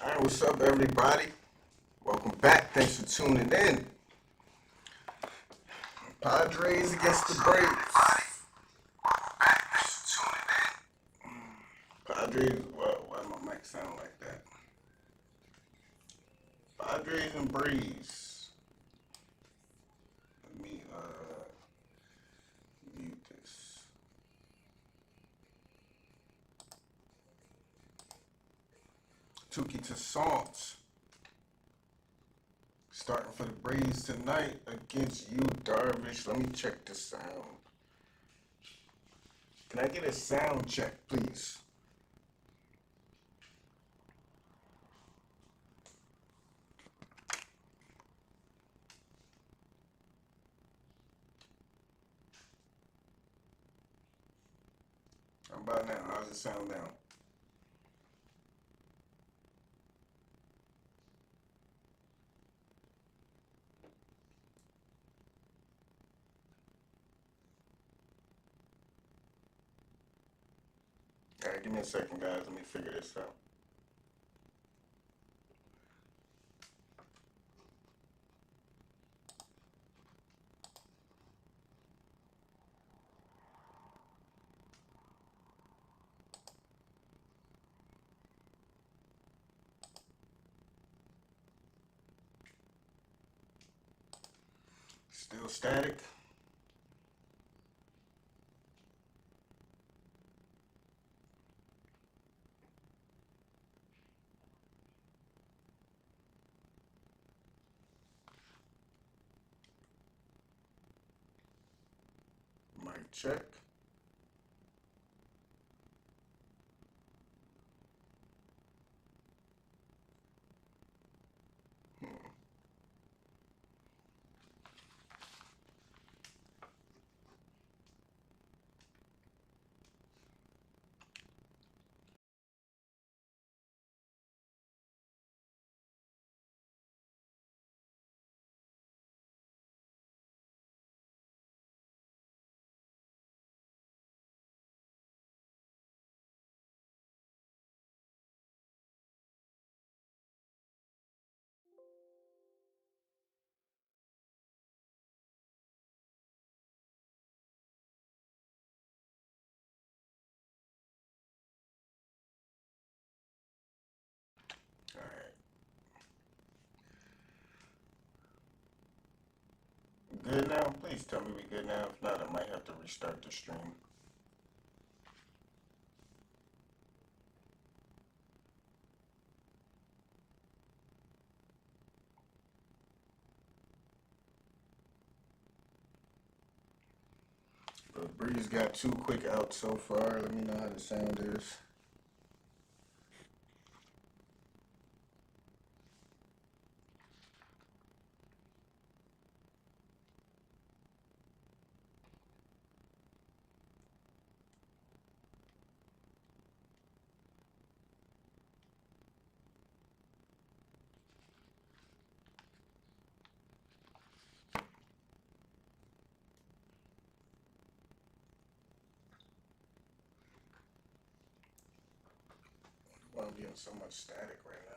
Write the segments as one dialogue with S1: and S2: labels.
S1: All right, what's up, everybody? Welcome back. Thanks for tuning in. Padres against the Braves. Padres. Why my mic sound like that? Padres and Braves. Let me mute this. Tuki Toussaint starting for the Braves tonight against you, Darvish. Let me check the sound. Can I get a sound check, please? How about now? How's it sound now? All right, give me a second, guys. Let me figure this out. Still static. Mic check. All right. Good now? Please tell me we good now. If not, I might have to restart the stream. But Breeze got 2 quick outs so far. Let me know how the sound is. Why I'm getting so much static right now.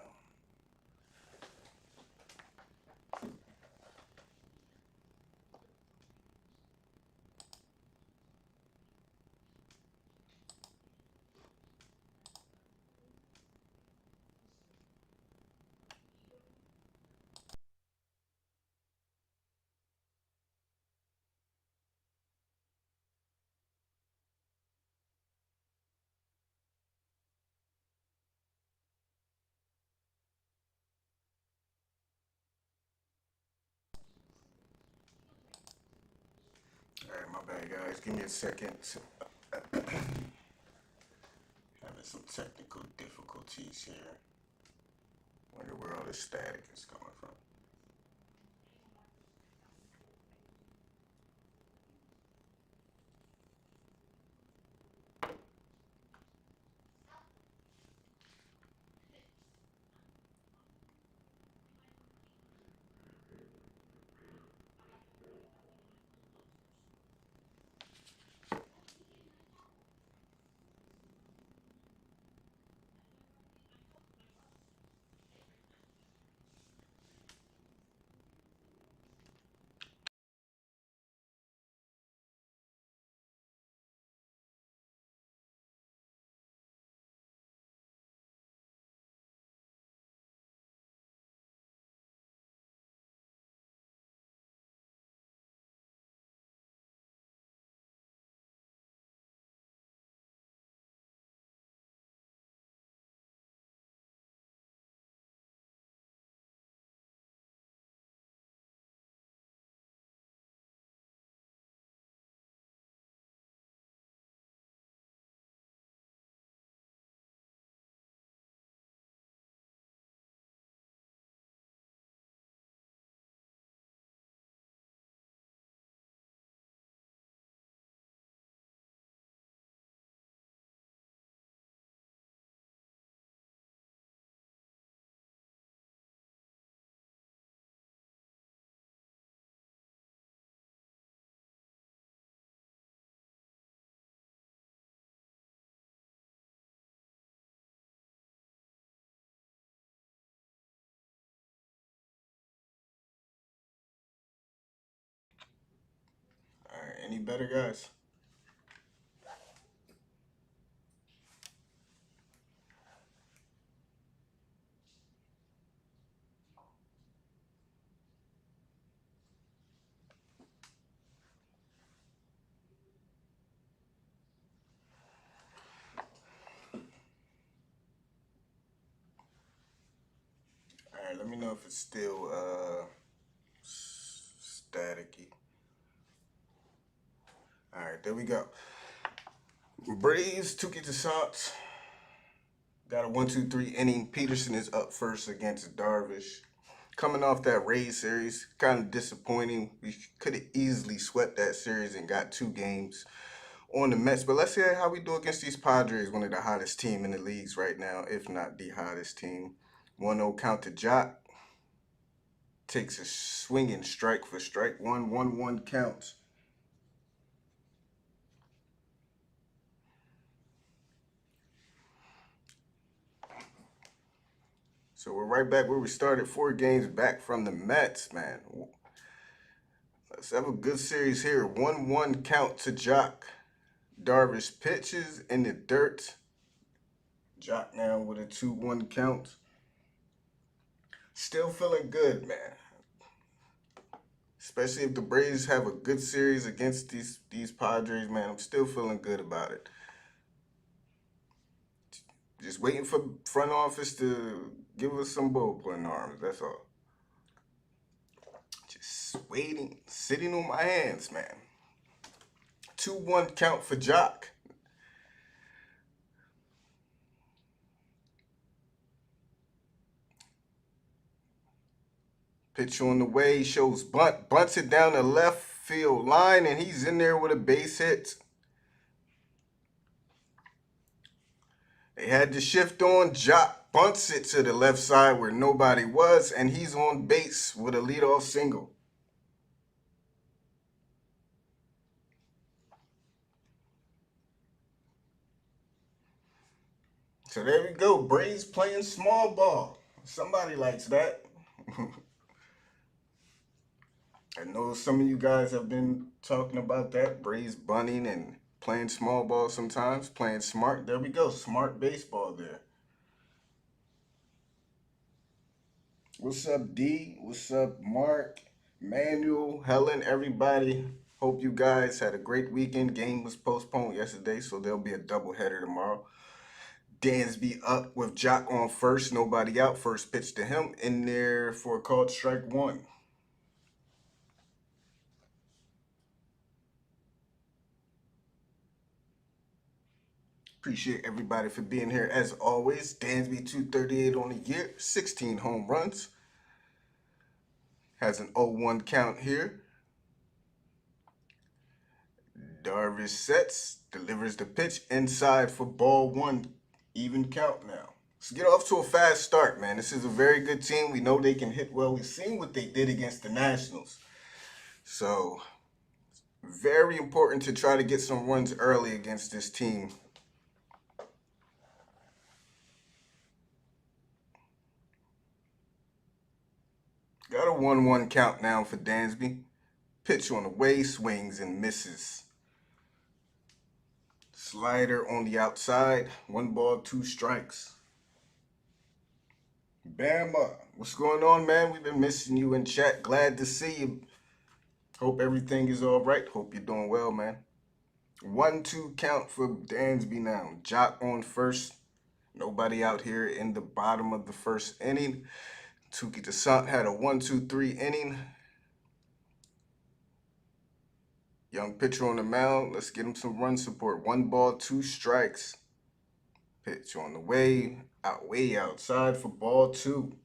S1: All right, my bad, guys. Give me a second. Having some technical difficulties here. Wonder where all this static is coming from. Any better, guys? All right, let me know if it's still staticky. All right, there we go. Braves, Tuki Desant. Got a 1-2-3 inning. Peterson is up first against Darvish. Coming off that Rays series, kind of disappointing. We could have easily swept that series and got 2 games on the Mets. But let's see how we do against these Padres, one of the hottest team in the leagues right now, if not the hottest team. 1-0 count to Jock. Takes a swinging strike for strike one, 1-1 count. So we're right back where we started, 4 games back from the Mets, man. Let's have a good series here. 1-1 count to Jock. Darvish pitches in the dirt. Jock now with a 2-1 count. Still feeling good, man. Especially if the Braves have a good series against these Padres, man. I'm still feeling good about it. Just waiting for front office to give us some bullpen arms. That's all. Just waiting, sitting on my hands, man. 2-1 count for Jock. Pitch on the way, shows bunt, bunts it down the left field line, and he's in there with a base hit. They had to shift on. Jock bunts it to the left side where nobody was, and he's on base with a leadoff single. So there we go. Braves playing small ball. Somebody likes that. I know some of you guys have been talking about that. Braves bunting and playing small ball sometimes, playing smart. There we go. Smart baseball there. What's up, D? What's up, Mark, Manuel, Helen, everybody? Hope you guys had a great weekend. Game was postponed yesterday, so there'll be a doubleheader tomorrow. Dansby up with Jock on first, nobody out. First pitch to him in there for a called strike one. Appreciate everybody for being here as always. Dansby 238 on the year, 16 home runs. Has an 0-1 count here. Darvish sets, delivers the pitch inside for ball one. Even count now. Let's get off to a fast start, man. This is a very good team. We know they can hit well. We've seen what they did against the Nationals. So, very important to try to get some runs early against this team. Got a 1-1 count now for Dansby. Pitch on the way, swings and misses. Slider on the outside. 1 ball, 2 strikes. Bama, what's going on, man? We've been missing you in chat. Glad to see you. Hope everything is all right. Hope you're doing well, man. 1-2 count for Dansby now. Jock on first. Nobody out here in the bottom of the first inning. Tuki Desant had a 1-2-3 inning. Young pitcher on the mound. Let's get him some run support. 1 ball, 2 strikes. Pitch on the way outside for ball 2.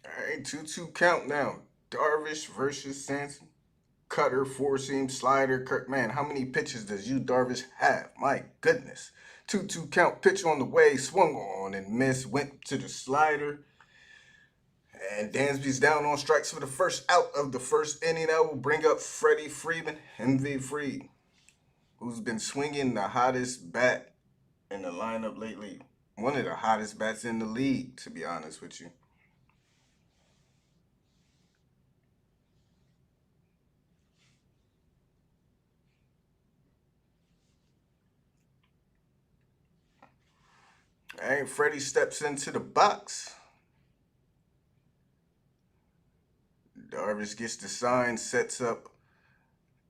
S1: All right, 2-2 count now. Darvish versus Sanson. Cutter, 4-seam, slider. Man, how many pitches does you Darvish have? My goodness. 2-2 count, pitch on the way, swung on and missed, went to the slider. And Dansby's down on strikes for the first out of the first inning. That will bring up Freddie Freeman, MV Free, who's been swinging the hottest bat in the lineup lately. One of the hottest bats in the league, to be honest with you. All right, Freddie steps into the box. Darvish gets the sign, sets up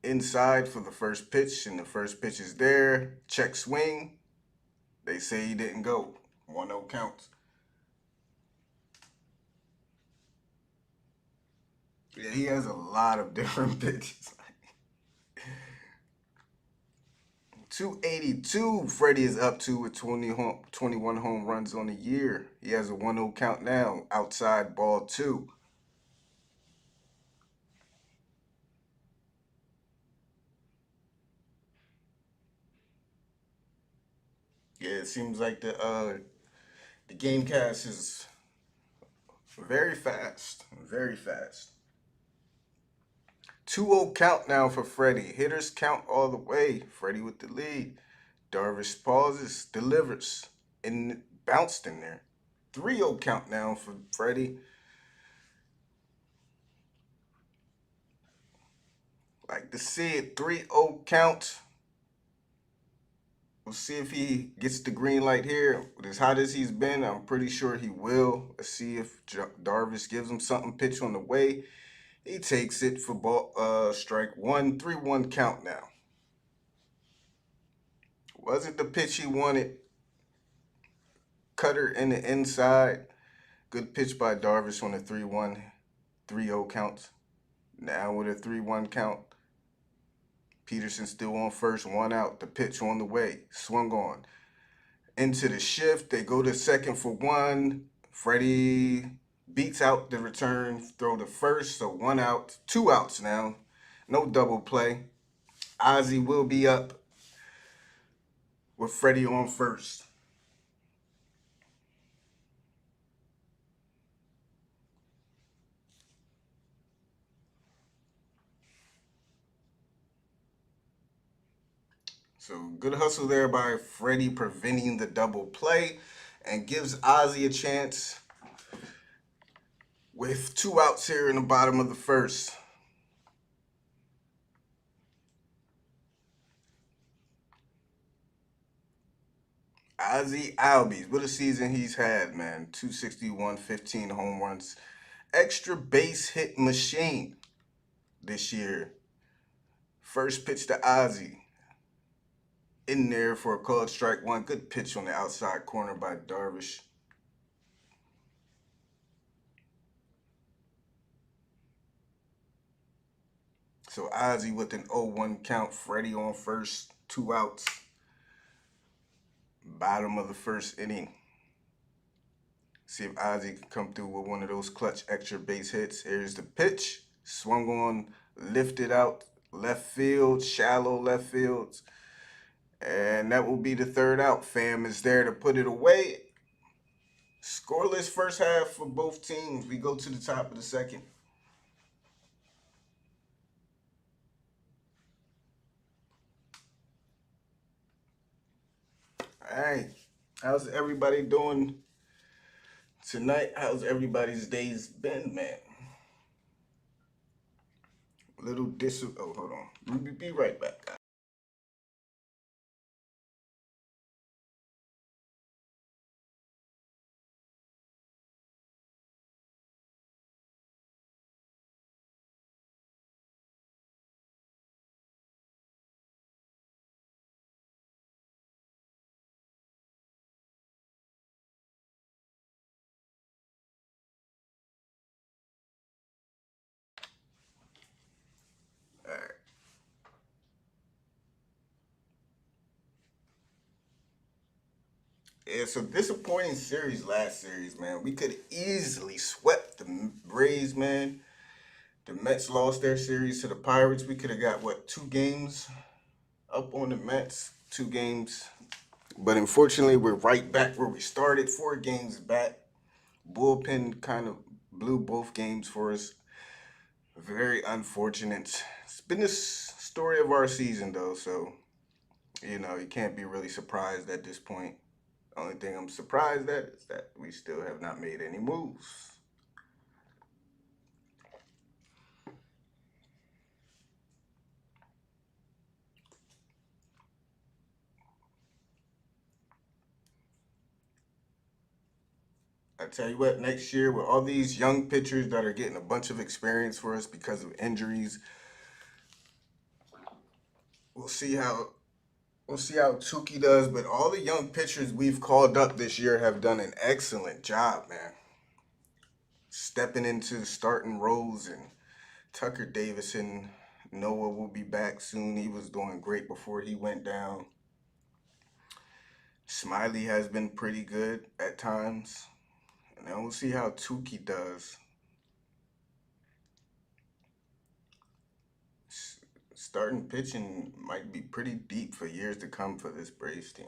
S1: inside for the first pitch, and the first pitch is there. Check swing. They say he didn't go. 1-0 counts. Yeah, he has a lot of different pitches. 282 Freddie is up to with 21 home runs on the year. He has a 1-0 count now. Outside ball 2. Yeah, it seems like the game cast is very fast. Very fast. 2-0 count now for Freddie. Hitters count all the way. Freddie with the lead. Darvish pauses, delivers, and bounced in there. 3-0 count now for Freddie. Like to see it. 3-0 count. We'll see if he gets the green light here. With as hot as he's been, I'm pretty sure he will. Let's see if Darvish gives him something. Pitch on the way. He takes it for ball, strike one. 3-1 count now. Wasn't the pitch he wanted. Cutter in the inside. Good pitch by Darvish on the 3-1. 3-0 counts. Now with a 3-1 count. Peterson still on first, 1 out. The pitch on the way. Swung on. Into the shift. They go to second for 1. Freddie beats out the return. Throw to first. So 1 out. 2 outs now. No double play. Ozzie will be up with Freddie on first. So good hustle there by Freddie preventing the double play and gives Ozzie a chance with 2 outs here in the bottom of the first. Ozzie Albies, what a season he's had, man. 261, 15 home runs. Extra base hit machine this year. First pitch to Ozzie. In there for a called strike 1. Good pitch on the outside corner by Darvish. So Ozzie with an 0-1 count. Freddie on first. 2 outs. Bottom of the first inning. See if Ozzie can come through with one of those clutch extra base hits. Here's the pitch. Swung on, lifted out, left field, shallow left field. And that will be the 3rd out. Pham is there to put it away. Scoreless first half for both teams. We go to the top of the second. All right. How's everybody doing tonight? How's everybody's days been, man? Little oh, hold on. We'll be right back, guys. All right. Yeah, so disappointing series last series, man. We could easily swept the Braves, man. The Mets lost their series to the Pirates. We could have got, what, 2 games up on the Mets? 2 games. But unfortunately, we're right back where we started. 4 games back. Bullpen kind of blew both games for us. Very unfortunate. It's been the story of our season, though, so, you can't be really surprised at this point. Only thing I'm surprised at is that we still have not made any moves. I tell you what, next year with all these young pitchers that are getting a bunch of experience for us because of injuries, we'll see how we'll see how Tukey does. But all the young pitchers we've called up this year have done an excellent job, man. Stepping into starting roles, and Tucker Davison, Noah will be back soon. He was doing great before he went down. Smiley has been pretty good at times. And then we'll see how Tukey does. Starting pitching might be pretty deep for years to come for this Braves team.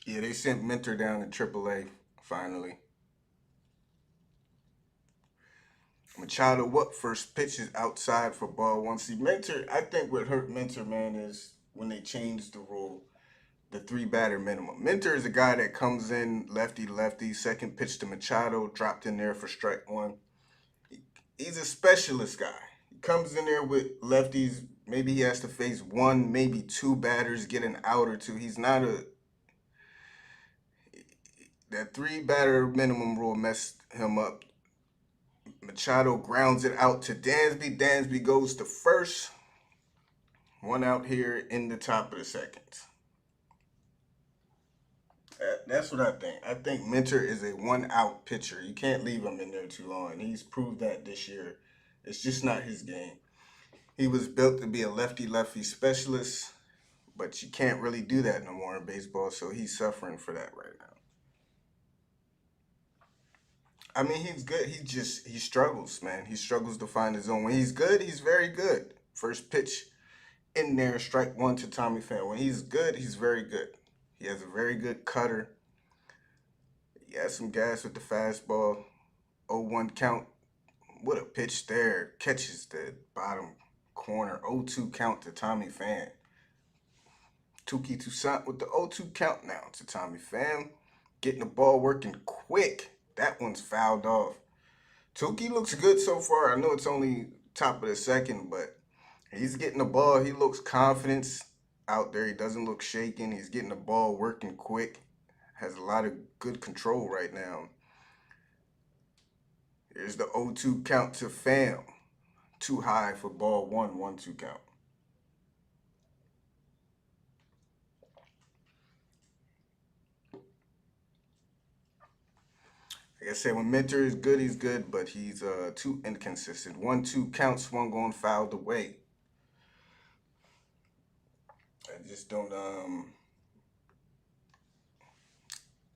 S1: Yeah, they sent Minter down to AAA finally. Machado, what first pitch is outside for ball one? See, Minter, I think what hurt Minter, man, is when they changed the rule, the three batter minimum. Minter is a guy that comes in lefty lefty, second pitch to Machado, dropped in there for strike one. He's a specialist guy. He comes in there with lefties. Maybe he has to face one, maybe two batters, get an out or two. He's not a that three batter minimum rule messed him up. Machado grounds it out to Dansby. Dansby goes to first. One out here in the top of the second. That's what I think. I think Minter is a one out pitcher. You can't leave him in there too long. He's proved that this year. It's just not his game. He was built to be a lefty lefty specialist, but you can't really do that no more in baseball, so he's suffering for that right now. I mean, he's good. He struggles, man. He struggles to find his zone. When he's good, he's very good. First pitch in there, strike one to Tommy Pham. When he's good, he's very good. He has a very good cutter. He has some gas with the fastball. 0-1 count. What a pitch there. Catches the bottom corner. 0-2 count to Tommy Pham. Tukey Toussaint with the 0-2 count now to Tommy Pham. Getting the ball working quick. That one's fouled off. Tukey looks good so far. I know it's only top of the second, but he's getting the ball. He looks confident out there. He doesn't look shaken. He's getting the ball working quick. Has a lot of good control right now. Here's the 0-2 count to Pham. Too high for ball one, 1-2 count. Like I said, when Minter is good, he's good, but he's too inconsistent. 1-2 counts, one going fouled away. I just don't.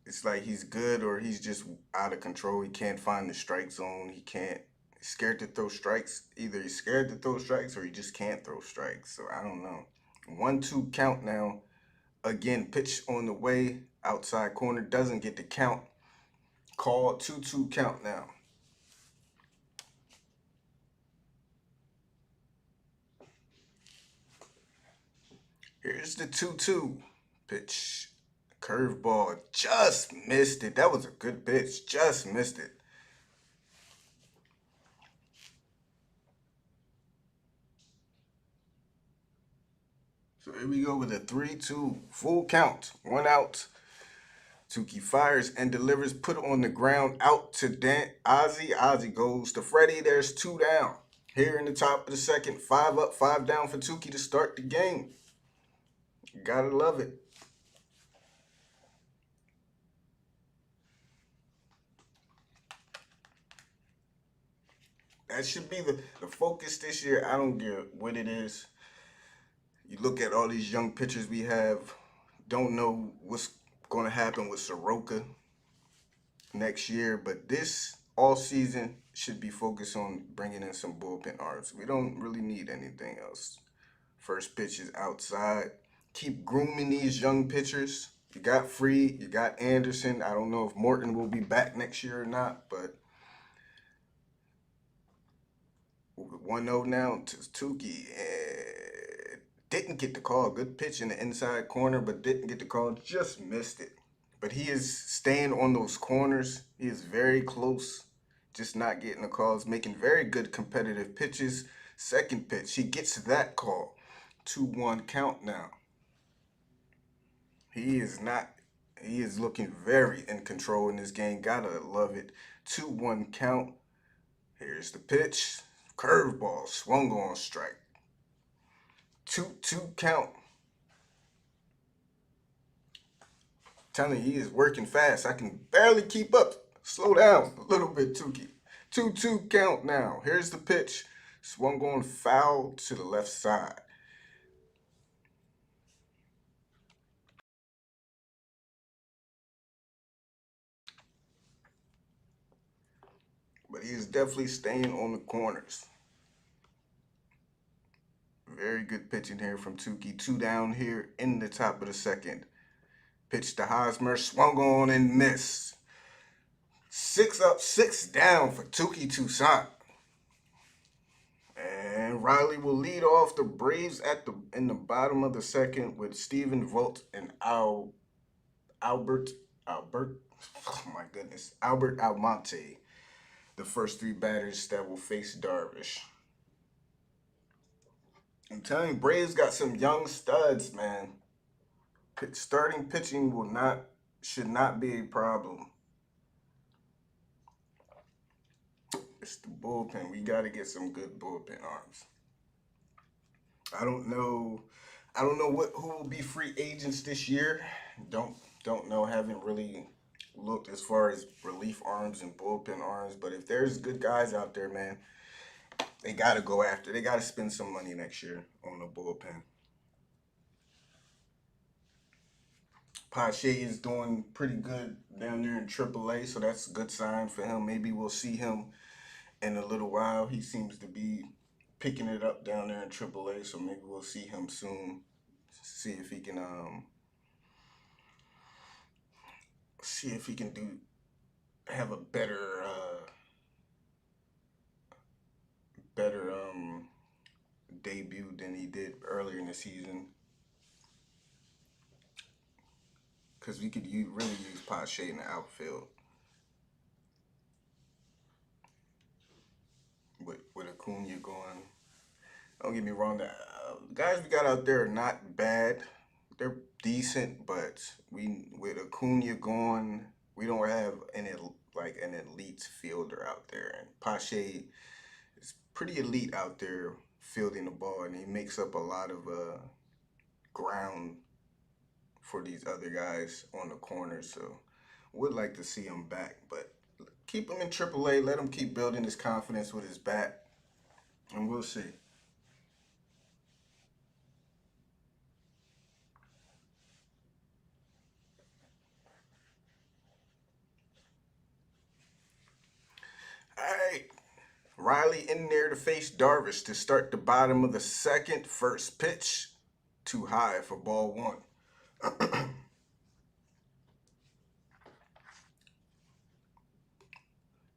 S1: It's like he's good or he's just out of control. He can't find the strike zone. He can't. He's scared to throw strikes. Either he's scared to throw strikes or he just can't throw strikes. So I don't know. 1-2 count now. Again, pitch on the way. Outside corner doesn't get the count. Call 2-2 count now. Here's the 2-2 pitch. Curveball. Just missed it. That was a good pitch. Just missed it. So here we go with a 3-2. Full count. One out. Tukey fires and delivers. Put on the ground. Out to Ozzy. Ozzy goes to Freddie. There's two down. Here in the top of the second. 5 up, 5 down for Tukey to start the game. Gotta love it. That should be the focus this year. I don't care what it is. You look at all these young pitchers we have, don't know what's going to happen with Soroka next year, but this all season should be focused on bringing in some bullpen arms. We don't really need anything else. First pitch is outside. Keep grooming these young pitchers. You got Freed, you got Anderson. I don't know if Morton will be back next year or not, but 1-0 now to Tukey. Didn't get the call. Good pitch in the inside corner, but didn't get the call. Just missed it. But he is staying on those corners. He is very close, just not getting the calls, making very good competitive pitches. Second pitch, he gets that call. 2-1 count now. He is not, he is looking very in control in this game. Gotta love it. 2-1 count. Here's the pitch. Curveball, swung on strike. 2-2 count. Telling you, he is working fast. I can barely keep up. Slow down a little bit, Tukey. 2-2 count now. Here's the pitch. Swung on foul to the left side. But he is definitely staying on the corners. Very good pitching here from Tukey. 2 down here in the top of the second. Pitch to Hosmer. Swung on and missed. 6 up, 6 down for Tukey Toussaint. And Riley will lead off the Braves in the bottom of the second with Stephen Vogt and Albert, oh my goodness, Albert Almonte, the first 3 batters that will face Darvish. I'm telling you, Braves got some young studs, man. Starting pitching should not be a problem. It's the bullpen. We got to get some good bullpen arms. I don't know who will be free agents this year. Don't know. Haven't really looked as far as relief arms and bullpen arms. But if there's good guys out there, man, they got to go after. They got to spend some money next year on the bullpen. Pache is doing pretty good down there in AAA, so that's a good sign for him. Maybe we'll see him in a little while. He seems to be picking it up down there in AAA, so maybe we'll see him soon. See if he can have a better debut than he did earlier in the season. Because we could really use Pache in the outfield. With Acuna going. Don't get me wrong, the guys we got out there are not bad. They're decent, but with Acuna going, we don't have an elite fielder out there. And Pache is pretty elite out there fielding the ball, and he makes up a lot of ground for these other guys on the corners. So would like to see him back, but keep him in AAA. Let him keep building his confidence with his bat, and we'll see. All right. Riley in there to face Darvish to start the bottom of the second. First pitch, too high for ball 1.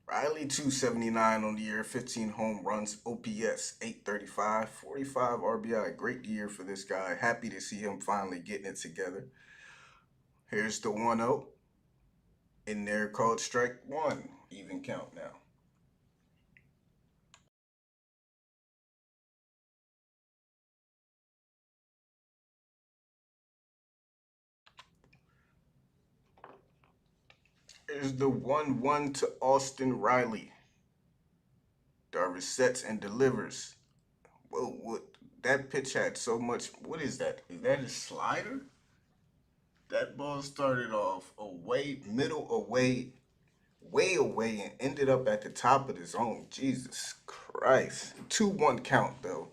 S1: Riley 279 on the year, 15 home runs, OPS 835, 45 RBI. Great year for this guy. Happy to see him finally getting it together. Here's the 1-0. In there called strike 1. Even count now. Here's the 1-1 to Austin Riley. Darvish sets and delivers. Whoa, what? That pitch had so much. What is that? Is that a slider? That ball started off away, middle away, way away, and ended up at the top of the zone. Jesus Christ. 2-1 count, though.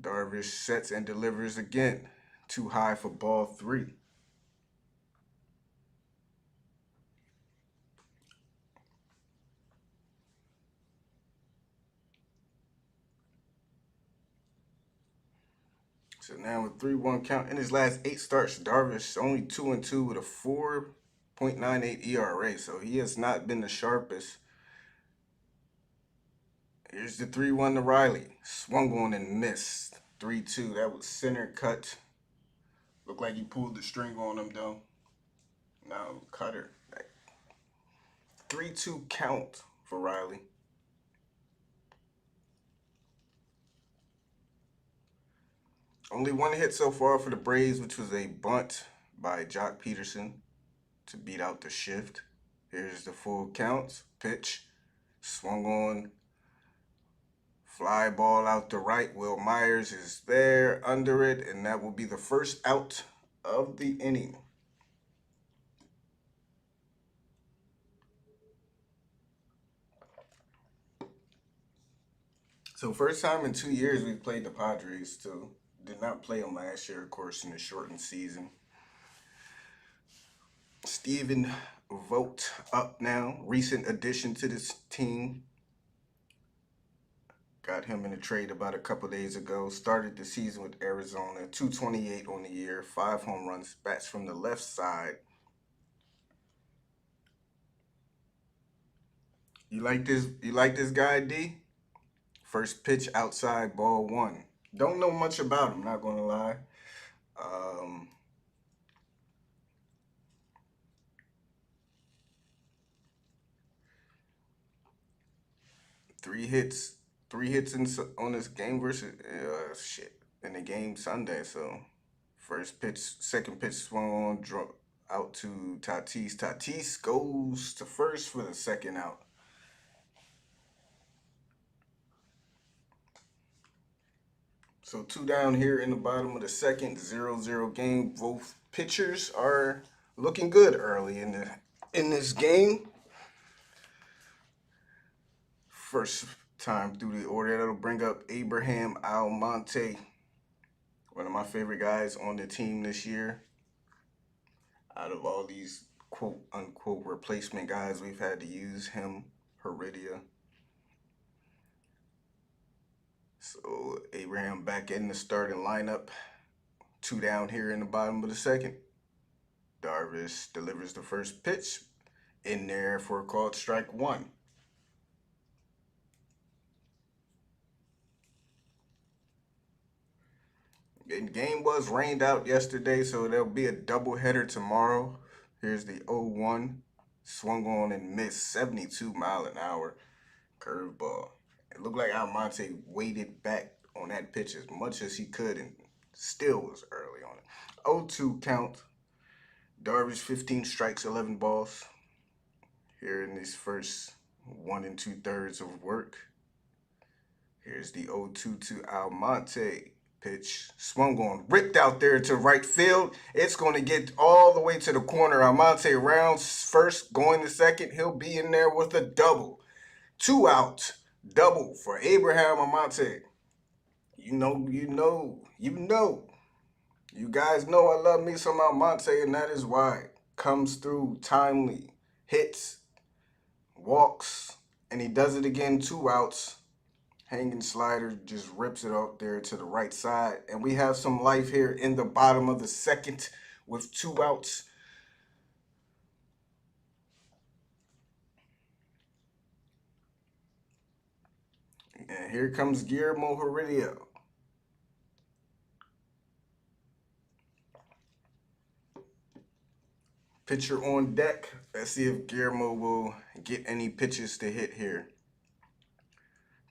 S1: Darvish sets and delivers again. Too high for ball 3. So now with 3-1 count in his last 8 starts, Darvish only 2-2 with a 4.98 ERA. So he has not been the sharpest. Here's the 3-1 to Riley. Swung on and missed. 3-2. That was center cut. Looked like he pulled the string on him though. Now cutter. 3-2 count for Riley. Only one hit so far for the Braves, which was a bunt by Jock Peterson to beat out the shift. Here's the full count. Pitch. Swung on. Fly ball out to right. Will Myers is there under it, and that will be the first out of the inning. So first time in 2 years we've played the Padres too. Did not play them last year, of course, in the shortened season. Stephen Vogt up now. Recent addition to this team. Got him in a trade about a couple days ago. Started the season with Arizona. 228 on the year. 5 home runs. Bats from the left side. You like this guy, D? First pitch outside, ball 1. Don't know much about him, not gonna lie. Three hits on this game versus in the game Sunday. So first pitch, second pitch swung on, drop out to Tatis. Tatis goes to first for the second out. So 2 down here in the bottom of the second, 0-0 game. Both pitchers are looking good early in this game. First time through the order, that'll bring up Abraham Almonte, one of my favorite guys on the team this year. Out of all these quote unquote replacement guys, we've had to use him, Heredia. So Abraham back in the starting lineup. 2 down here in the bottom of the second. Darvish delivers the first pitch in there for a called strike 1. The game was rained out yesterday, so there'll be a doubleheader tomorrow. Here's the 0-1. Swung on and missed. 72 mile an hour curveball. It looked like Almonte waited back on that pitch as much as he could and still was early on it. 0-2 count. Darvish 15 strikes, 11 balls. Here in this first 1 2/3 of work. Here's the 0-2 to Almonte. Pitch swung on, ripped out there to right field. It's going to get all the way to the corner. Almonte rounds first, going to second. He'll be in there with a double. 2 out. Double for Abraham Almonte. You know. You guys know I love me some Almonte, and that is why. Comes through timely, hits, walks, and he does it again. 2 outs. Hanging slider just rips it out there to the right side. And we have some life here in the bottom of the second with 2 outs. And here comes Guillermo Heredia. Pitcher on deck. Let's see if Guillermo will get any pitches to hit here.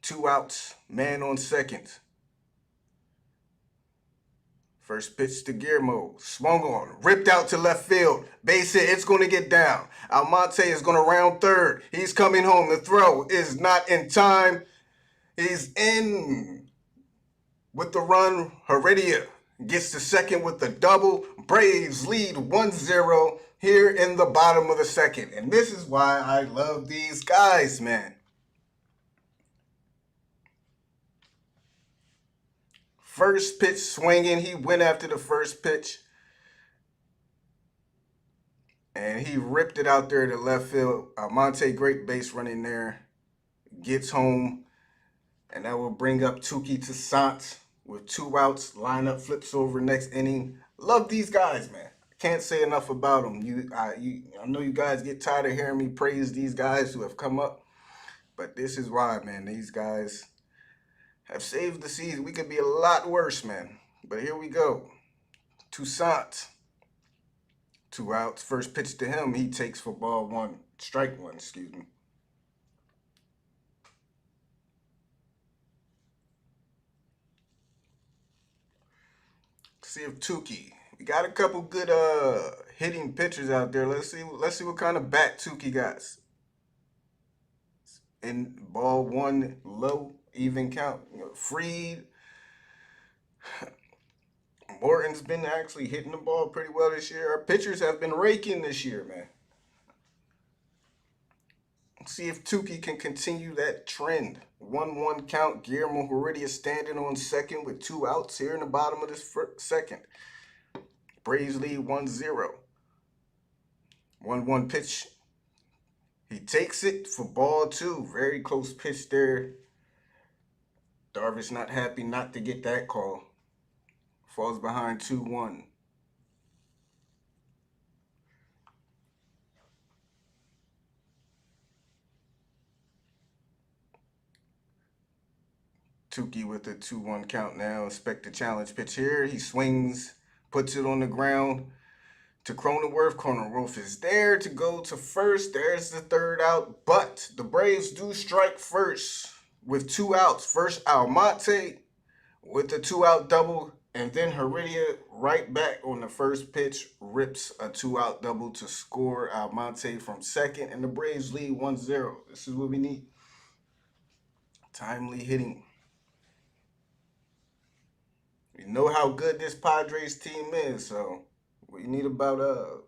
S1: 2 outs, man on second. First pitch to Guillermo, swung on, ripped out to left field. Base hit, it's going to get down. Almonte is going to round third. He's coming home. The throw is not in time. He's in with the run. Heredia gets to second with the double. Braves lead 1-0 here in the bottom of the second. And this is why I love these guys, man. First pitch swinging. He went after the first pitch. And he ripped it out there to left field. Almonte, great base running there. Gets home. And that will bring up Touki Toussaint. with 2 outs. Lineup flips over next inning. Love these guys, man. Can't say enough about them. I know you guys get tired of hearing me praise these guys who have come up, but this is why, man. These guys have saved the season. We could be a lot worse, man. But here we go. Toussaint, 2 outs. First pitch to him, he takes for ball one, strike one, excuse me. See if Tukey. We got a couple good hitting pitchers out there. Let's see what kind of bat Tukey got. In ball one, low, even count. Freed. Morton's been actually hitting the ball pretty well this year. Our pitchers have been raking this year, man. See if Tukey can continue that trend. 1-1 count. Guillermo Heredia standing on second with 2 outs here in the bottom of this second. Braves lead 1-0. 1-1 pitch. He takes it for ball two. Very close pitch there. Darvish not happy not to get that call. Falls behind 2-1. Tukey with a 2-1 count now. Expect the challenge pitch here. He swings, puts it on the ground to Cronenworth. Cronenworth is there to go to first. There's the third out. But the Braves do strike first with 2 outs. First Almonte with a 2-out double. And then Heredia right back on the first pitch rips a 2-out double to score Almonte from second. And the Braves lead 1-0. This is what we need. Timely hitting. We know how good this Padres team is, so we need about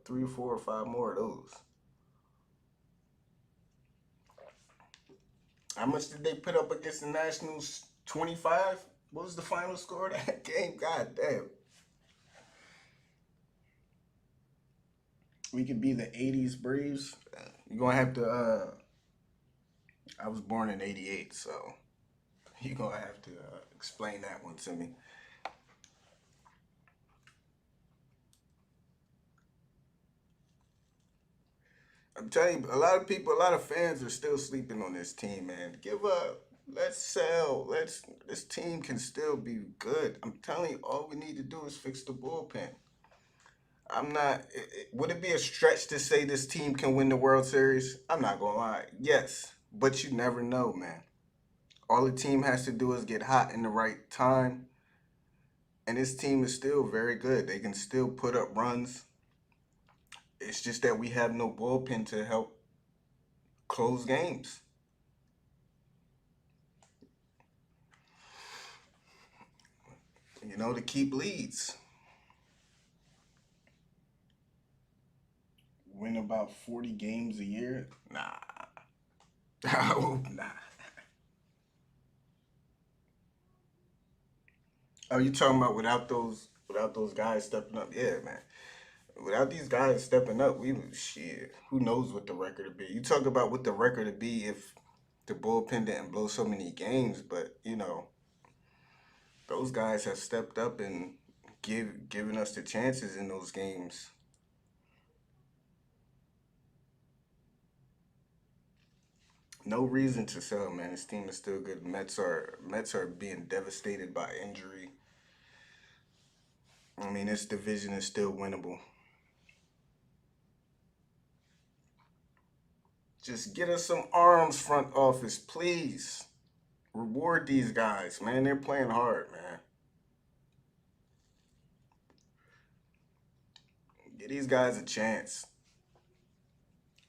S1: 3, 4, or 5 more of those. How much did they put up against the Nationals? 25? What was the final score of that game? God damn. We could be the 80s Braves. You're going to have to... I was born in 88, so you're going to have to explain that one to me. I'm telling you, a lot of people, a lot of fans are still sleeping on this team, man. Give up. Let's sell. This team can still be good. I'm telling you, all we need to do is fix the bullpen. I'm not, would it be a stretch to say this team can win the World Series? I'm not going to lie. Yes, but you never know, man. All the team has to do is get hot in the right time. And this team is still very good. They can still put up runs. It's just that we have no bullpen to help close games. To keep leads. Win about 40 games a year? Nah. Oh, nah. Oh, you talking about without those guys stepping up? Yeah, man. Without these guys stepping up, shit. Who knows what the record would be? You talk about what the record would be if the bullpen didn't blow so many games, but those guys have stepped up and given us the chances in those games. No reason to sell, man. This team is still good. Mets are being devastated by injury. I mean, this division is still winnable. Just get us some arms, front office, please. Reward these guys, man. They're playing hard, man. Give these guys a chance.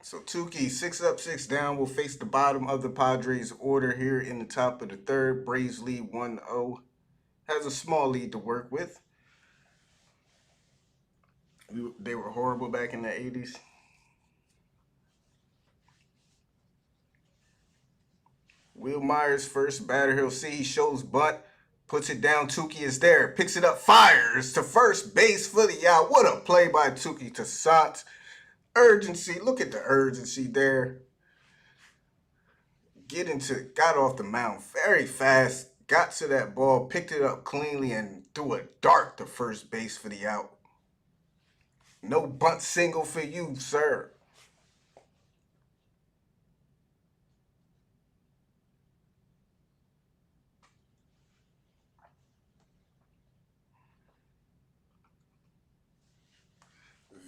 S1: So Tukey, 6 up, 6 down, will face the bottom of the Padres order here in the top of the third. Braves lead 1-0. Has a small lead to work with. They were horrible back in the 80s. Will Myers first batter. He'll see. He shows bunt. Puts it down. Tukey is there. Picks it up. Fires to first base for the out. What a play by Tukey. Toussaint. Urgency. Look at the urgency there. Got off the mound very fast. got to that ball, picked it up cleanly, and threw a dart to first base for the out. No bunt single for you, sir.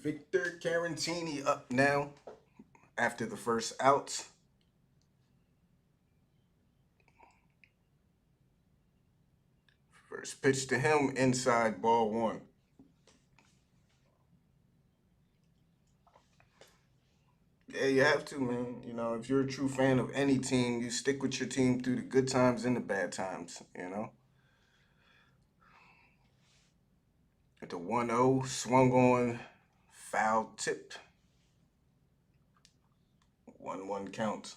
S1: Victor Carantini up now after the first out. First pitch to him, inside, ball one. Yeah, you have to, man. You know, if you're a true fan of any team, you stick with your team through the good times and the bad times, you know? At the 1-0, swung on, foul tip, 1-1 count.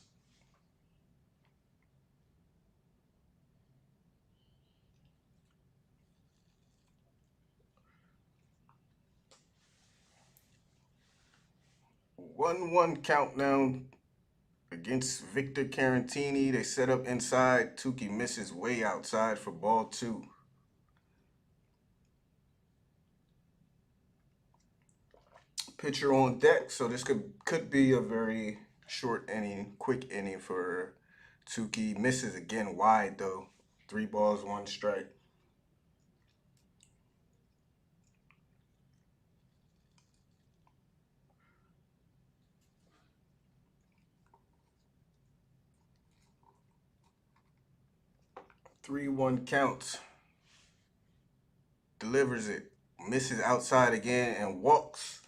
S1: 1-1 count now against Victor Carantini. They set up inside. Tukey misses way outside for ball two. Pitcher on deck, so this could be a very short inning, quick inning for Tukey. Misses again wide though. 3 balls, 1 strike. 3-1 counts. Delivers it. Misses outside again and walks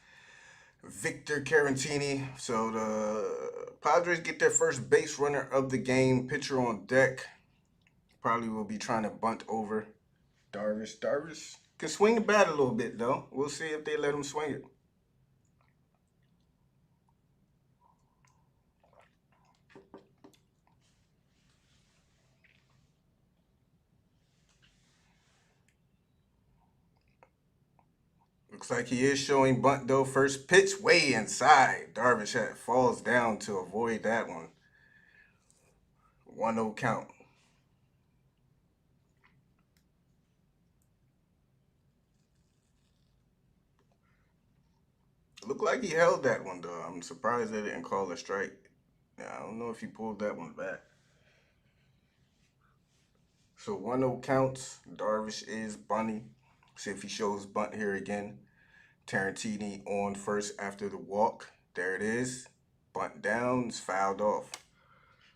S1: Victor Carantini. So the Padres get their first base runner of the game. Pitcher on deck. Probably will be trying to bunt over Darvish. Darvish can swing the bat a little bit though. We'll see if they let him swing it. Looks like he is showing bunt though. First pitch way inside. Darvish falls down to avoid that one. 1-0 count. Looked like he held that one though. I'm surprised they didn't call a strike. Yeah, I don't know if he pulled that one back. So 1-0 counts. Darvish is bunting. See if he shows bunt here again. Tarantini on first after the walk. There it is. Bunt down. It's fouled off.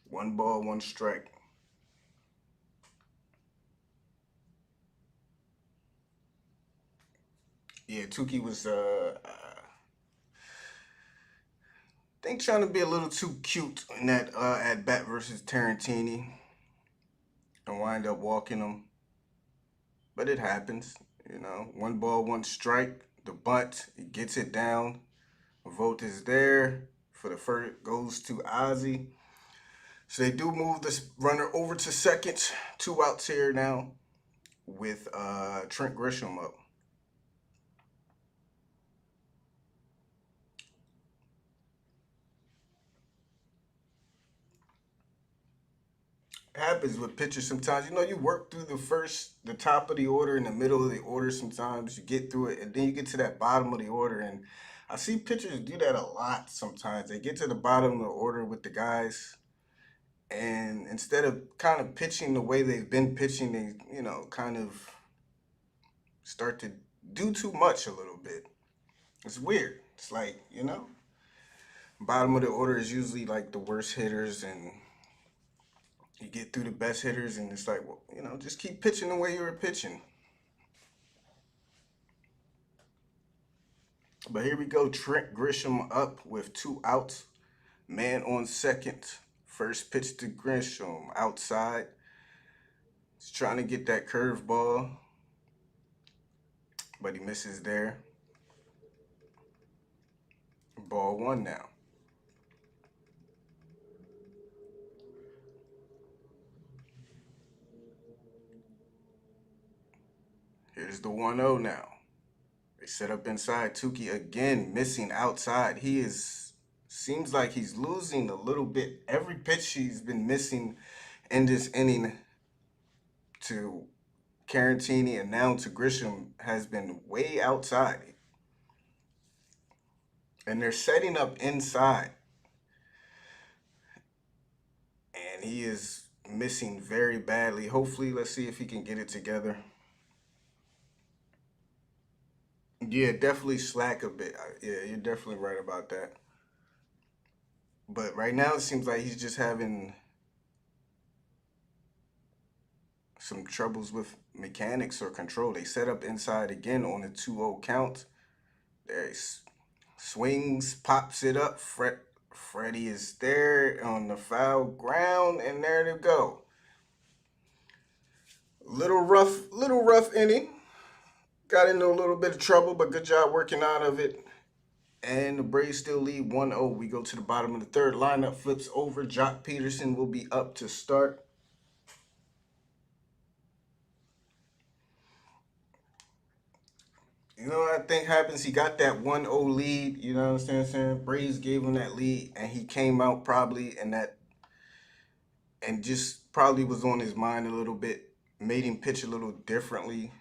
S1: 1 ball, 1 strike. Yeah, Tukey was I think trying to be a little too cute in that at bat versus Tarantini and wind up walking him. But it happens, you know. 1 ball, 1 strike. The bunt, he gets it down. Vote is there for the first, goes to Ozzy. So they do move this runner over to second. 2 outs here now with Trent Grisham up. It happens with pitchers sometimes. You know, you work through the top of the order, and the middle of the order. Sometimes you get through it, and then you get to that bottom of the order. And I see pitchers do that a lot. Sometimes they get to the bottom of the order with the guys, and instead of kind of pitching the way they've been pitching, they kind of start to do too much a little bit. It's weird. It's like bottom of the order is usually like the worst hitters, and you get through the best hitters, and it's like, well, just keep pitching the way you were pitching. But here we go. Trent Grisham up with 2 outs. Man on second. First pitch to Grisham outside. He's trying to get that curveball, but he misses there. Ball one now. Here's the 1-0 now. They set up inside. Tukey again missing outside. Seems like he's losing a little bit. Every pitch he's been missing in this inning to Carantini and now to Grisham has been way outside. And they're setting up inside. And he is missing very badly. Hopefully, let's see if he can get it together. Yeah, definitely slack a bit. Yeah, you're definitely right about that. But right now, it seems like he's just having some troubles with mechanics or control. They set up inside again on a 2-0 count. There he swings, pops it up. Freddie is there on the foul ground, and there they go. Little rough inning. Got into a little bit of trouble, but good job working out of it. And the Braves still lead 1-0. We go to the bottom of the third. Lineup flips over. Jock Peterson will be up to start. You know what I think happens? He got that 1-0 lead. You know what I'm saying? Braves gave him that lead, and he came out probably and just probably was on his mind a little bit. Made him pitch a little differently.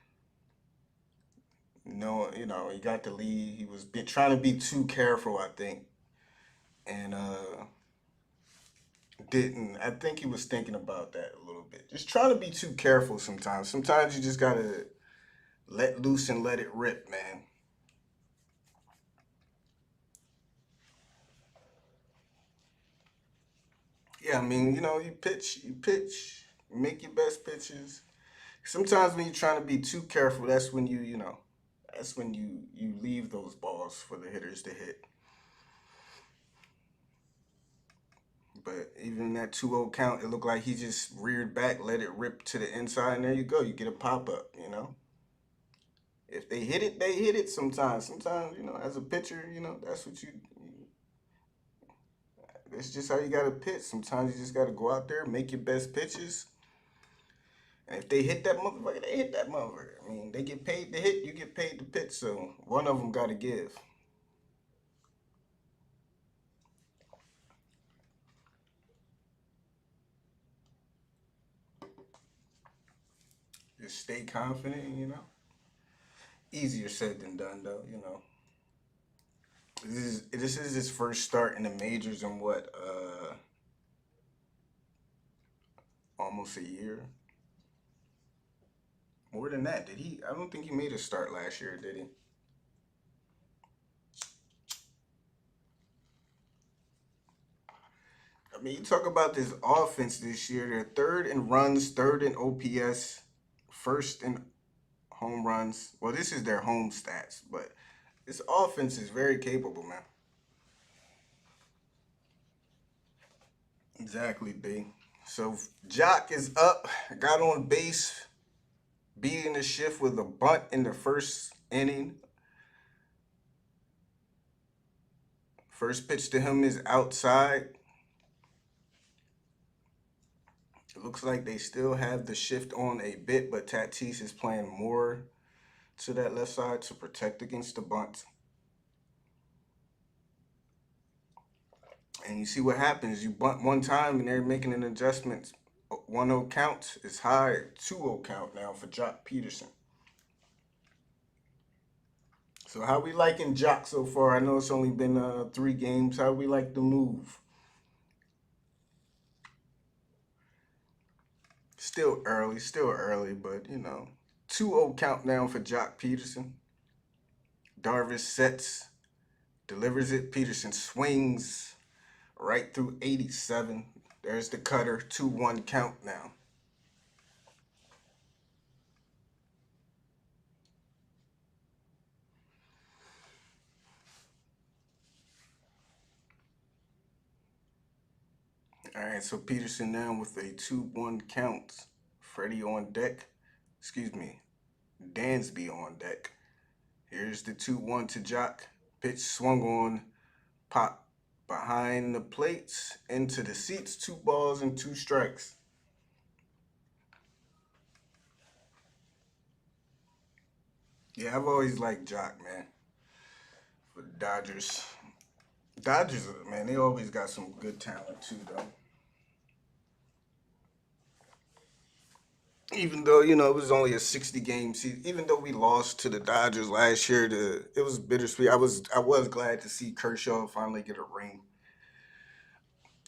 S1: He got the lead. He was trying to be too careful, I think, and didn't. I think he was thinking about that a little bit. Just trying to be too careful sometimes. Sometimes you just gotta let loose and let it rip, man. Yeah, I mean, you pitch, make your best pitches. Sometimes when you're trying to be too careful, that's when you leave those balls for the hitters to hit. But even in that 2-0 count, it looked like he just reared back, let it rip to the inside, and there you go. You get a pop up. If they hit it, they hit it sometimes. Sometimes, as a pitcher, that's just how you got to pitch. Sometimes you just got to go out there, make your best pitches. And if they hit that motherfucker, they hit that motherfucker. I mean, they get paid to hit, you get paid to pitch. So one of them got to give. Just stay confident. Easier said than done, though. This is his first start in the majors in what, almost a year? More than that, did he? I don't think he made a start last year, did he? I mean, you talk about this offense this year. They're third in runs, third in OPS, first in home runs. Well, this is their home stats, but this offense is very capable, man. Exactly, B. So Jock is up, got on base, beating the shift with a bunt in the first inning. First pitch to him is outside. It looks like they still have the shift on a bit, but Tatis is playing more to that left side to protect against the bunt. And you see what happens. You bunt one time and they're making an adjustment. 1-0 count is high. 2-0 count now for Jock Peterson. So how we liking Jock so far? I know it's only been 3 games. How we like the move? Still early, but 2-0 countdown for Jock Peterson. Darvish sets, delivers it. Peterson swings right through 87. There's the cutter. 2-1 count now. All right, so Peterson now with a 2-1 count. Freddie on deck. Excuse me, Dansby on deck. Here's the 2-1 to Jock. Pitch swung on, pop behind the plates, into the seats. 2 balls and 2 strikes. Yeah, I've always liked Jock, man. For the Dodgers. Dodgers, man, they always got some good talent too, though. Even though it was only a 60-game season, even though we lost to the Dodgers last year, it was bittersweet. I was glad to see Kershaw finally get a ring.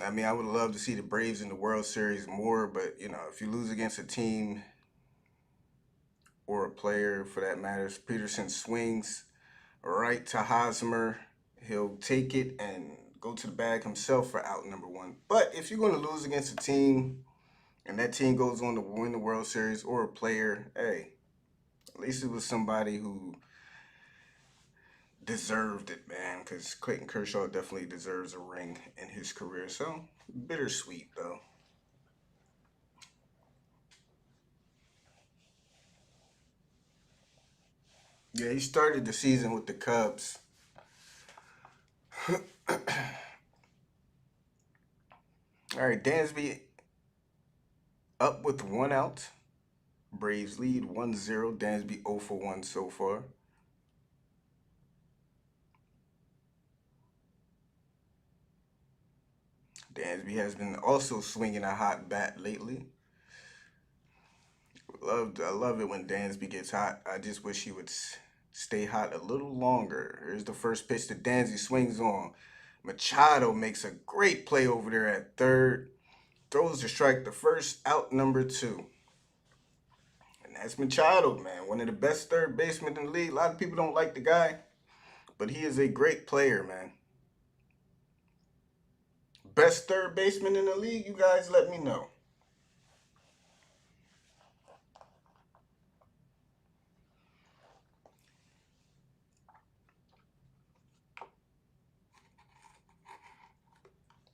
S1: I mean, I would love to see the Braves in the World Series more, but if you lose against a team or a player for that matter, if Peterson swings right to Hosmer, he'll take it and go to the bag himself for out number one. But if you're going to lose against a team and that team goes on to win the World Series or a player, hey, at least it was somebody who deserved it, man. Because Clayton Kershaw definitely deserves a ring in his career. So bittersweet, though. Yeah, he started the season with the Cubs. All right, Dansby up with one out. Braves lead 1-0. Dansby 0 for 1 so far. Dansby has been also swinging a hot bat lately. I love it when Dansby gets hot. I just wish he would stay hot a little longer. Here's the first pitch that Dansby swings on. Machado makes a great play over there at third. Throws to strike the first, out number two. And that's Machado, man. One of the best third basemen in the league. A lot of people don't like the guy, but he is a great player, man. Best third baseman in the league, you guys let me know.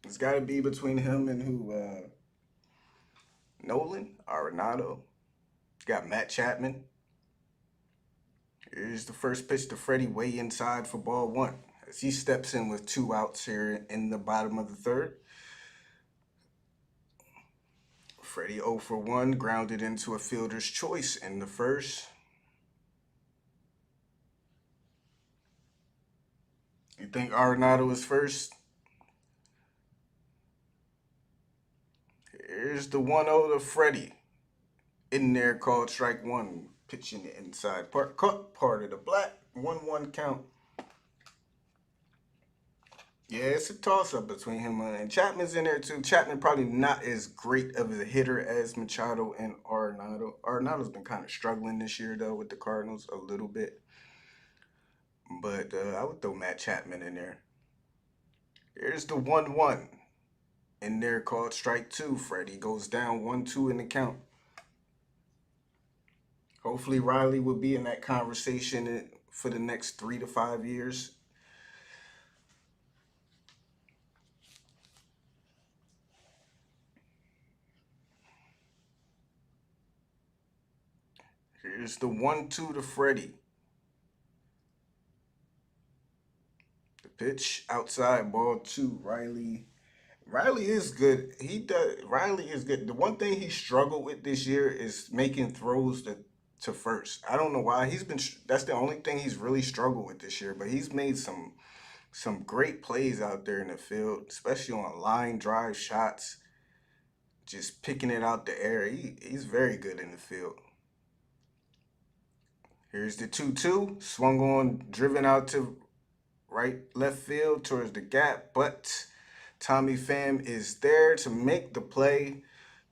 S1: It's got to be between him and who? Nolan, Arenado. Got Matt Chapman. Here's the first pitch to Freddie way inside for ball one. As he steps in with two outs here in the bottom of the third. Freddie 0 for 1, grounded into a fielder's choice in the first. You think Arenado is first? Here's the 1-0 to Freddie. In there called strike one. Pitching the inside part. Cut part of the black. 1-1 count. Yeah, it's a toss-up between him and Chapman's in there too. Chapman probably not as great of a hitter as Machado and Arenado. Arenado's been kind of struggling this year though with the Cardinals a little bit, but I would throw Matt Chapman in there. Here's the 1-1 in there called strike two. Freddie goes down 1-2 in the count. Hopefully Riley will be in that conversation for the next 3 to 5 years. Here's the 1-2 to Freddie. The pitch outside ball two. Riley is good. Riley is good. The one thing he struggled with this year is making throws to first. I don't know why. That's the only thing he's really struggled with this year, but he's made some great plays out there in the field, especially on line drive shots, just picking it out the air. He's very good in the field. Here's the 2-2, swung on, driven out to right left field towards the gap, but Tommy Pham is there to make the play.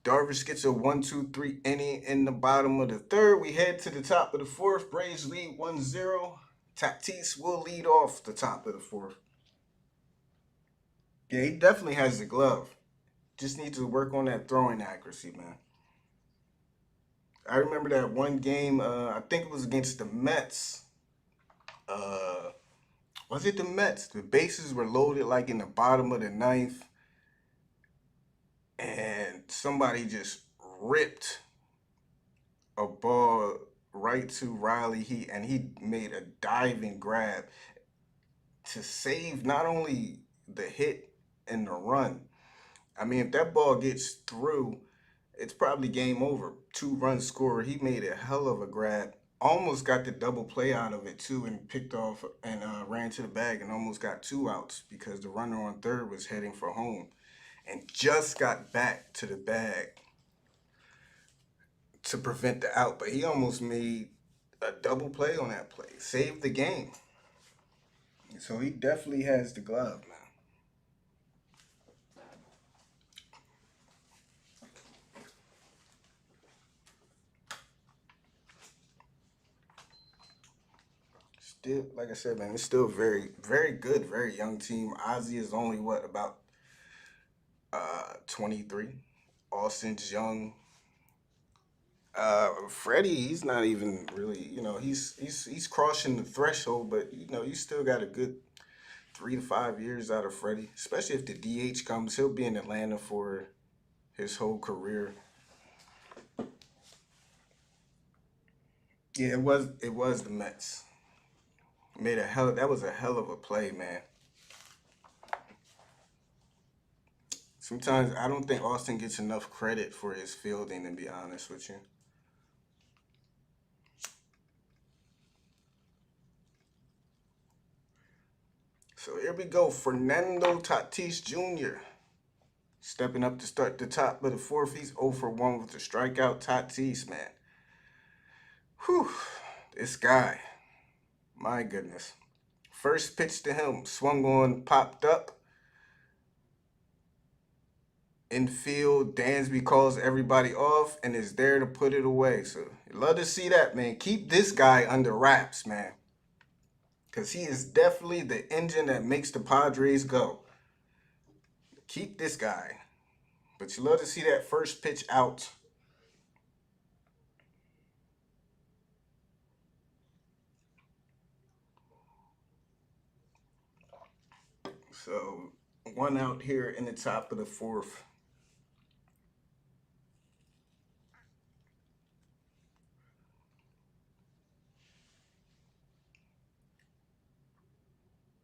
S1: Darvish gets a 1-2-3 inning in the bottom of the third. We head to the top of the fourth. Braves lead 1-0. Tatis will lead off the top of the fourth. Yeah, he definitely has the glove. Just needs to work on that throwing accuracy, man. I remember that one game, I think it was against the Mets. Uh, was it the Mets? The bases were loaded like in the bottom of the ninth, and somebody just ripped a ball right to Riley. He made a diving grab to save not only the hit and the run. I mean, if that ball gets through, it's probably game over. 2 runs scored. He made a hell of a grab. Almost got the double play out of it too, and picked off and ran to the bag and almost got 2 outs because the runner on third was heading for home and just got back to the bag to prevent the out, but he almost made a double play on that play, saved the game. So he definitely has the glove, man. Still, like I said, man, it's still very, very good, very young team. Ozzy is only what about 23. Austin's young. Freddie, he's not even really, he's crossing the threshold, but you still got a good 3 to 5 years out of Freddie, especially if the DH comes. He'll be in Atlanta for his whole career. Yeah, it was the Mets. Made a hell that was a hell of a play, man. Sometimes I don't think Austin gets enough credit for his fielding, to be honest with you. So here we go. Fernando Tatis Jr. stepping up to start the top of the fourth. He's 0 for 1 with the strikeout. Tatis, man. Whew. This guy. My goodness. First pitch to him. Swung on, popped up. Infield, Dansby calls everybody off and is there to put it away. So you love to see that, man. Keep this guy under wraps, man. Because he is definitely the engine that makes the Padres go. Keep this guy. But you love to see that first pitch out. So 1 out here in the top of the fourth.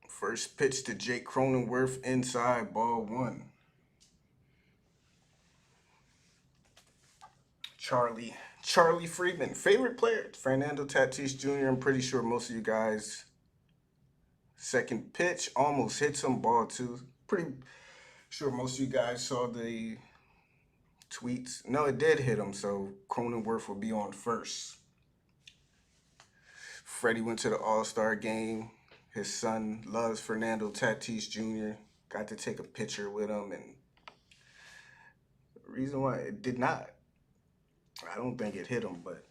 S1: First pitch to Jake Cronenworth inside, ball 1. Charlie Friedman, favorite player, Fernando Tatis Jr. I'm pretty sure most of you guys. Second pitch almost hits him, ball 2. Pretty sure most of you guys saw the tweets. No, it did hit him, so Cronenworth will be on first. Freddie went to the All-Star game. His son loves Fernando Tatis Jr. Got to take a picture with him, and the reason why it did not, I don't think it hit him, but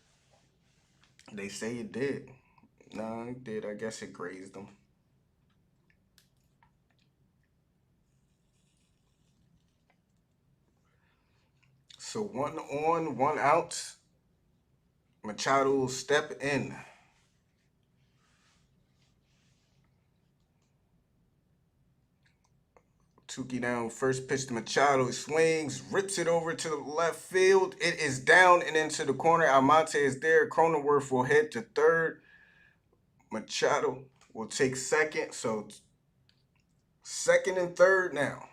S1: they say it did. No, it did. I guess it grazed him. So 1 on, 1 out. Machado will step in. Tukey down, first pitch to Machado, swings, rips it over to the left field. It is down and into the corner. Almonte is there. Cronenworth will head to third. Machado will take second. So second and third now.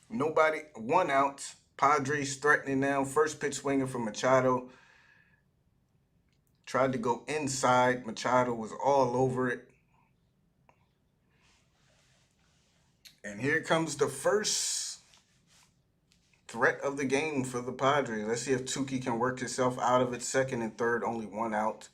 S1: Nobody, 1 out. Padres threatening now. First pitch swinging from Machado. Tried to go inside. Machado was all over it. And here comes the first threat of the game for the Padres. Let's see if Tukey can work himself out of it. Second and third, only 1 out.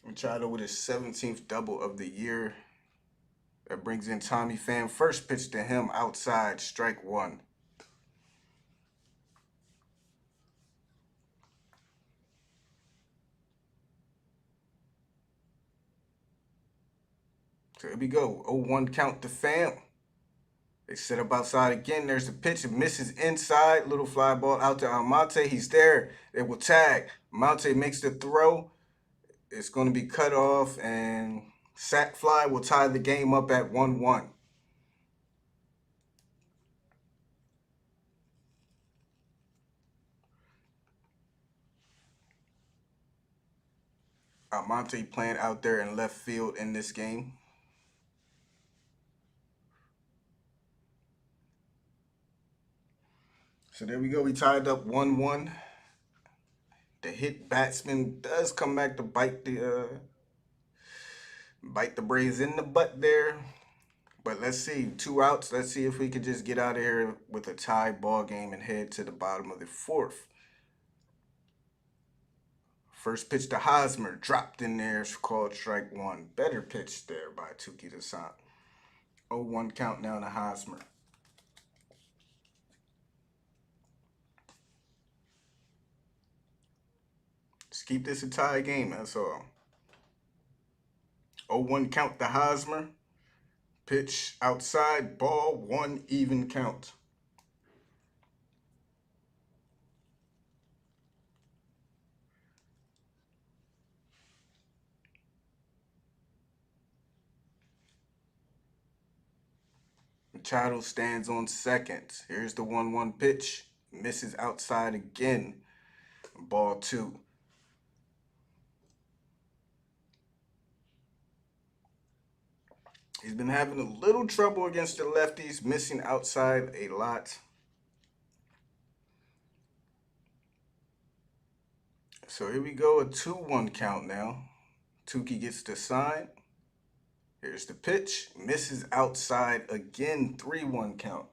S1: Machado with his 17th double of the year. That brings in Tommy Pham. First pitch to him outside, strike 1. So here we go. 0-1 count to Pham. They set up outside again. There's the pitch. It misses inside. Little fly ball out to Almonte. He's there. It will tag. Almonte makes the throw. It's going to be cut off, and sac fly will tie the game up at 1-1. Almonte playing out there in left field in this game. So there we go. We tied up 1-1. The hit batsman does come back to bite Bite the Braves in the butt there. But let's see, 2 outs. Let's see if we could just get out of here with a tie ball game and head to the bottom of the fourth. First pitch to Hosmer, dropped in there, called strike one. Better pitch there by Tuki Desant. 0-1 count now to Hosmer. Just keep this a tie game, that's all. 0-1 count to Hosmer. Pitch outside, ball, 1 even count. Machado stands on second. Here's the 1-1 pitch. Misses outside again. Ball 2. He's been having a little trouble against the lefties, missing outside a lot. So here we go, a 2-1 count now. Tuki gets the sign. Here's the pitch. Misses outside again, 3-1 count.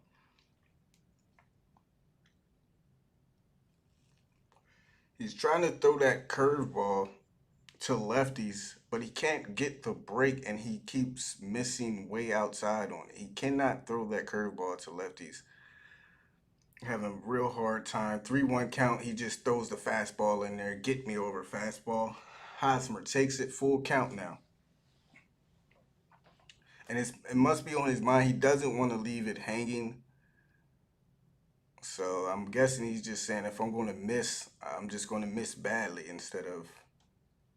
S1: He's trying to throw that curveball to lefties, but he can't get the break, and he keeps missing way outside on it. He cannot throw that curveball to lefties. Having a real hard time. 3-1 count. He just throws the fastball in there. Get me over fastball. Hosmer takes it, full count now. And it must be on his mind. He doesn't want to leave it hanging. So I'm guessing he's just saying, if I'm going to miss, I'm just going to miss badly instead of...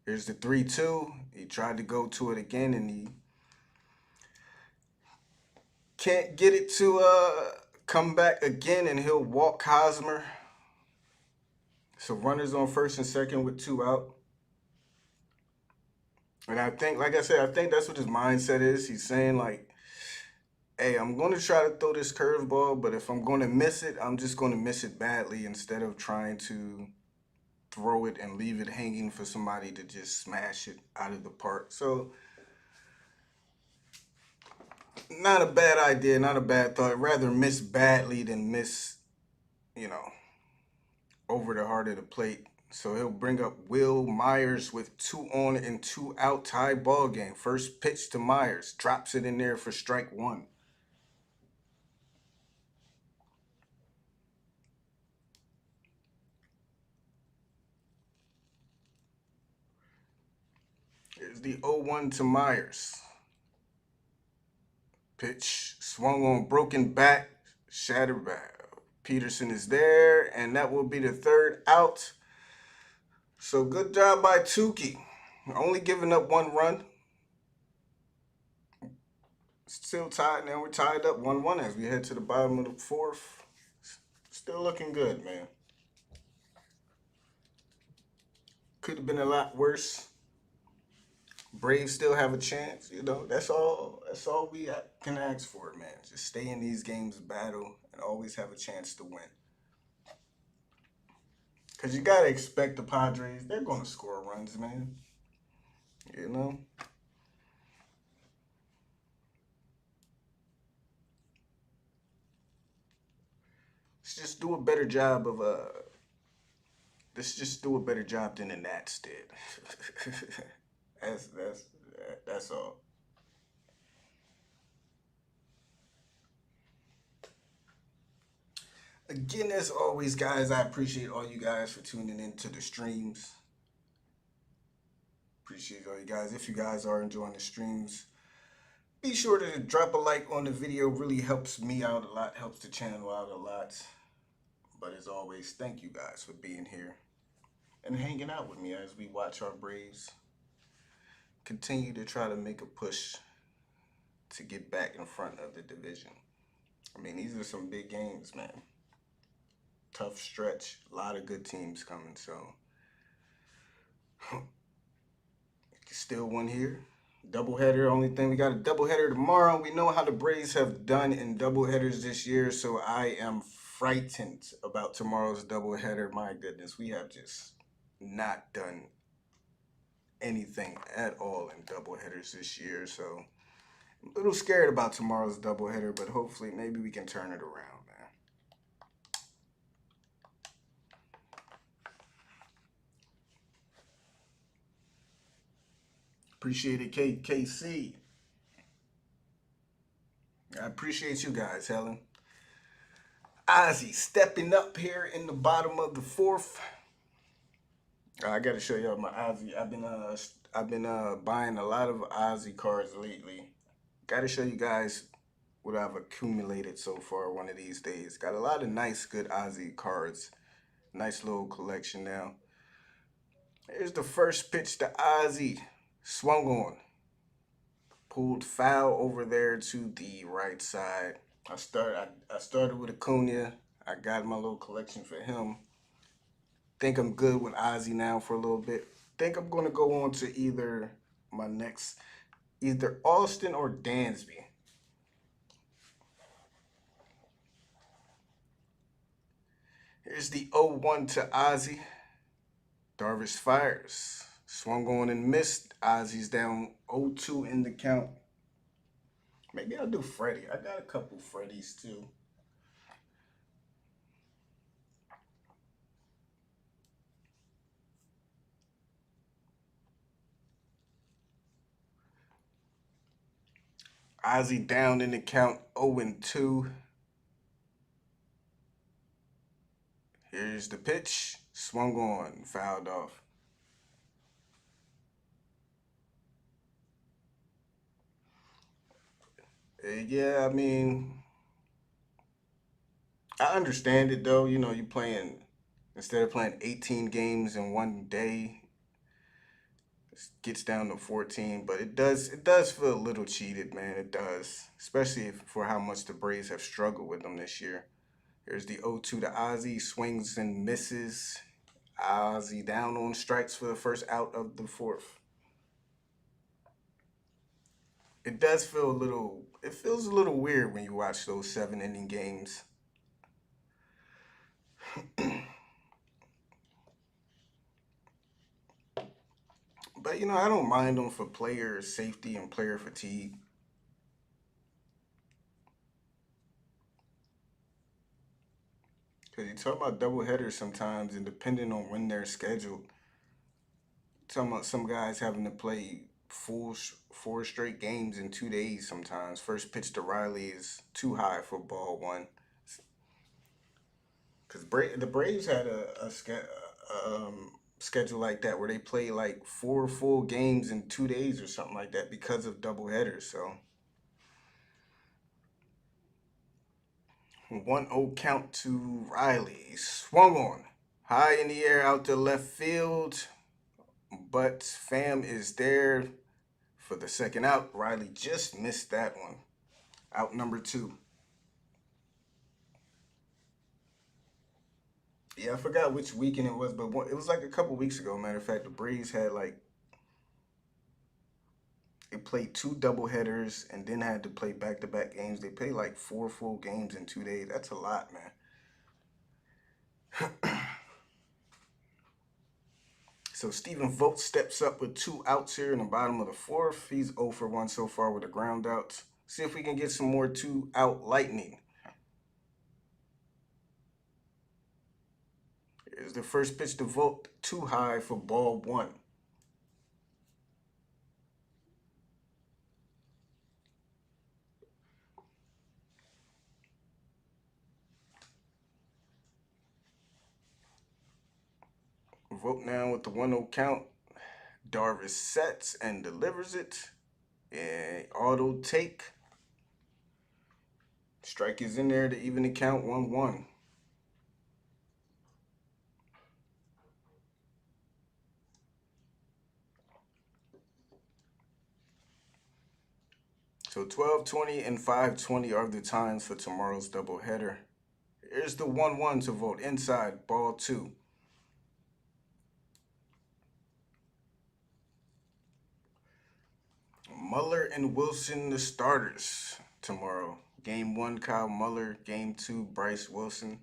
S1: Here's the 3-2. He tried to go to it again, and he can't get it to come back again, and he'll walk Hosmer. So runners on first and second with 2 out. And I think, like I said, I think that's what his mindset is. He's saying, like, hey, I'm going to try to throw this curveball, but if I'm going to miss it, I'm just going to miss it badly instead of trying to throw it and leave it hanging for somebody to just smash it out of the park. So, not a bad idea, not a bad thought. Rather miss badly than miss, over the heart of the plate. So he'll bring up Will Myers with 2 on and 2 out, tie ball game. First pitch to Myers, drops it in there for strike 1. Here's the 0-1 to Myers. Pitch swung on, broken back, shattered back. Peterson is there, and that will be the 3rd out. So good job by Tuki. Only giving up 1 run. Still tied now. We're tied up 1-1 as we head to the bottom of the 4th. Still looking good, man. Could have been a lot worse. Braves still have a chance, That's all we can ask for, man. Just stay in these games, battle, and always have a chance to win. Because you got to expect the Padres, they're going to score runs, man. Let's just do a better job of let's just do a better job than the Nats did. That's all. Again, as always, guys, I appreciate all you guys for tuning into the streams. Appreciate all you guys. If you guys are enjoying the streams, be sure to drop a like on the video. Really helps me out a lot, helps the channel out a lot. But as always, thank you guys for being here and hanging out with me as we watch our Braves continue to try to make a push to get back in front of the division. I mean, these are some big games, man. Tough stretch, a lot of good teams coming, so still one here. Doubleheader, only thing, we got a doubleheader tomorrow. We know how the Braves have done in doubleheaders this year, so I am frightened about tomorrow's doubleheader. My goodness, we have just not done anything at all in doubleheaders this year. So I'm a little scared about tomorrow's doubleheader, but hopefully maybe we can turn it around, man. Appreciate it, KC. I appreciate you guys, Helen. Ozzy stepping up here in the bottom of the fourth. I got to show y'all my Ozzy. I've been buying a lot of Ozzy cards lately. Got to show you guys what I've accumulated so far one of these days. Got a lot of nice, good Ozzy cards. Nice little collection now. Here's the first pitch to Ozzy. Swung on. Pulled foul over there to the right side. I started with Acuna. I got my little collection for him. Think I'm good with Ozzy now for a little bit. Think I'm gonna go on to either my next, either Austin or Dansby. Here's the 0-1 to Ozzy. Darvish fires. Swung on and missed. Ozzy's down 0-2 in the count. Maybe I'll do Freddie. I got a couple Freddies too. Ozzy down in the count 0-2. Here's the pitch. Swung on. Fouled off. Yeah, I mean, I understand it though. You know, you playing instead of playing 18 games in one day, it gets down to 14. But it does feel a little cheated, man. It does, especially for how much the Braves have struggled with them this year. Here's the 0-2 to Ozzy. Swings and misses. Ozzy down on strikes for the first out of the fourth. It does feel a little. It feels a little weird when you watch those 7 inning games. But you know, I don't mind them for player safety and player fatigue. Because you talk about double headers sometimes, and depending on when they're scheduled, talking about some guys having to play four straight games in 2 days sometimes. First pitch to Riley is too high for ball one. Because the Braves had schedule like that where they play like 4 full games in 2 days or something like that because of double headers. So 1-0 count to Riley. Swung on. High in the air out to left field. But Fam is there for the second out. Riley just missed that one. Out number 2. Yeah, I forgot which weekend it was, but it was like a couple weeks ago. Matter of fact, the Braves had like they played 2 doubleheaders and then had to play back-to-back games. They played like 4 full games in 2 days. That's a lot, man. So Stephen Vogt steps up with 2 outs here in the bottom of the fourth. He's 0 for 1 so far with a ground out. See if we can get some more 2-out lightning. Here's the first pitch to Vogt. Too high for ball 1. Vogt now with the 1-0 count. Darvish sets and delivers it. And auto take. Strike is in there to even the count 1-1. So 12:20 and 5:20 are the times for tomorrow's doubleheader. Here's the 1-1 to Vogt inside, ball 2. Muller and Wilson, the starters tomorrow. Game 1, Kyle Muller. Game 2, Bryce Wilson.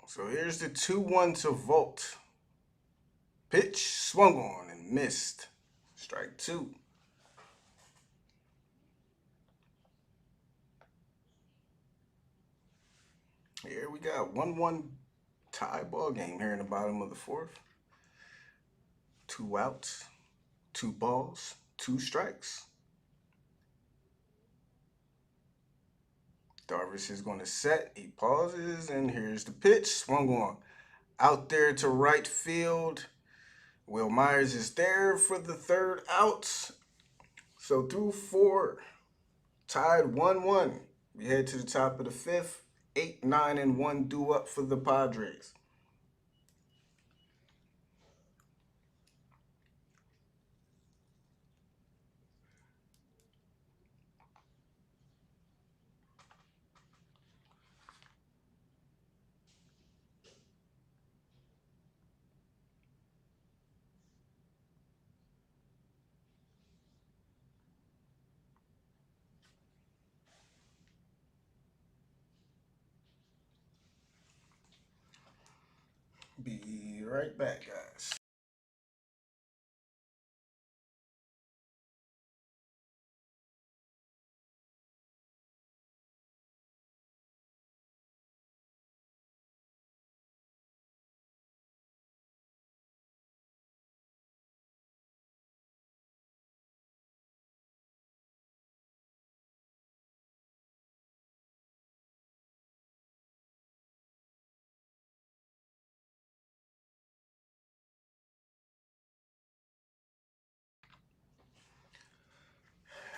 S1: So here's the 2-1 to Volt. Pitch swung on and missed. Strike two. Here we got 1-1 tie ball game here in the bottom of the fourth. 2 outs, 2 balls, 2 strikes. Darvish is going to set. He pauses, and here's the pitch. Swung on. Out there to right field. Will Myers is there for the 3rd out. So through 4, tied 1-1. We head to the top of the 5th. 8, 9, and 1 due up for the Padres. Be right back, guys.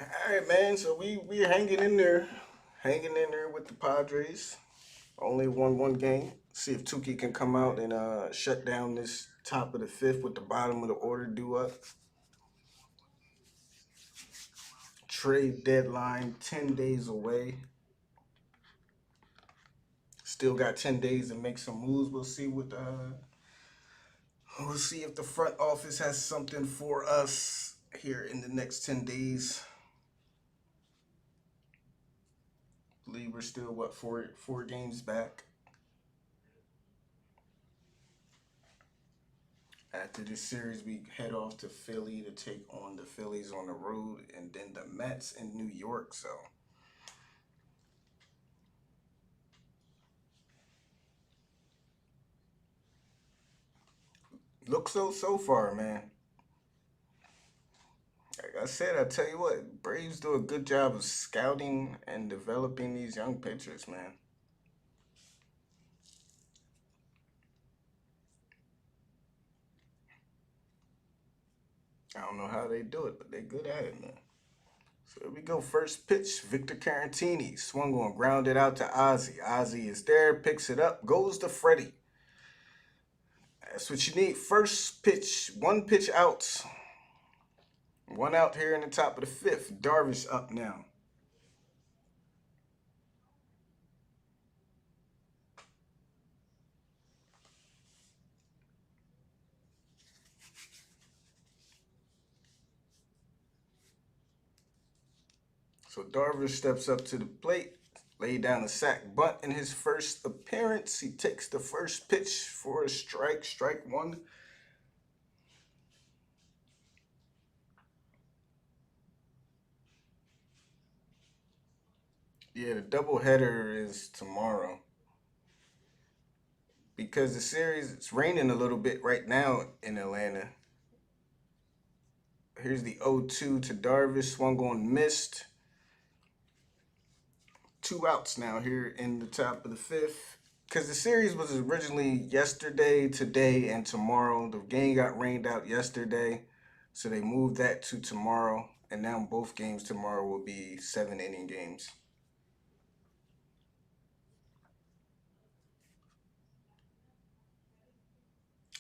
S1: All right, man. So we're hanging in there with the Padres. Only won one game. See if Tukey can come out and shut down this top of the 5th with the bottom of the order due up. Trade deadline 10 days away. Still got 10 days to make some moves. We'll see if the front office has something for us here in the next 10 days. I believe we're still four games back. After this series, we head off to Philly to take on the Phillies on the road, and then the Mets in New York. So looks so far, man. Like I said, I tell you what, Braves do a good job of scouting and developing these young pitchers, man. I don't know how they do it, but they're good at it, man. So here we go. First pitch, Victor Carantini swung on, grounded out to Ozzie. Ozzie is there, picks it up, goes to Freddie. That's what you need. First pitch, 1 pitch out. 1 out here in the top of the 5th. Darvish up now. So Darvish steps up to the plate, laid down a sac bunt in his first appearance. He takes the first pitch for a strike 1. Yeah, the doubleheader is tomorrow. Because the series, it's raining a little bit right now in Atlanta. Here's the 0-2 to Darvish, swung on, missed. 2 outs now here in the top of the 5th. Because the series was originally yesterday, today, and tomorrow. The game got rained out yesterday, so they moved that to tomorrow. And now both games tomorrow will be 7-inning games.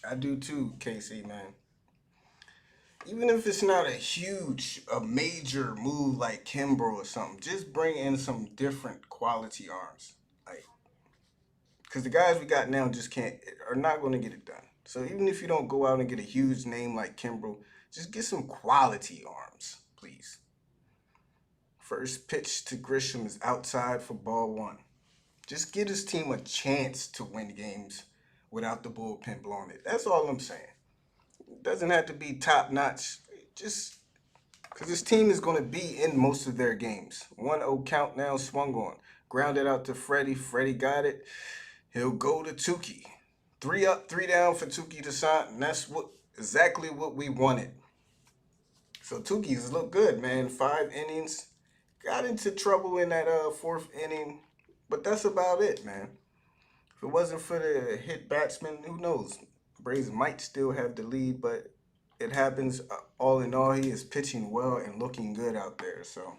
S1: I do too, Casey, man. Even if it's not a major move like Kimbrough or something, just bring in some different quality arms. Like, because the guys we got now just are not going to get it done. So even if you don't go out and get a huge name like Kimbrough, just get some quality arms, please. First pitch to Grisham is outside for ball 1. Just give his team a chance to win games without the bullpen blowing it. That's all I'm saying. It doesn't have to be top notch. Just because this team is going to be in most of their games. 1-0 count now swung on. Grounded out to Freddie. Freddie got it. He'll go to Tukey. 3 up, 3 down for Tukey to sign. And that's exactly what we wanted. So Tukey's look good, man. 5 innings. Got into trouble in that fourth inning. But that's about it, man. If it wasn't for the hit batsman, who knows? Braves might still have the lead, but it happens. All in all, he is pitching well and looking good out there. So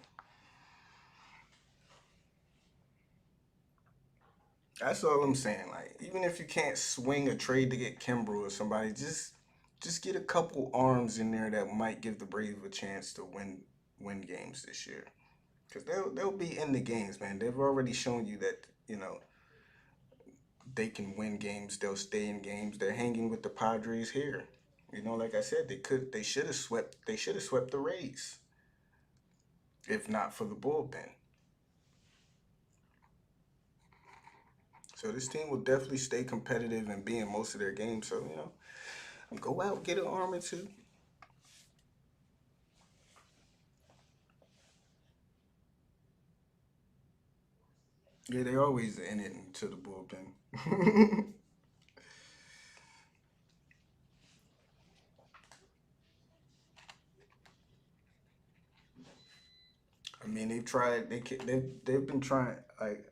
S1: that's all I'm saying. Like, even if you can't swing a trade to get Kimbrel or somebody, just get a couple arms in there that might give the Braves a chance to win games this year. Because they'll be in the games, man. They've already shown you that, they can win games. They'll stay in games. They're hanging with the Padres here. Like I said, they should have swept the Rays if not for the bullpen. So this team will definitely stay competitive and be in most of their games. So, go out, get an arm or two. Yeah, they always in it into the bullpen. I mean, they've tried. They've been trying. Like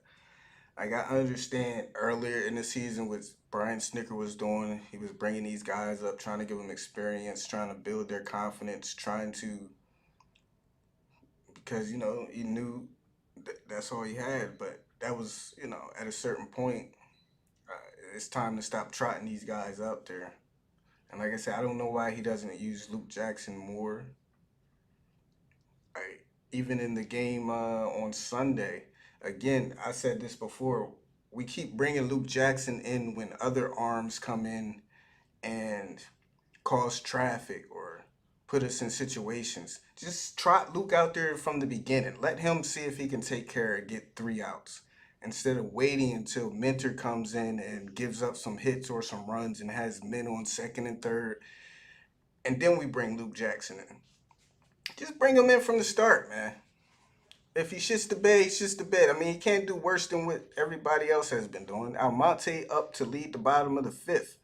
S1: I understand earlier in the season what Brian Snicker was doing. He was bringing these guys up, trying to give them experience, trying to build their confidence, trying to because he knew that's all he had. But that was at a certain point, it's time to stop trotting these guys out there. And like I said, I don't know why he doesn't use Luke Jackson more. I, Even in the game on Sunday, again, I said this before. We keep bringing Luke Jackson in when other arms come in and cause traffic or put us in situations. Just trot Luke out there from the beginning. Let him see if he can take care of get 3 outs instead of waiting until Mentor comes in and gives up some hits or some runs and has men on second and third, and then we bring Luke Jackson in. Just bring him in from the start, man. If he shits the bed, he shits the bed. I mean, he can't do worse than what everybody else has been doing. Almonte up to lead the bottom of the fifth.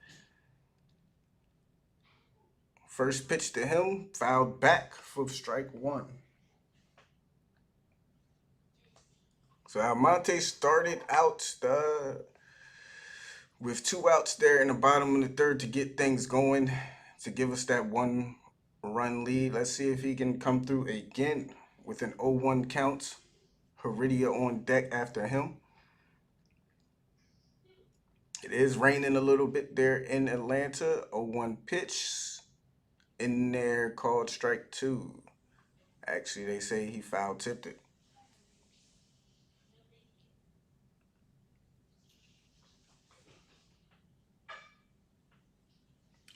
S1: First pitch to him, fouled back for strike one. So Almonte started out with 2 outs there in the bottom of the third to get things going, to give us that 1 run lead. Let's see if he can come through again with an 0-1 count. Heredia on deck after him. It is raining a little bit there in Atlanta. 0-1 pitch in there called strike two. Actually, they say he foul tipped it.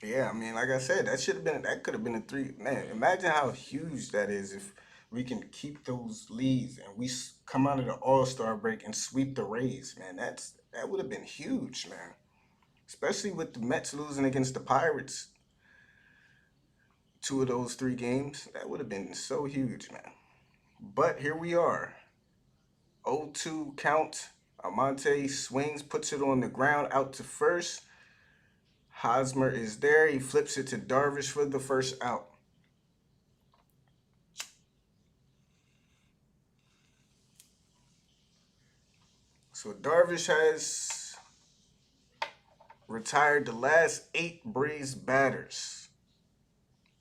S1: Yeah, I mean, like I said, that could have been a three. Man, imagine how huge that is if we can keep those leads and we come out of the All Star break and sweep the Rays. Man, that would have been huge, man. Especially with the Mets losing against the Pirates, 2 of those 3 games, that would have been so huge, man. But here we are, 0-2 count. Almonte swings, puts it on the ground, out to first. Hosmer is there. He flips it to Darvish for the first out. So Darvish has retired the last 8 Braves batters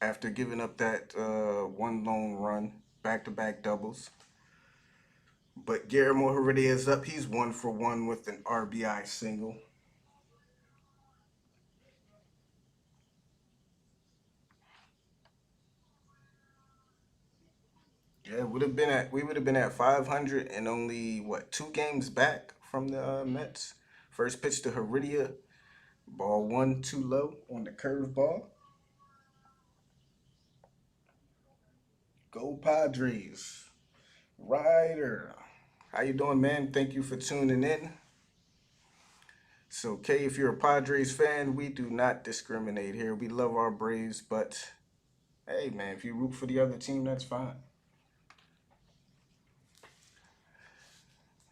S1: after giving up that 1 lone run, back-to-back doubles. But Guillermo Heredia is up. He's 1 for 1 with an RBI single. Yeah, we would have been at 500 and only 2 games back from the Mets. First pitch to Heredia, ball one too low on the curveball. Go Padres. Ryder. How you doing, man? Thank you for tuning in. So, Kay, if you're a Padres fan, we do not discriminate here. We love our Braves, but hey, man, if you root for the other team, that's fine.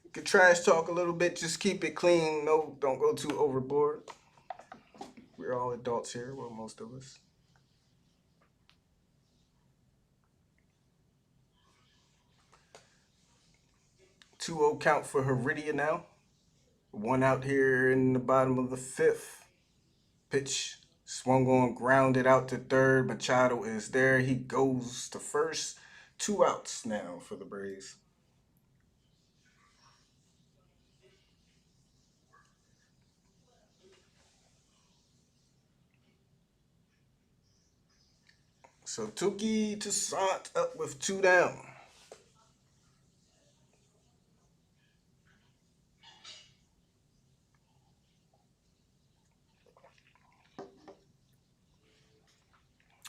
S1: You can trash talk a little bit, just keep it clean. No, don't go too overboard. We're all adults here, well, most of us. 2-0 count for Heredia now. One out here in the bottom of the fifth. Pitch swung on, grounded out to third. Machado is there. He goes to first. 2 outs now for the Braves. So Tuki Toussaint up with 2 down.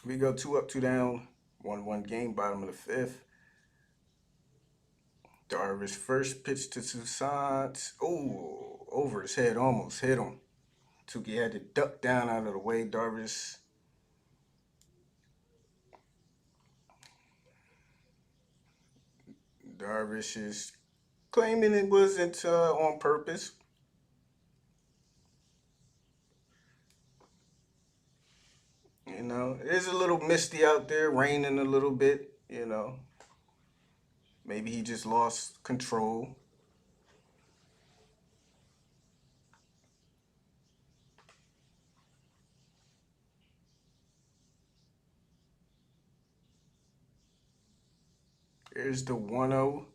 S1: We go 2 up, 2 down. 1-1 game, bottom of the fifth. Darvish first pitch to Toussaint. Oh, over his head, almost hit him. Tuki had to duck down out of the way. Darvish is claiming it wasn't on purpose. You know, it is a little misty out there, raining a little bit, you know. Maybe he just lost control. Here's the 1-0,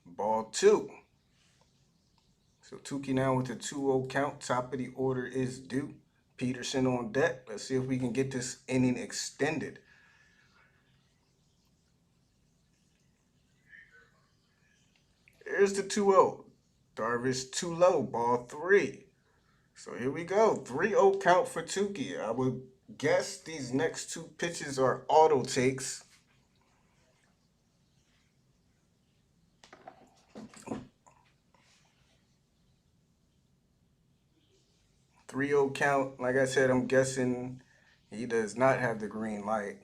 S1: ball 2. So Tukey now with a 2-0 count. Top of the order is due. Peterson on deck. Let's see if we can get this inning extended. Here's the 2-0. Darvish too low, ball 3. So here we go. 3-0 count for Tukey. I would guess these next 2 pitches are auto takes. Three 0 count. Like I said, I'm guessing he does not have the green light.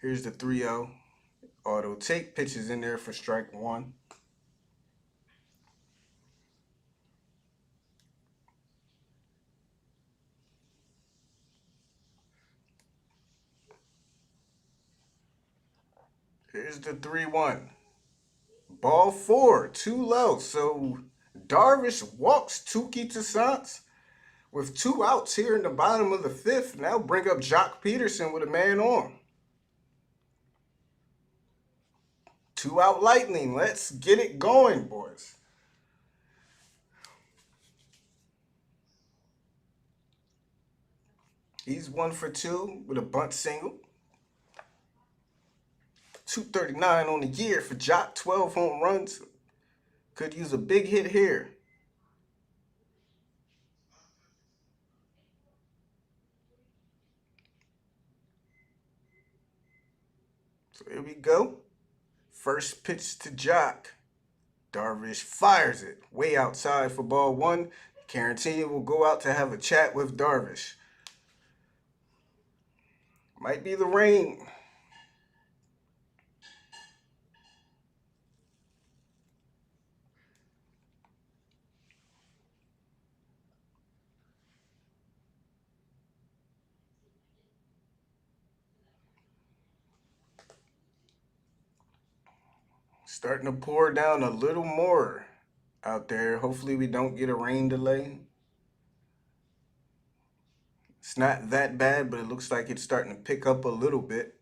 S1: Here's the 3-0. Auto take, pitches in there for strike 1. Here's the 3-1. Ball 4, too low. So Darvish walks Tukey Toussaint with 2 outs here in the bottom of the 5th. Now bring up Jock Peterson with a man on. 2-out Lightning. Let's get it going, boys. He's 1 for 2 with a bunt single. 239 on the year for Jock. 12 home runs. Could use a big hit here. So here we go. First pitch to Jock. Darvish fires it way outside for ball 1. Carantini will go out to have a chat with Darvish. Might be the rain. Starting to pour down a little more out there. Hopefully we don't get a rain delay. It's not that bad, but it looks like it's starting to pick up a little bit.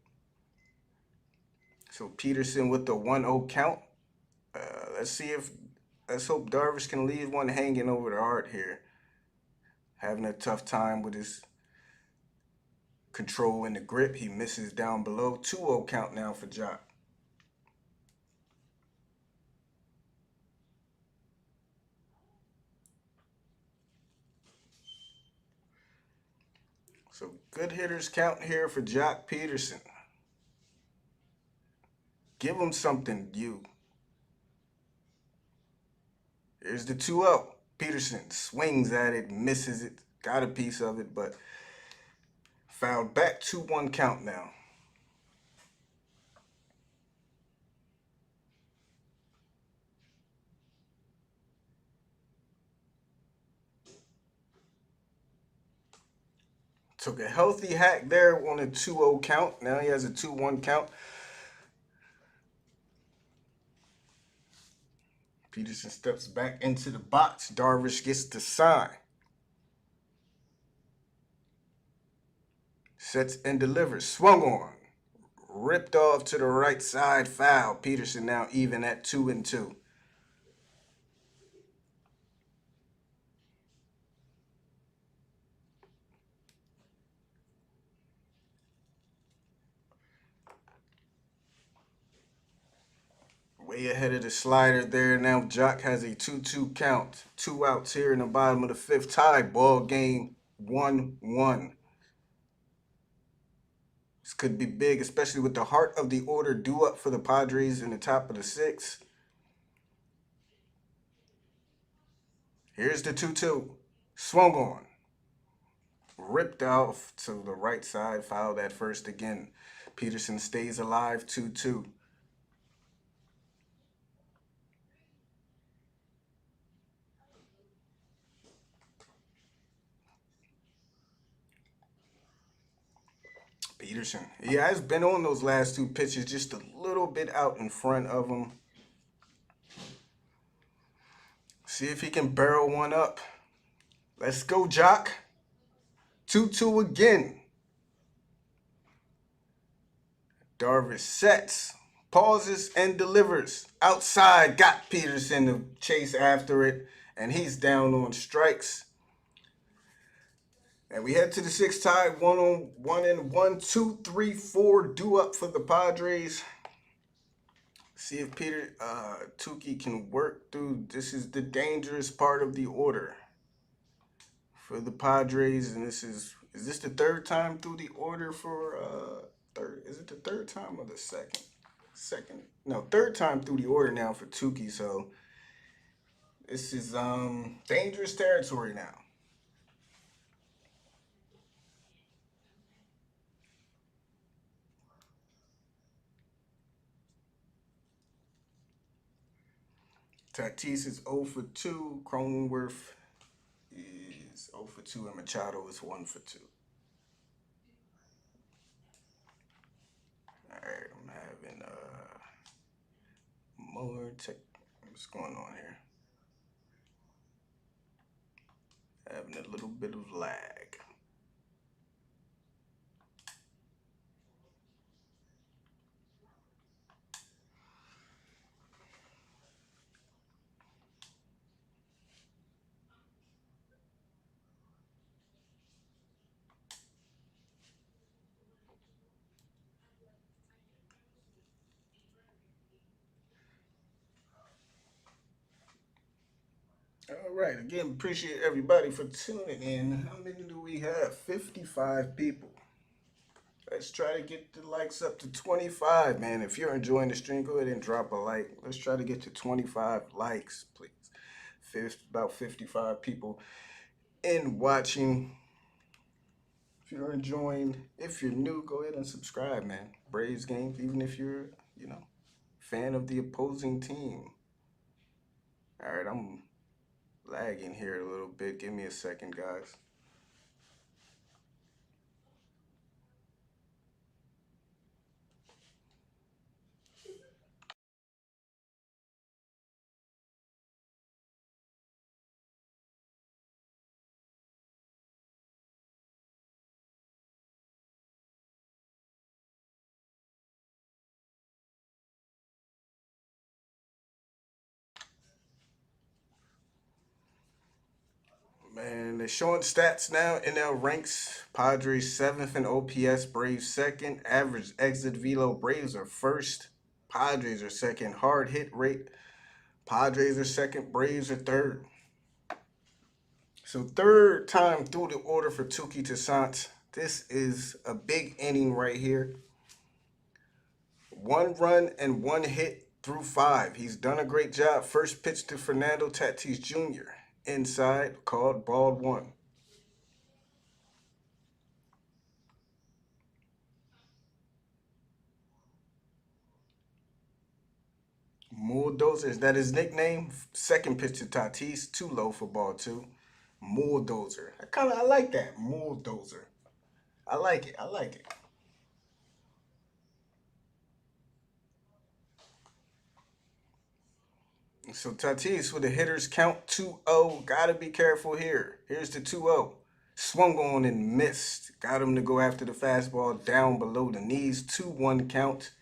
S1: So Peterson with the 1-0 count. Let's hope Darvish can leave one hanging over the heart here. Having a tough time with his control and the grip. He misses down below. 2-0 count now for Jock. So good hitters count here for Jock Peterson. Give him something, you. Here's the 2-0. Peterson swings at it, misses it, got a piece of it, but fouled back 2-1 count now. Took a healthy hack there on a 2-0 count. Now he has a 2-1 count. Peterson steps back into the box. Darvish gets the sign. Sets and delivers. Swung on. Ripped off to the right side. Foul. Peterson now even at 2-2. Way ahead of the slider there. Now Jock has a 2-2 count. 2 outs here in the bottom of the fifth. Tie ball game 1-1. This could be big, especially with the heart of the order due up for the Padres in the top of the sixth. Here's the 2-2. Swung on. Ripped off to the right side. Fouled at first again. Peterson stays alive 2-2. Peterson. He has been on those last 2 pitches, just a little bit out in front of him. See if he can barrel one up. Let's go, Jock. 2-2 again. Darvish sets, pauses, and delivers. Outside, got Peterson to chase after it, and he's down on strikes. And we head to the sixth tie, 1-1 and 1, 2, 3, 4 due up for the Padres. See if Tukey can work through. This is the dangerous part of the order for the Padres, and is this the third time through the order for third? Is it the third time or the second? Third time through the order now for Tukey. So this is dangerous territory now. Tatis is 0 for 2. Cronenworth is 0 for 2, and Machado is 1 for 2. All right, I'm having more tech. What's going on here? Having a little bit of lag. All right, again, appreciate everybody for tuning in. How many do we have? 55 people. Let's try to get the likes up to 25, man. If you're enjoying the stream, go ahead and drop a like. Let's try to get to 25 likes, please. About 55 people in watching. If you're enjoying, if you're new, go ahead and subscribe, man. Braves games, even if you're, fan of the opposing team. All right, I'm lagging here a little bit. Give me a second, guys. Man, they're showing stats now. NL ranks Padres 7th in OPS, Braves 2nd. Average exit velo, Braves are 1st. Padres are 2nd. Hard hit rate, Padres are 2nd. Braves are 3rd. So 3rd time through the order for Tukey Toussaint. This is a big inning right here. 1 run and 1 hit through 5. He's done a great job. First pitch to Fernando Tatis Jr. inside, called ball one. Bulldozer, is that his nickname? Second pitch to Tatis, too low for ball two. Bulldozer. I like that. Bulldozer. I like it. I like it. So Tatis with the hitters count 2-0. Gotta be careful here. Here's the 2-0. Swung on and missed. Got him to go after the fastball down below the knees. 2-1 count.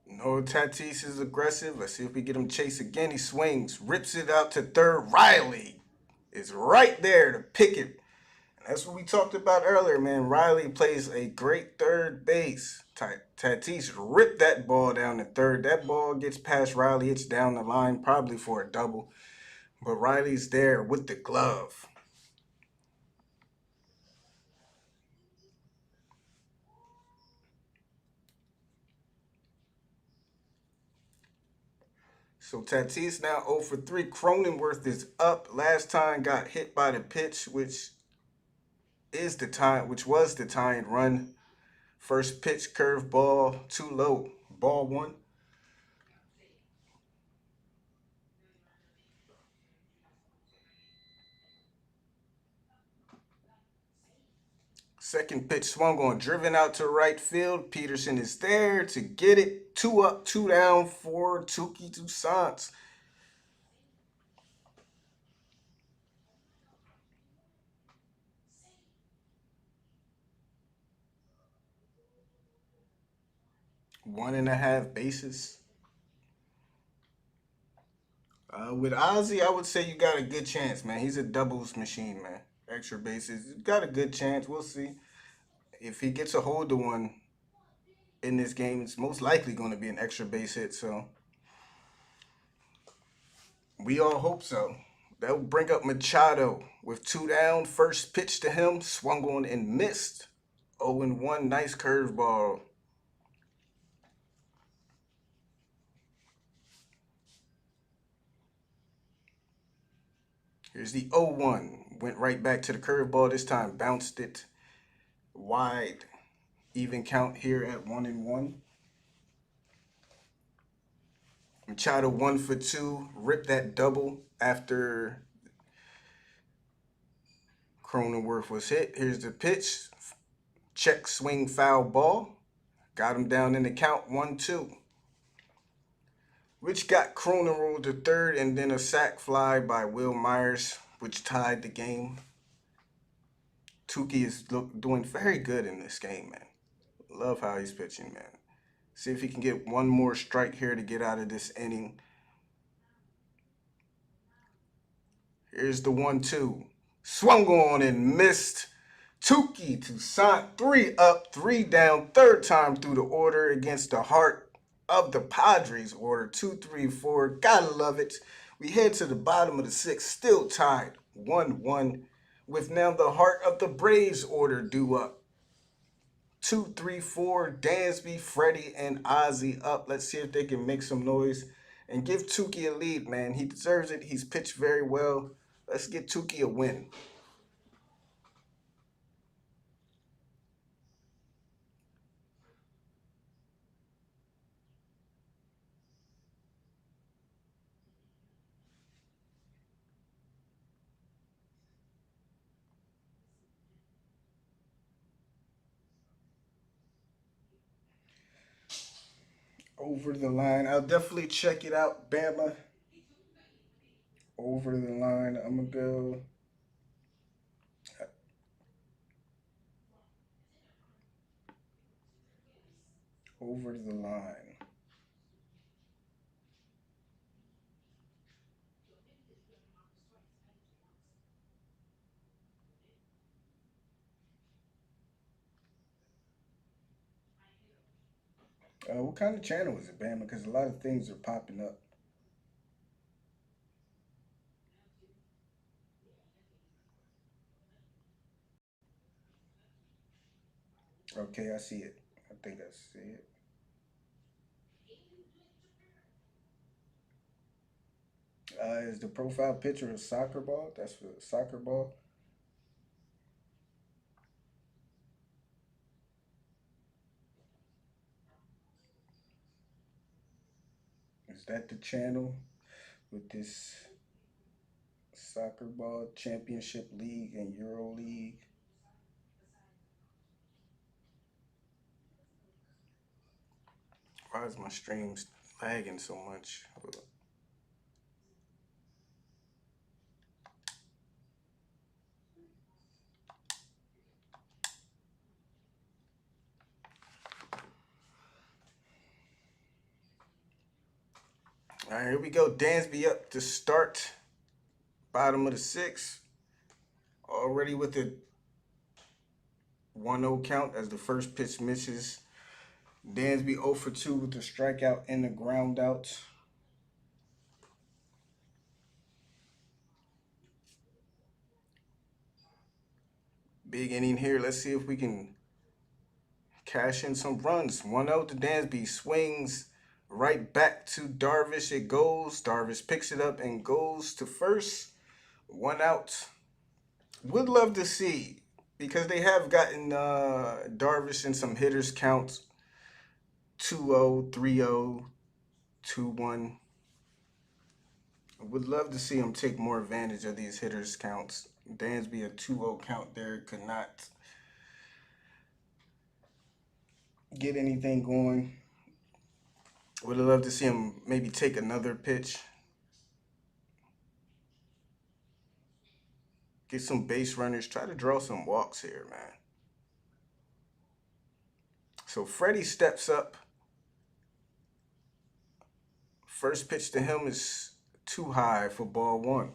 S1: No, Tatis is aggressive. Let's see if we get him chase again. He swings, rips it out to third. Riley is right there to pick it. And that's what we talked about earlier, man. Riley plays a great third base. Tatis ripped that ball down to third. That ball gets past Riley. It's down the line, probably for a double. But Riley's there with the glove. So Tatis now 0 for 3. Cronenworth is up. Last time got hit by the pitch, which was the tying run. First pitch curve ball too low. Ball one. Second pitch swung on, driven out to right field. Peterson is there to get it. Two up, two down for Tuki Toussaint. One and a half bases. With Ozzy, I would say you got a good chance, man. He's a doubles machine, man. Extra bases. You got a good chance. We'll see. If he gets a hold of one in this game, it's most likely going to be an extra base hit. So we all hope so. That will bring up Machado with two down. First pitch to him, swung on and missed. 0-1, nice curveball. Here's the 0-1. Went right back to the curveball. This time bounced it wide. Even count here at 1-1. Machado 1 for 2. Ripped that double after Cronenworth was hit. Here's the pitch. Check swing foul ball. Got him down in the count 1-2. Which got Cronenworth to third, and then a sac fly by Will Myers, which tied the game. Tuki is doing very good in this game, man. Love how he's pitching, man. See if he can get one more strike here to get out of this inning. Here's the 1-2. Swung on and missed. Tuki Toussaint, 3 up, 3 down, third time through the order against the heart of the Padres order. 2-3-4. Gotta love it. We head to the bottom of the sixth, still tied 1-1, with now the heart of the Braves order due up. 2-3-4. Dansby, Freddie, and Ozzy up. Let's see if they can make some noise and give Tuki a lead, man. He deserves it. He's pitched very well. Let's get Tuki a win. Over the line. I'll definitely check it out, Bama. Over the line. I'm going to go over the line. What kind of channel is it, Bama? Because a lot of things are popping up. Okay, I see it. I think I see it. Is the profile picture a soccer ball? That's a soccer ball. Is that the channel with this soccer ball championship league and Euro League? Why is my streams lagging so much? All right, here we go. Dansby up to start. Bottom of the sixth. Already with a 1-0 count as the first pitch misses. Dansby 0 for 2 with the strikeout and the ground out. Big inning here. Let's see if we can cash in some runs. 1-0 to Dansby. Swings right back to Darvish. It goes. Darvish picks it up and goes to first. 1 out. Would love to see, because they have gotten Darvish in some hitters counts. 2-0, 3-0, 2-1. Would love to see him take more advantage of these hitters counts. Dansby a 2-0 count there could not get anything going. Would have loved to see him maybe take another pitch, get some base runners, try to draw some walks here, man. So Freddie steps up. First pitch to him is too high for ball one.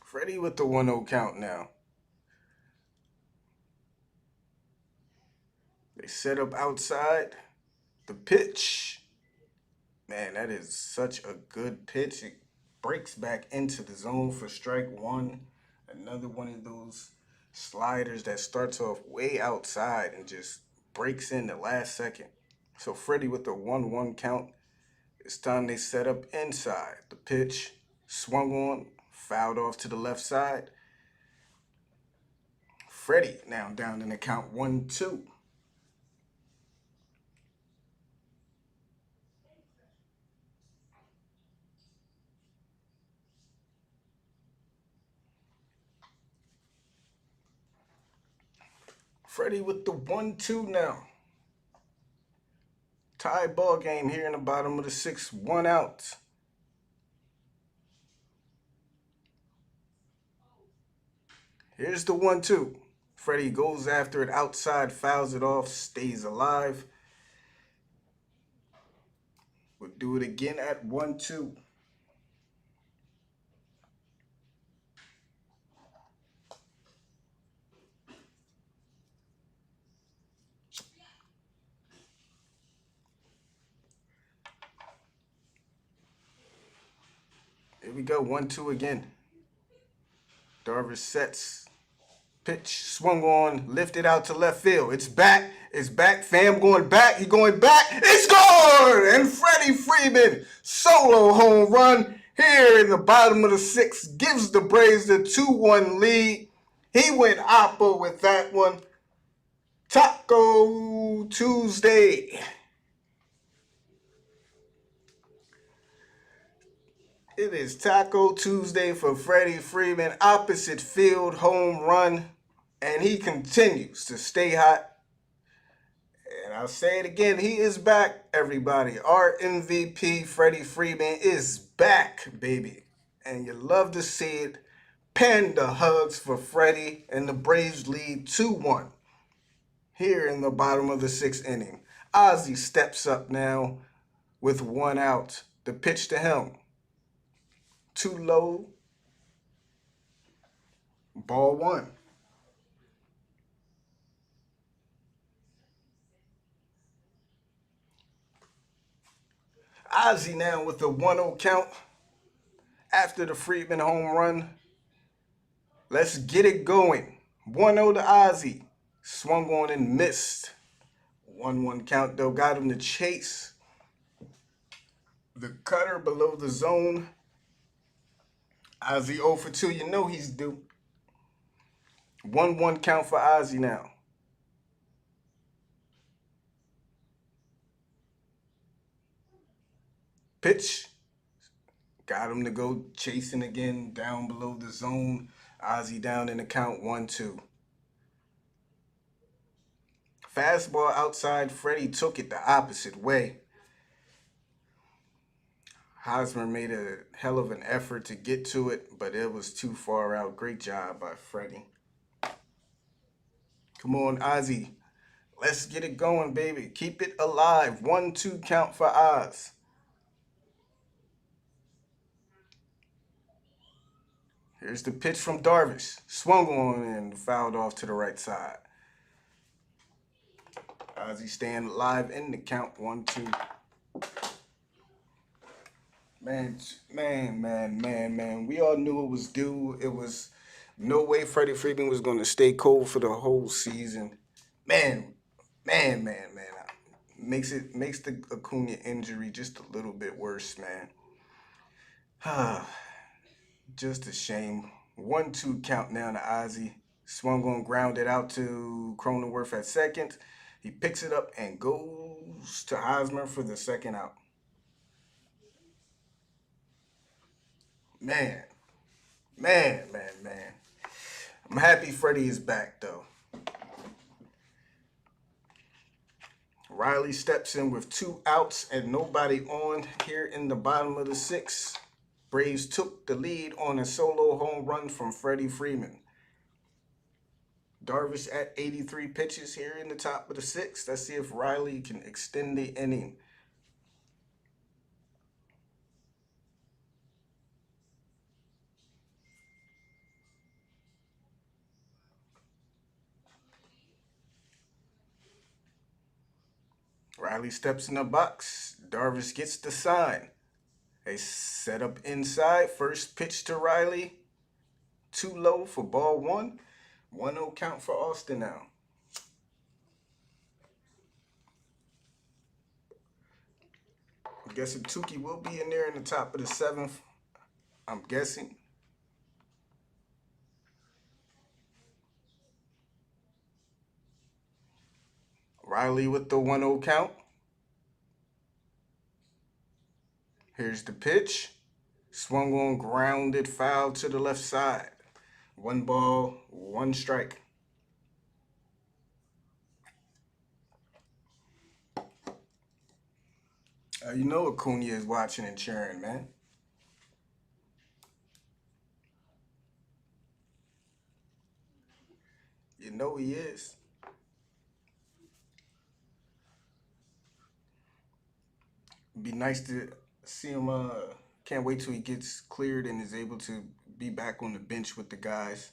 S1: Freddie with the 1-0 count now. They set up outside. The pitch. Man, that is such a good pitch. It breaks back into the zone for strike one. Another one of those sliders that starts off way outside and just breaks in the last second. So Freddie with the 1-1 count. This time they set up inside. The pitch swung on, fouled off to the left side. Freddie now down in the count 1-2. Freddie with the 1-2 now. Tie ball game here in the bottom of the sixth. 1 out. Here's the 1-2. Freddie goes after it outside, fouls it off, stays alive. We'll do it again at 1-2. Here we go, 1-2 again. Darvish sets. Pitch swung on, lifted out to left field. It's back. It's back. Fam going back. He going back. It's gone! And Freddie Freeman, solo home run here in the bottom of the sixth, gives the Braves the 2-1 lead. He went oppo with that one. Taco Tuesday. It is Taco Tuesday for Freddie Freeman. Opposite field home run. And he continues to stay hot. And I'll say it again, he is back, everybody. Our MVP, Freddie Freeman, is back, baby. And you love to see it. Panda hugs for Freddie, and the Braves lead 2-1 here in the bottom of the sixth inning. Ozzie steps up now with 1 out. The pitch to him. Too low. Ball one. Ozzy now with the 1-0 count after the Friedman home run. Let's get it going. 1-0 to Ozzy. Swung on and missed. 1-1 count though. Got him to chase. The cutter below the zone. Ozzy 0 for 2. You know he's due. 1-1 count for Ozzy now. Pitch. Got him to go chasing again down below the zone. Ozzy down in the count 1-2. Fastball outside. Freddie took it the opposite way. Hosmer made a hell of an effort to get to it, but it was too far out. Great job by Freddie. Come on, Ozzy. Let's get it going, baby. Keep it alive. 1-2 count for Oz. Here's the pitch from Darvish. Swung on and fouled off to the right side. Ozzy staying alive in the count 1-2. Man. We all knew it was due. It was no way Freddie Freeman was going to stay cold for the whole season. Man. Makes the Acuna injury just a little bit worse, man. Just a shame. 1-2 count now to Ozzy. Swung on, grounded out to Cronenworth at second. He picks it up and goes to Hosmer for the second out. Man. I'm happy Freddie is back, though. Riley steps in with 2 outs and nobody on here in the bottom of the 6th. Braves took the lead on a solo home run from Freddie Freeman. Darvish at 83 pitches here in the top of the 6th. Let's see if Riley can extend the inning. Riley steps in the box. Darvish gets the sign. A setup inside. First pitch to Riley. Too low for ball 1. 1-0 count for Austin now. I'm guessing Tukey will be in there in the top of the 7th. I'm guessing. Riley with the 1-0 count. Here's the pitch. Swung on, grounded, foul to the left side. 1 ball, 1 strike. You know Acuna is watching and cheering, man. You know he is. Be nice to see him. Can't wait till he gets cleared and is able to be back on the bench with the guys.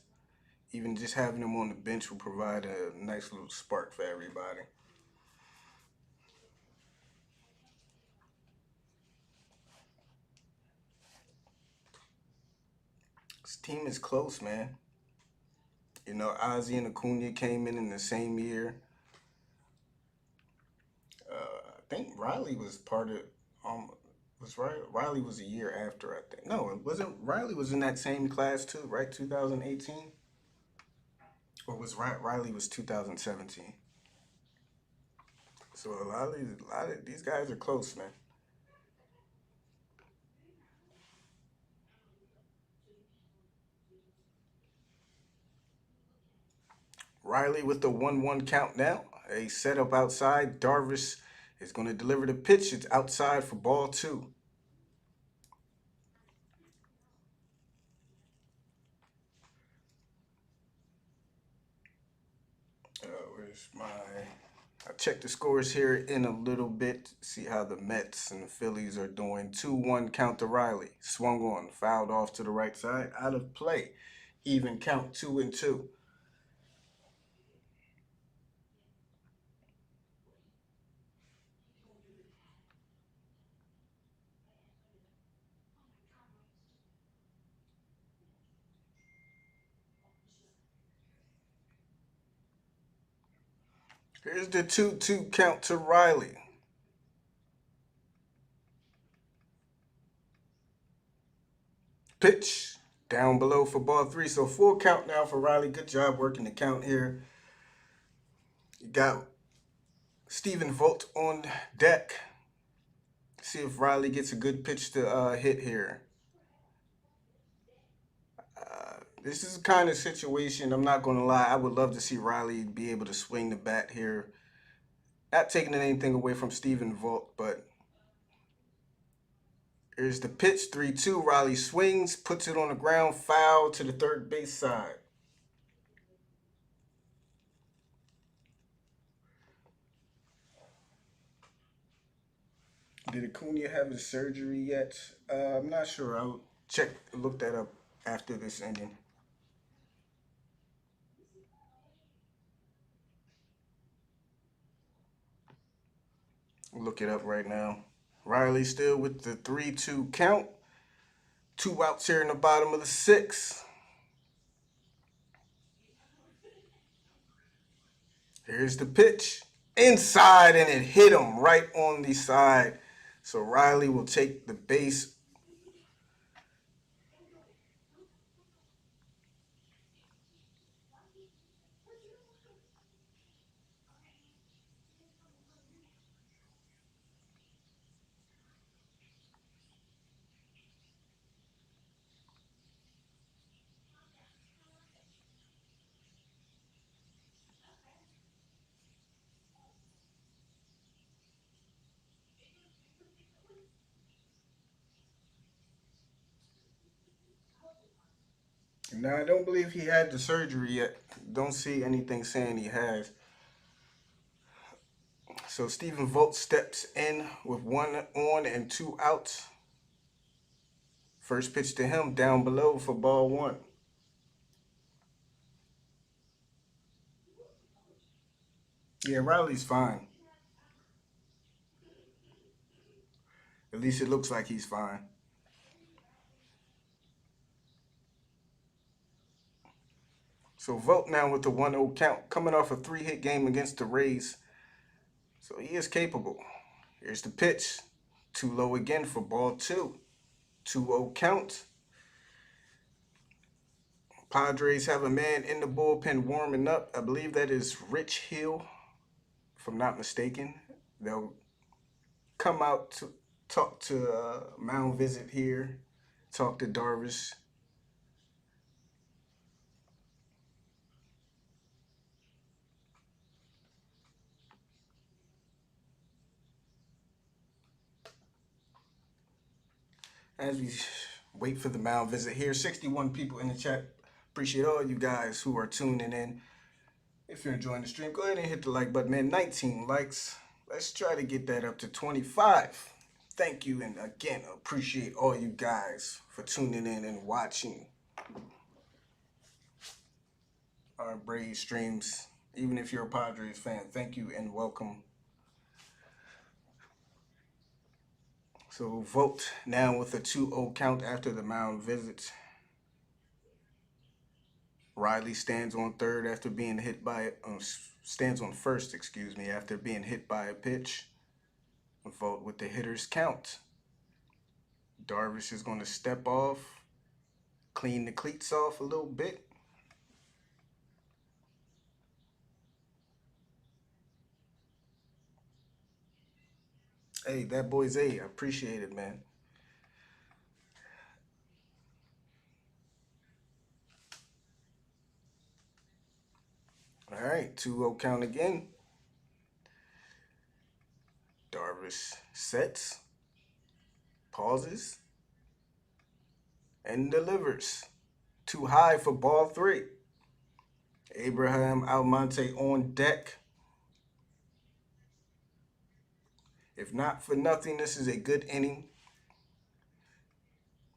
S1: Even just having him on the bench will provide a nice little spark for everybody. This team is close, man. You know, Ozzy and Acuna came in the same year. I think Riley was part of. Riley was a year after? I think no, it wasn't. Riley was in that same class too, right? 2018, or was Riley was 2017? So a lot of these guys are close, man. Riley with the 1-1 count now. A setup outside. Darvish is going to deliver the pitch. It's outside for ball 2. Where's my... I'll check the scores here in a little bit. See how the Mets and the Phillies are doing. 2-1 count to Riley. Swung on. Fouled off to the right side. Out of play. Even count 2-2. Here's the 2-2 count to Riley. Pitch down below for ball three. So full count now for Riley. Good job working the count here. You got Stephen Vogt on deck. See if Riley gets a good pitch to hit here. This is the kind of situation, I'm not going to lie, I would love to see Riley be able to swing the bat here. Not taking anything away from Stephen Vogt, but here's the pitch, 3-2. Riley swings, puts it on the ground, foul to the third base side. Did Acuna have his surgery yet? I'm not sure. I'll look that up after this ending. Look it up right now. Riley still with the 3-2 count. 2 outs here in the bottom of the 6th. Here's the pitch. Inside, and it hit him right on the side. So Riley will take the base. Now, I don't believe he had the surgery yet. Don't see anything saying he has. So Stephen Vogt steps in with 1 on and 2 outs. First pitch to him down below for ball 1. Yeah, Riley's fine. At least it looks like he's fine. So Vogt now with the 1-0 count, coming off a 3-hit game against the Rays. So he is capable. Here's the pitch. Too low again for ball 2. 2-0 count. Padres have a man in the bullpen warming up. I believe that is Rich Hill, if I'm not mistaken. They'll come out to talk to mound visit here, talk to Darvish. As we wait for the mound visit here, 61 people in the chat. Appreciate all you guys who are tuning in. If you're enjoying the stream, go ahead and hit the like button, man. 19 likes. Let's try to get that up to 25. Thank you, and again, appreciate all you guys for tuning in and watching our Braves streams. Even if you're a Padres fan, thank you and welcome. So Vogt now with a 2-0 count after the mound visit. Riley stands on third after being hit by stands on first, excuse me, after being hit by a pitch. Vogt with the hitter's count. Darvish is going to step off, clean the cleats off a little bit. Hey, that boy's A. I appreciate it, man. All right, 2-0 count again. Darvish sets, pauses, and delivers. Too high for ball 3. Abraham Almonte on deck. If not for nothing, this is a good inning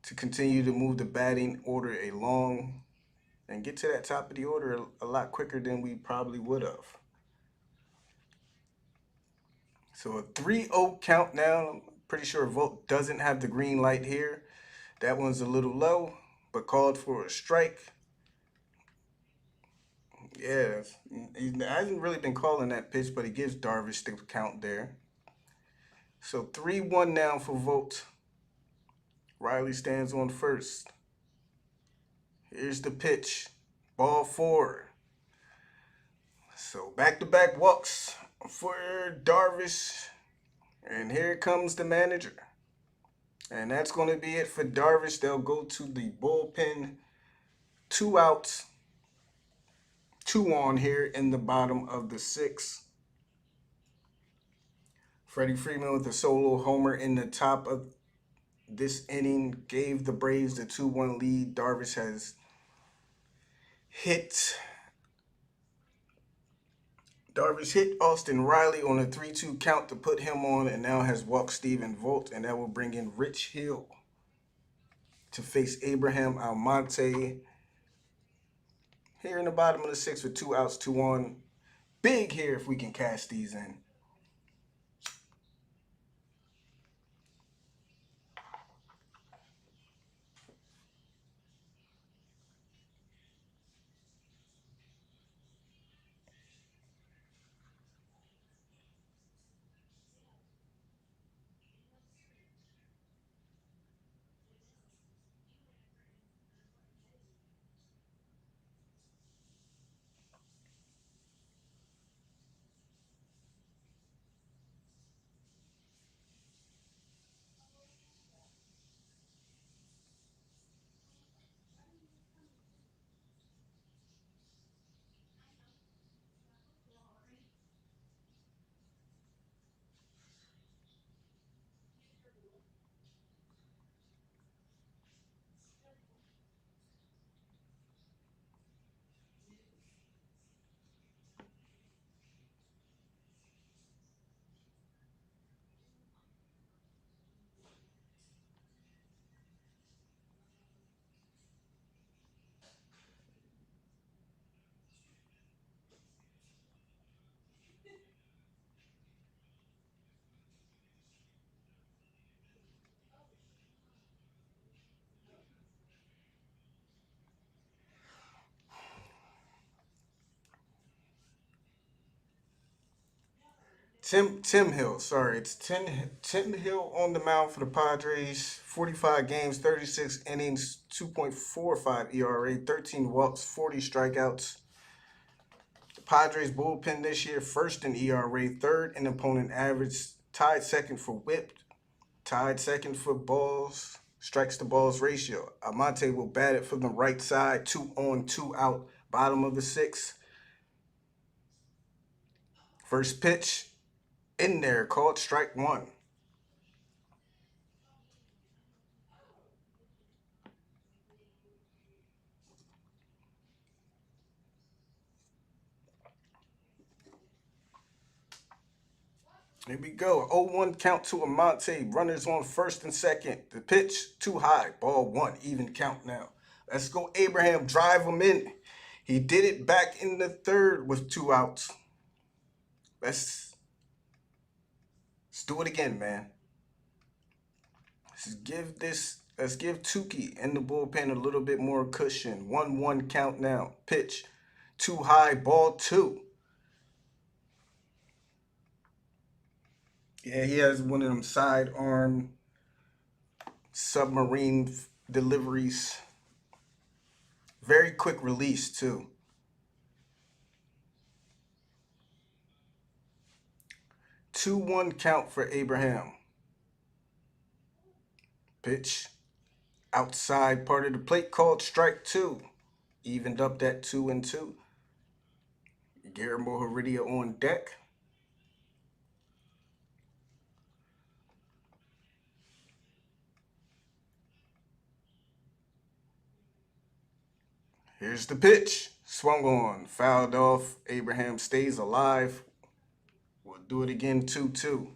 S1: to continue to move the batting order along and get to that top of the order a lot quicker than we probably would have. So a 3-0 count now. I'm pretty sure Vogt doesn't have the green light here. That one's a little low, but called for a strike. Yeah, he hasn't really been calling that pitch, but he gives Darvish the count there. So 3-1 now for Vogt. Riley stands on first. Here's the pitch. Ball four. So back-to-back walks for Darvish. And here comes the manager. And that's going to be it for Darvish. They'll go to the bullpen. 2 outs. 2 on here in the bottom of the sixth. Freddie Freeman with a solo homer in the top of this inning gave the Braves the 2-1 lead. Darvish has hit Austin Riley on a 3-2 count to put him on, and now has walked Stephen Vogt, and that will bring in Rich Hill to face Abraham Almonte here in the bottom of the sixth with 2 outs, 2 on. Big here if we can cash these in. Tim Hill, sorry, it's Tim Hill on the mound for the Padres. 45 games, 36 innings, 2.45 ERA, 13 walks, 40 strikeouts. The Padres bullpen this year, first in ERA, third in opponent average, tied second for WHIP, tied second for balls, strikes to balls ratio. Almonte will bat it from the right side, 2 on, 2 out, bottom of the sixth. First pitch in there, called strike one. Here we go. 0-1 count to Amonte. Runners on first and second. The pitch too high. Ball one. Even count now. Let's go, Abraham. Drive him in. He did it back in the third with 2 outs. Let's do it again, man. Let's give Tukey in the bullpen a little bit more cushion. 1-1 count now. Pitch too high. Ball two. Yeah, he has one of them sidearm submarine deliveries. Very quick release, too. 2-1 count for Abraham. Pitch outside part of the plate called strike two. Evened up that 2-2. Guillermo Heredia on deck. Here's the pitch. Swung on. Fouled off. Abraham stays alive. We'll do it again, 2-2.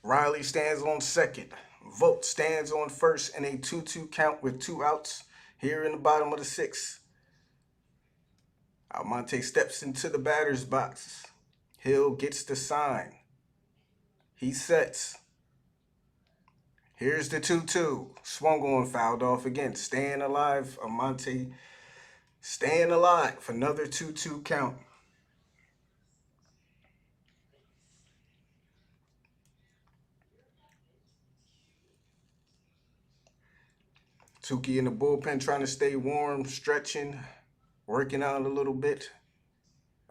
S1: Riley stands on second. Vogt stands on first in a 2-2 count with 2 outs here in the bottom of the sixth. Almonte steps into the batter's box. Hill gets the sign. He sets. Here's the 2-2. Swung on, fouled off again. Staying alive. Almonte staying alive. Another 2-2 count. Tukey in the bullpen trying to stay warm, stretching, working out a little bit.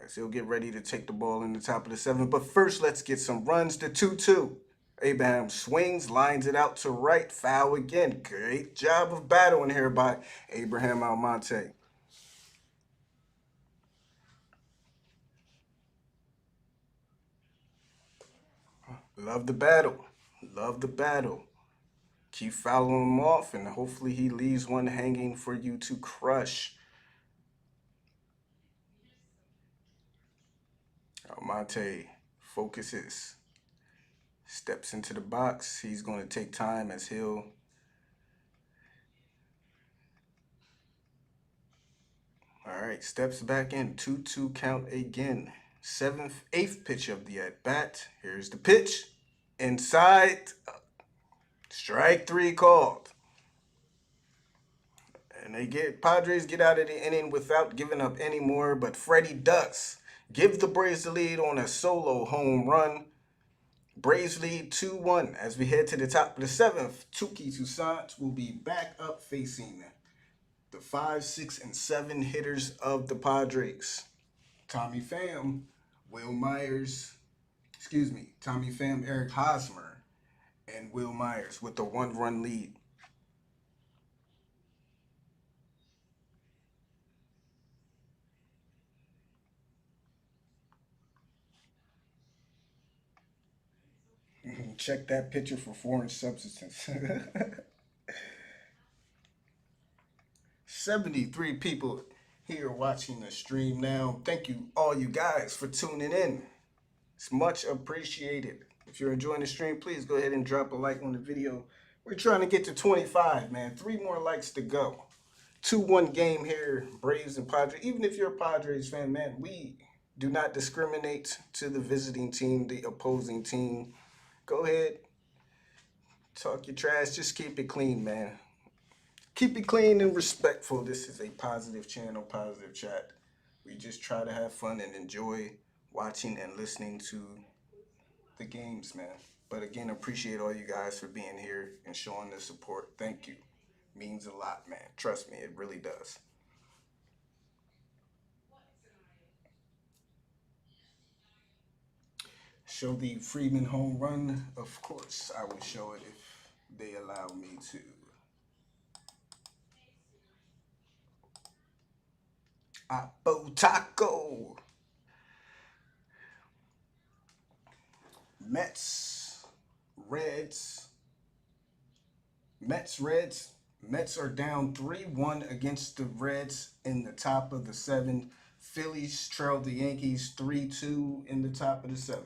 S1: As he'll get ready to take the ball in the top of the 7th. But first, let's get some runs. The 2-2. Abraham swings, lines it out to right. Foul again. Great job of battling here by Abraham Almonte. Love the battle. Love the battle. Keep fouling him off, and hopefully he leaves one hanging for you to crush. Almonte focuses. Steps into the box. He's going to take time as he'll... All right, steps back in. 2-2 count again. 8th pitch of the at-bat. Here's the pitch. Inside. Strike 3 called. And Padres get out of the inning without giving up any more, but Freddie does. Give the Braves the lead on a solo home run. Braves lead 2-1 as we head to the top of the 7th. Touki Toussaint will be back up facing the 5, 6, and 7 hitters of the Padres. Tommy Pham, Eric Hosmer, and Will Myers with the 1-run lead. Check that picture for foreign substances. 73 people here watching the stream now. Thank you, all you guys, for tuning in. It's much appreciated. If you're enjoying the stream, please go ahead and drop a like on the video. We're trying to get to 25, man. 3 more likes to go. 2-1 game here, Braves and Padres. Even if you're a Padres fan, man, we do not discriminate to the visiting team, the opposing team. Go ahead, talk your trash. Just keep it clean, man. Keep it clean and respectful. This is a positive channel, positive chat. We just try to have fun and enjoy watching and listening to the games, man. But again, appreciate all you guys for being here and showing the support. Thank you. Means a lot, man. Trust me, it really does. Show the Freeman home run. Of course, I will show it if they allow me to. Apo Taco. Mets, Reds. Mets are down 3-1 against the Reds in the top of the 7th. Phillies trail the Yankees 3-2 in the top of the 7th.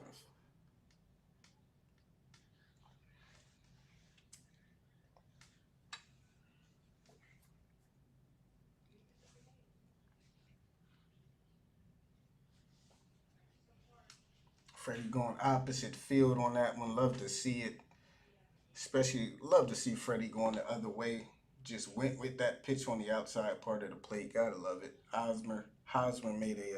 S1: Freddie going opposite field on that one. Love to see it. Especially love to see Freddie going the other way. Just went with that pitch on the outside part of the plate. Gotta love it. Hosmer made a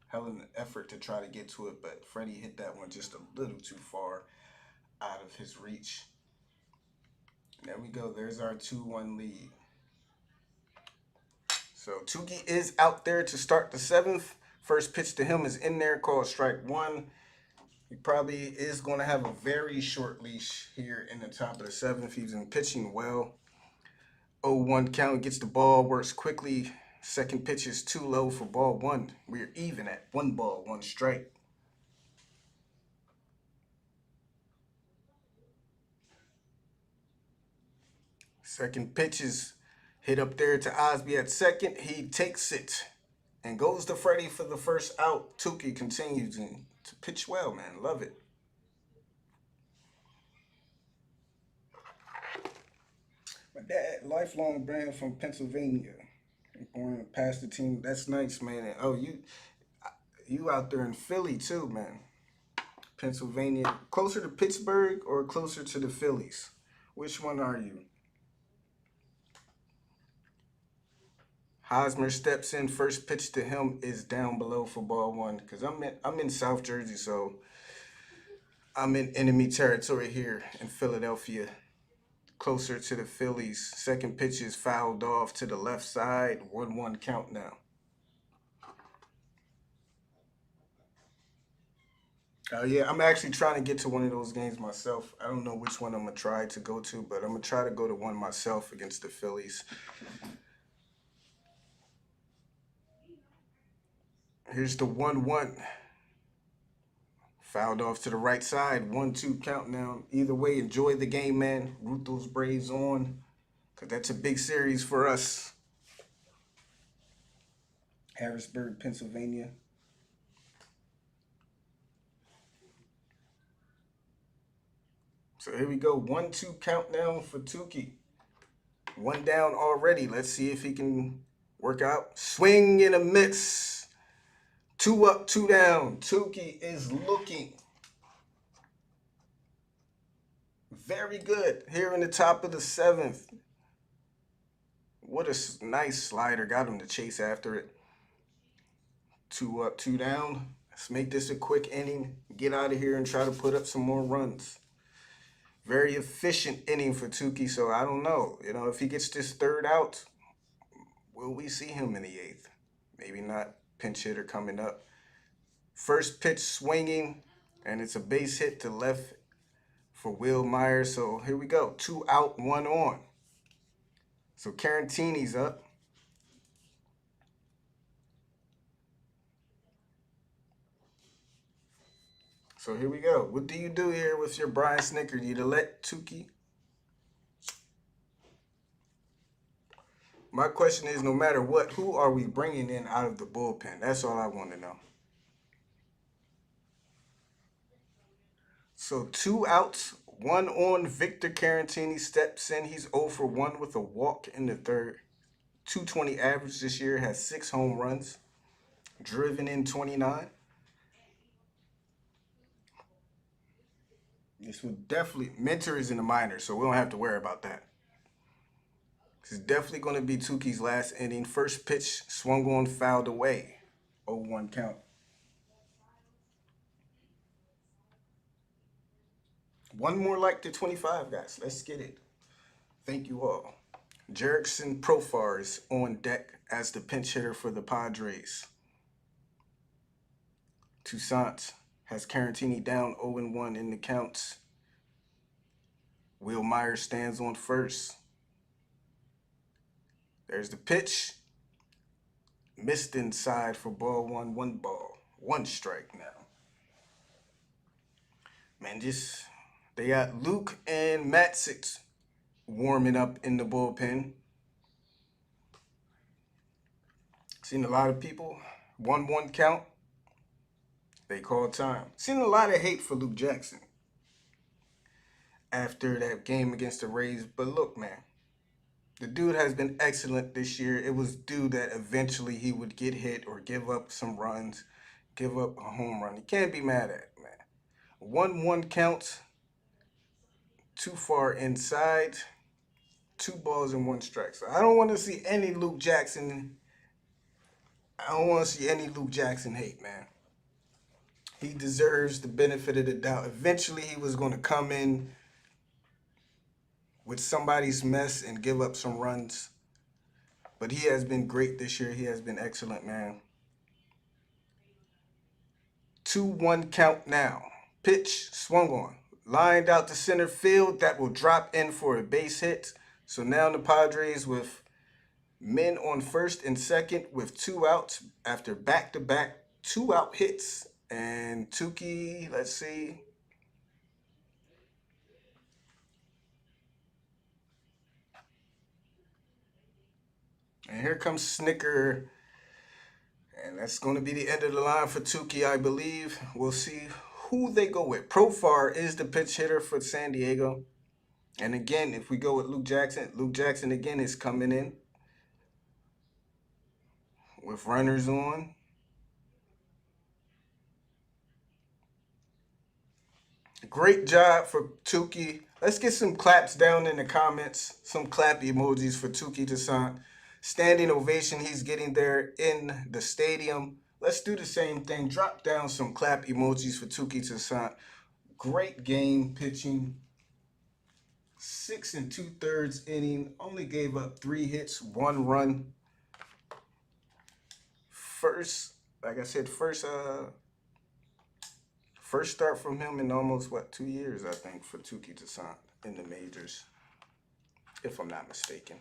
S1: hell of an effort to try to get to it, but Freddie hit that one just a little too far out of his reach. There we go. There's our 2-1 lead. So Touki is out there to start the 7th. First pitch to him is in there, called strike 1. He probably is going to have a very short leash here in the top of the 7th. He's been pitching well. 0-1 count, gets the ball, works quickly. Second pitch is too low for ball 1. We're even at 1 ball, 1 strike. Second pitch is hit up there to Osby at second. He takes it and goes to Freddie for the first out. Touki continues to pitch well, man. Love it. My dad, lifelong brand from Pennsylvania. Born past the team. That's nice, man. And, oh, you out there in Philly too, man. Pennsylvania. Closer to Pittsburgh or closer to the Phillies? Which one are you? Hosmer steps in. First pitch to him is down below for ball one. Cause I'm in South Jersey, so I'm in enemy territory here in Philadelphia. Closer to the Phillies. Second pitch is fouled off to the left side. 1-1 count now. Yeah, I'm actually trying to get to one of those games myself. I don't know which one I'm gonna try to go to, but I'm gonna try to go to one myself against the Phillies. Here's the 1-1. Fouled off to the right side. 1-2 count now. Either way, enjoy the game, man. Root those Braves on, because that's a big series for us. Harrisburg, Pennsylvania. So here we go. 1-2 countdown for Tukey. One down already. Let's see if he can work out. Swing and a miss. 2 up, 2 down. Tukey is looking very good here in the top of the 7th. What a nice slider. Got him to chase after it. 2 up, 2 down. Let's make this a quick inning. Get out of here and try to put up some more runs. Very efficient inning for Tukey, so I don't know. If he gets this third out, will we see him in the 8th? Maybe not. Pinch hitter coming up. First pitch swinging, and it's a base hit to left for Will Myers. So here we go. 2 out, 1 on. So Carantini's up. So here we go. What do you do here with your Brian Snitker? Do you let Tukey? My question is, no matter what, who are we bringing in out of the bullpen? That's all I want to know. So 2 outs, 1 on. Victor Carantini steps in. He's 0 for 1 with a walk in the third. 220 average this year, has 6 home runs, driven in 29. This would definitely, Mentor is in the minors, so we don't have to worry about that. This is definitely going to be Tukey's last inning. First pitch swung on, fouled away. 0-1 count. One more like the 25, guys. Let's get it. Thank you all. Jerickson Profar is on deck as the pinch hitter for the Padres. Toussaint has Carantini down 0-1 in the counts. Will Myers stands on first. There's the pitch. Missed inside for ball one. 1 ball. 1 strike now. Man, they got Luke and Matzix warming up in the bullpen. Seen a lot of people. 1-1 count. They call time. Seen a lot of hate for Luke Jackson after that game against the Rays. But look, man, the dude has been excellent this year. It was due that eventually he would get hit or give up some runs, give up a home run. You can't be mad at it, man. 1-1 count. Too far inside. 2 balls and 1 strike. So I don't want to see any Luke Jackson. I don't want to see any Luke Jackson hate, man. He deserves the benefit of the doubt. Eventually, he was going to come in with somebody's mess and give up some runs. But he has been great this year. He has been excellent, man. 2-1 count now. Pitch swung on. Lined out to center field. That will drop in for a base hit. So now the Padres with men on first and second with 2 outs after back-to-back 2-out hits. And Tukey, let's see. And here comes Snitker. And that's going to be the end of the line for Tukey, I believe. We'll see who they go with. Profar is the pitch hitter for San Diego. And again, if we go with Luke Jackson again is coming in with runners on. Great job for Tukey. Let's get some claps down in the comments. Some clap emojis for Tukey Toussaint. Standing ovation he's getting there in the stadium. Let's do the same thing. Drop down some clap emojis for Tukey Toussaint. Great game pitching. 6 2/3 inning. Only gave up 3 hits, 1 run. First, like I said, first start from him in almost 2 years, I think, for Tukey Toussaint in the majors, if I'm not mistaken.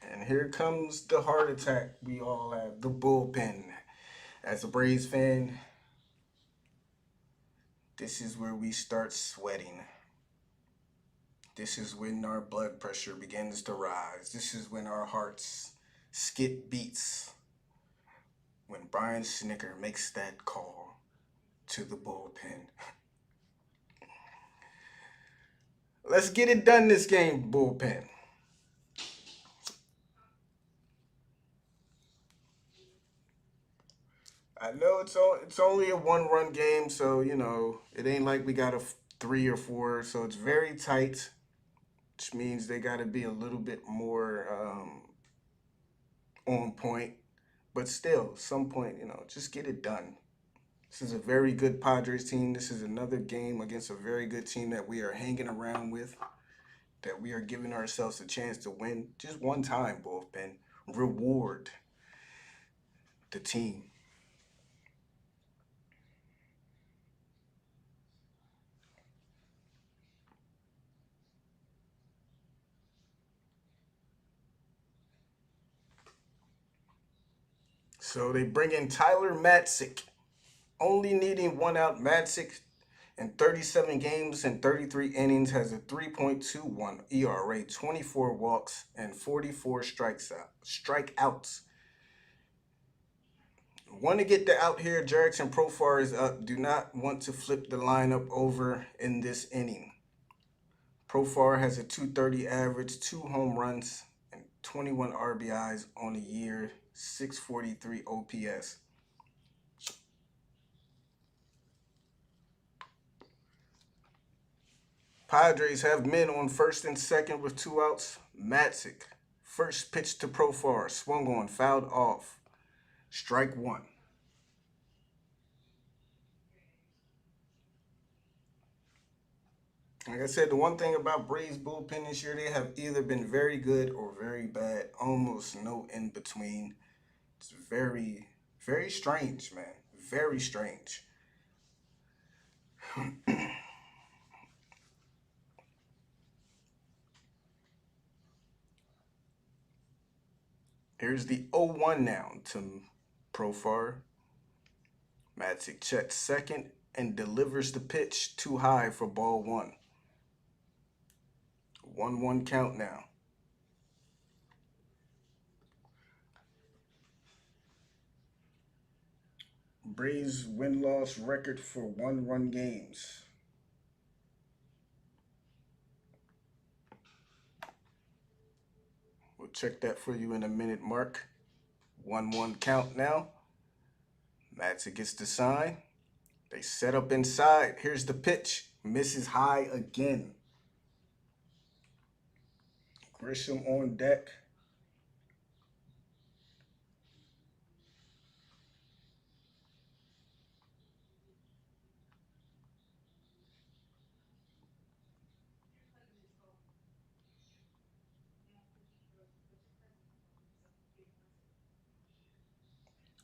S1: And here comes the heart attack we all have, the bullpen. As a Braves fan, this is where we start sweating. This is when our blood pressure begins to rise. This is when our hearts skip beats. When Brian Snitker makes that call to the bullpen. Let's get it done this game, bullpen. I know it's only a 1-run game, so it ain't like we got a 3 or 4, so it's very tight, which means they got to be a little bit more on point. But still, some point, just get it done. This is a very good Padres team. This is another game against a very good team that we are hanging around with, that we are giving ourselves a chance to win just one time, bullpen. Reward the team. So they bring in Tyler Matzik, only needing 1 out. Matzik in 37 games and 33 innings has a 3.21 ERA, 24 walks, and 44 strikeouts. Want to get the out here. Jurickson Profar is up. Do not want to flip the lineup over in this inning. Profar has a 230 average, 2 home runs, and 21 RBIs on the year, 643 OPS. Padres have men on first and second with 2 outs. Matzik, first pitch to Profar, swung on, fouled off. Strike 1. Like I said, the one thing about Braves bullpen this year, they have either been very good or very bad. Almost no in between. It's very, very strange, man. Very strange. Here's the 0-1 now to Profar. Matzik checks second and delivers the pitch too high for ball 1. 1-1 count now. Braves win-loss record for 1-run games. We'll check that for you in a minute, Mark. 1-1 count now. Matzik gets the sign. They set up inside. Here's the pitch. Misses high again. Grisham on deck.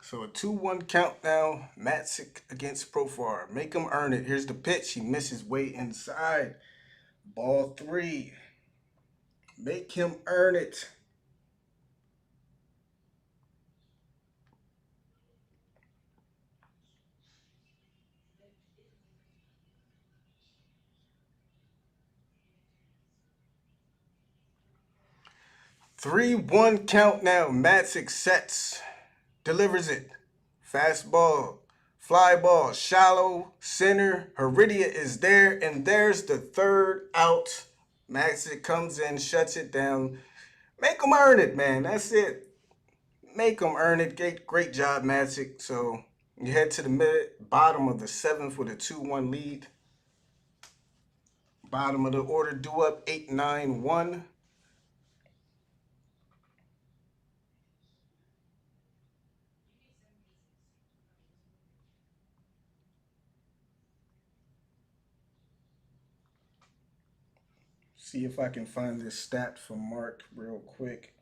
S1: So a 2-1 count now. Matzik against Profar. Make him earn it. Here's the pitch. He misses way inside. Ball 3. Make him earn it. Three one count now. Matzik sets. Delivers it. Fastball. Fly ball. Shallow. Center. Heredia is there. And there's the 3rd out. Matzik comes in. Shuts it down. Make them earn it, man. That's it. Make them earn it. Great job, Magic. So you head to the bottom of the seventh with a 2-1 lead. Bottom of the order, due up 8-9-1. See if I can find this stat for Mark real quick.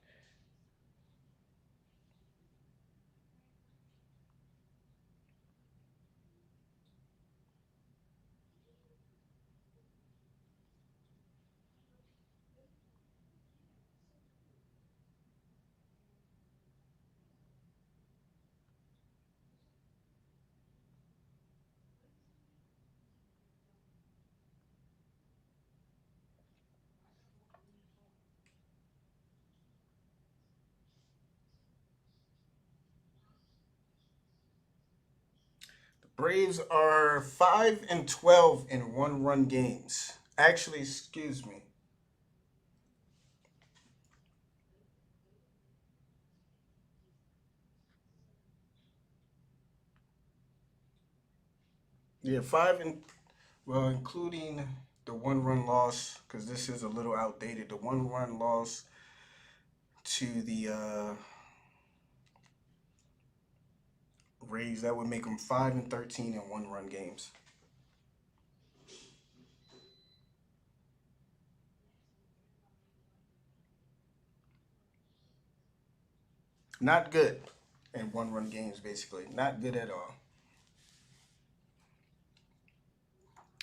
S1: The Braves are 5-12 in one-run games. Actually, excuse me. Yeah, well, including the one-run loss, because this is a little outdated. The one-run loss to the Rays, that would make them 5-13 in one-run games. Not good in one-run games, basically. Not good at all.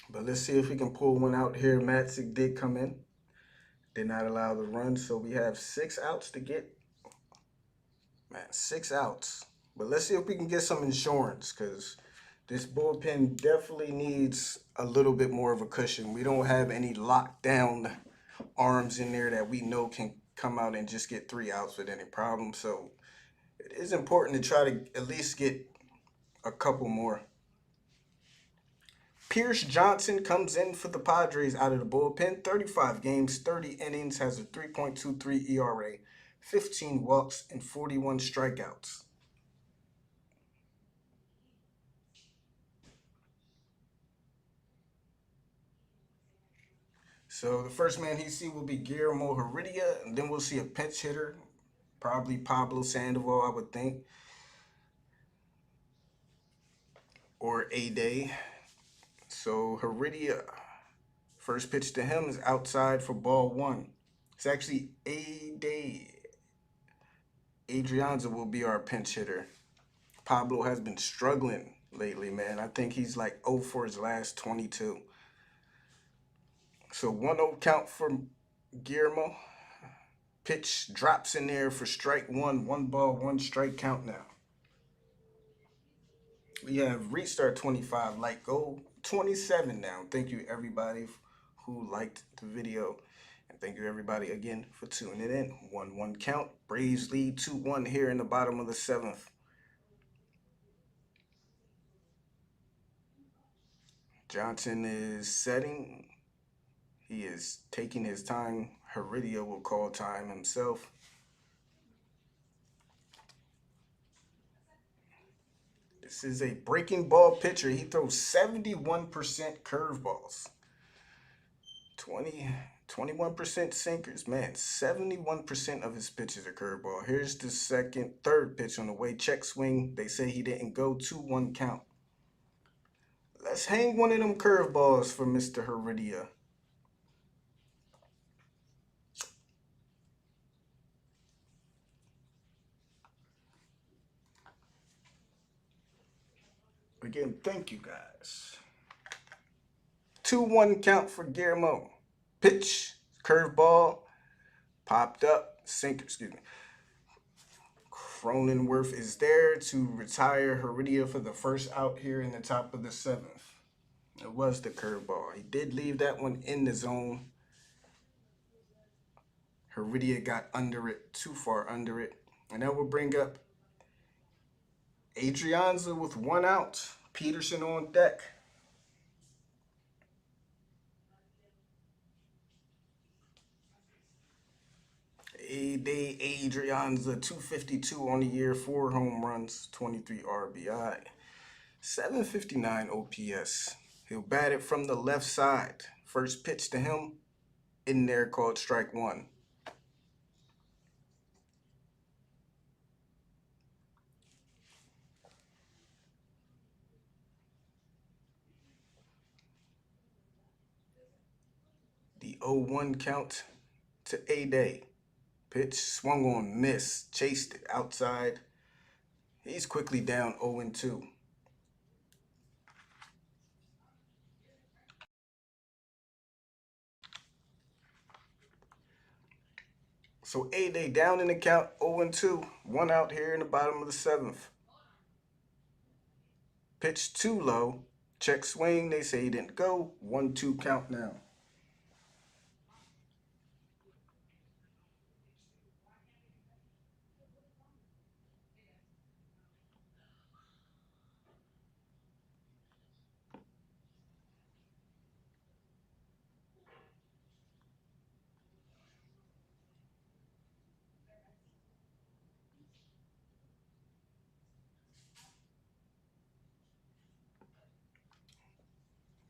S1: But let's see if we can pull one out here. Matzik did come in. Did not allow the run, so we have 6 outs to get. Man, 6 outs. But let's see if we can get some insurance, because this bullpen definitely needs a little bit more of a cushion. We don't have any lockdown arms in there that we know can come out and just get 3 outs with any problem. So it is important to try to at least get a couple more. Pierce Johnson comes in for the Padres out of the bullpen. 35 games, 30 innings, has a 3.23 ERA, 15 walks, and 41 strikeouts. So the first man he see will be Guillermo Heredia, and then we'll see a pinch hitter, probably Pablo Sandoval, I would think, or A Day. So Heredia, first pitch to him is outside for ball one. It's actually A Day. Adrianza will be our pinch hitter. Pablo has been struggling lately, man. I think he's like 0 for his last 22. So 1-0 count for Guillermo. Pitch drops in there for strike one. 1-ball, 1 strike count now. We have reached our 25 like goal. 27 now. Thank you everybody who liked the video. And thank you everybody again for tuning in. 1-1 count. Braves lead 2-1 here in the bottom of the seventh. Johnson is setting. He is taking his time. Heredia will call time himself. This is a breaking ball pitcher. He throws 71% curveballs. 21% sinkers. Man, 71% of his pitches are curveball. Here's the third pitch on the way. Check swing. They say he didn't go. 2-1 count. Let's hang one of them curveballs for Mr. Heredia. Again, thank you guys. 2-1 count for Guillermo. Pitch, curveball, popped up, sinker, excuse me. Cronenworth is there to retire Heredia for the first out here in the top of the seventh. It was the curveball. He did leave that one in the zone. Heredia got under it, too far under it. And that will bring up Adrianza with 1 out. Peterson on deck. A-Day Adrianza, 252 on the year, 4 home runs, 23 RBI, 759 OPS. He'll bat it from the left side. First pitch to him, in there, called strike one. The 0-1 count to A-Day. Pitch swung on, missed, chased it outside. He's quickly down 0-2. So A-Day down in the count, 0-2. 1 out here in the bottom of the 7th. Pitch too low. Check swing. They say he didn't go. 1-2 count now.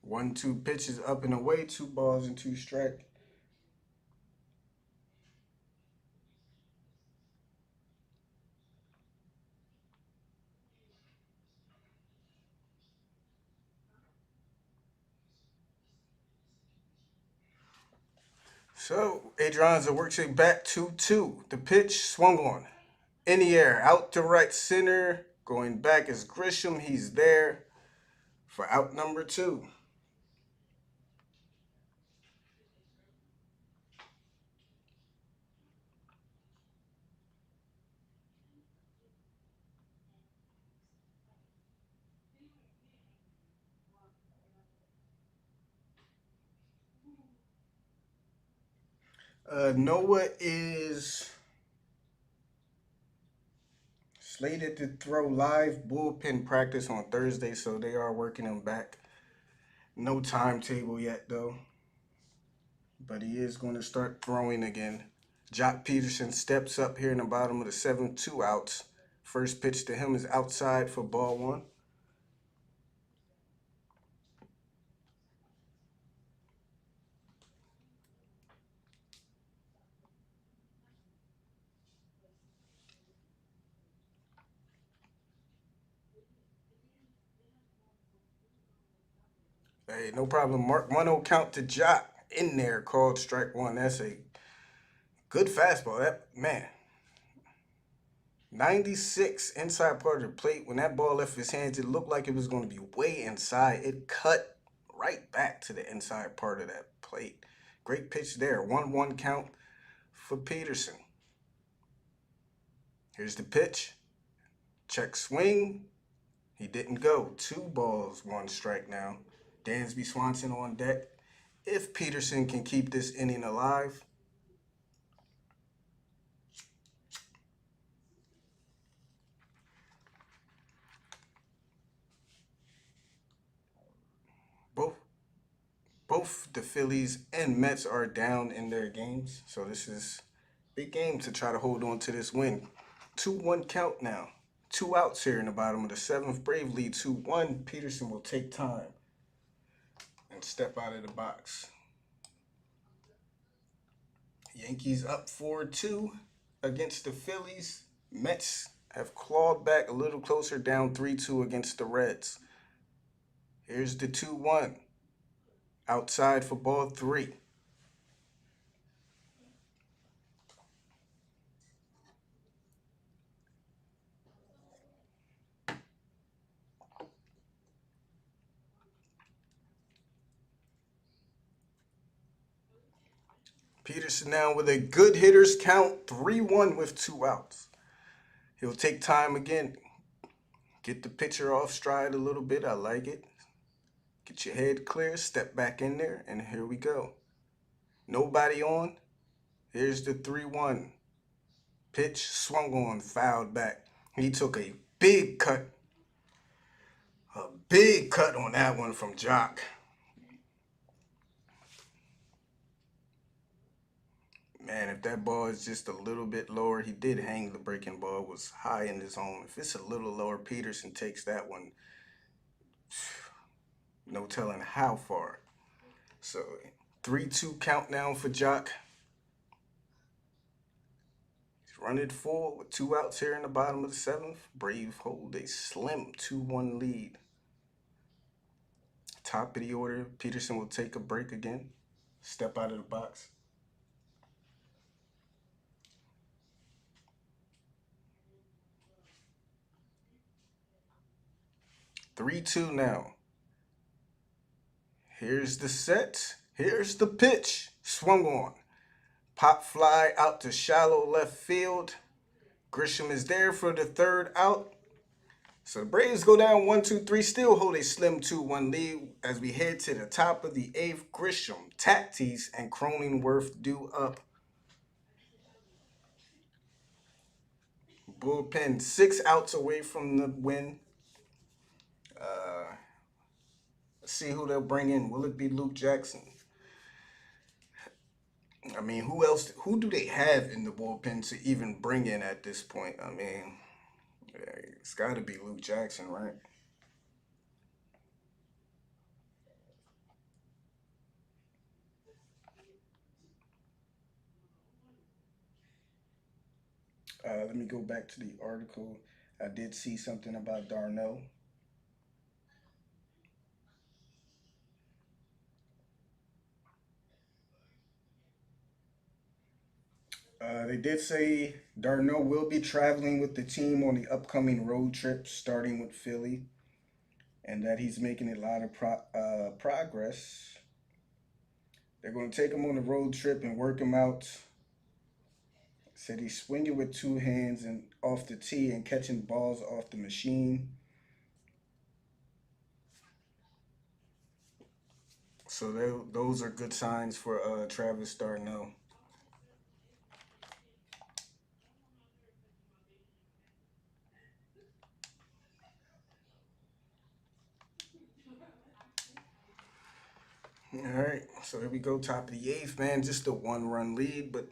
S1: One, two pitches up and away, 2 balls and 2 strikes. So Adrianza works it back 2-2. The pitch swung on. In the air, out to right center. Going back is Grisham. He's there for out number 2. Noah is slated to throw live bullpen practice on Thursday, so they are working him back. No timetable yet, though. But he is going to start throwing again. Jock Peterson steps up here in the bottom of the 7th, 2 outs. First pitch to him is outside for ball 1. Hey, no problem. Mark 1-0 count to Jock in there, called strike 1. That's a good fastball. That, man, 96 inside part of the plate. When that ball left his hands, it looked like it was going to be way inside. It cut right back to the inside part of that plate. Great pitch there. 1-1 count for Peterson. Here's the pitch. Check swing. He didn't go. 2 balls, 1 strike now. Dansby Swanson on deck. If Peterson can keep this inning alive, both the Phillies and Mets are down in their games. So this is a big game to try to hold on to this win. 2-1 count now. 2 outs here in the bottom of the 7th. Brave lead 2-1. Peterson will take time and step out of the box. Yankees up 4-2 against the Phillies. Mets have clawed back a little closer, down 3-2 against the Reds. Here's the 2-1. Outside for ball 3. Peterson now with a good hitters count, 3-1 with 2 outs. He'll take time again. Get the pitcher off stride a little bit. I like it. Get your head clear, step back in there, and here we go. Nobody on. Here's the 3-1. Pitch swung on, fouled back. He took a big cut. A big cut on that one from Jock. Man, if that ball is just a little bit lower, he did hang the breaking ball, was high in his zone. If it's a little lower, Peterson takes that one. No telling how far. So 3-2 countdown for Jock. He's running it full with 2 outs here in the bottom of the seventh. Braves hold a slim 2-1 lead. Top of the order, Peterson will take a break again. Step out of the box. 3-2 now. Here's the set. Here's the pitch. Swung on. Pop fly out to shallow left field. Grisham is there for the third out. So the Braves go down 1-2-3, still hold a slim 2-1 lead as we head to the top of the eighth. Grisham, Tatis, and Cronenworth due up. Bullpen 6 outs away from the win. Let's see who they'll bring in. Will it be Luke Jackson? I mean, who else? Who do they have in the bullpen to even bring in at this point? I mean, it's got to be Luke Jackson, right? Let me go back to the article. I did see something about Darno. They did say Darno will be traveling with the team on the upcoming road trip, starting with Philly, and that he's making a lot of progress. They're going to take him on the road trip and work him out. Said he's swinging with 2 hands and off the tee and catching balls off the machine. So those are good signs for Travis Darno. All right, so here we go, top of the eighth, man. Just a 1-run lead, but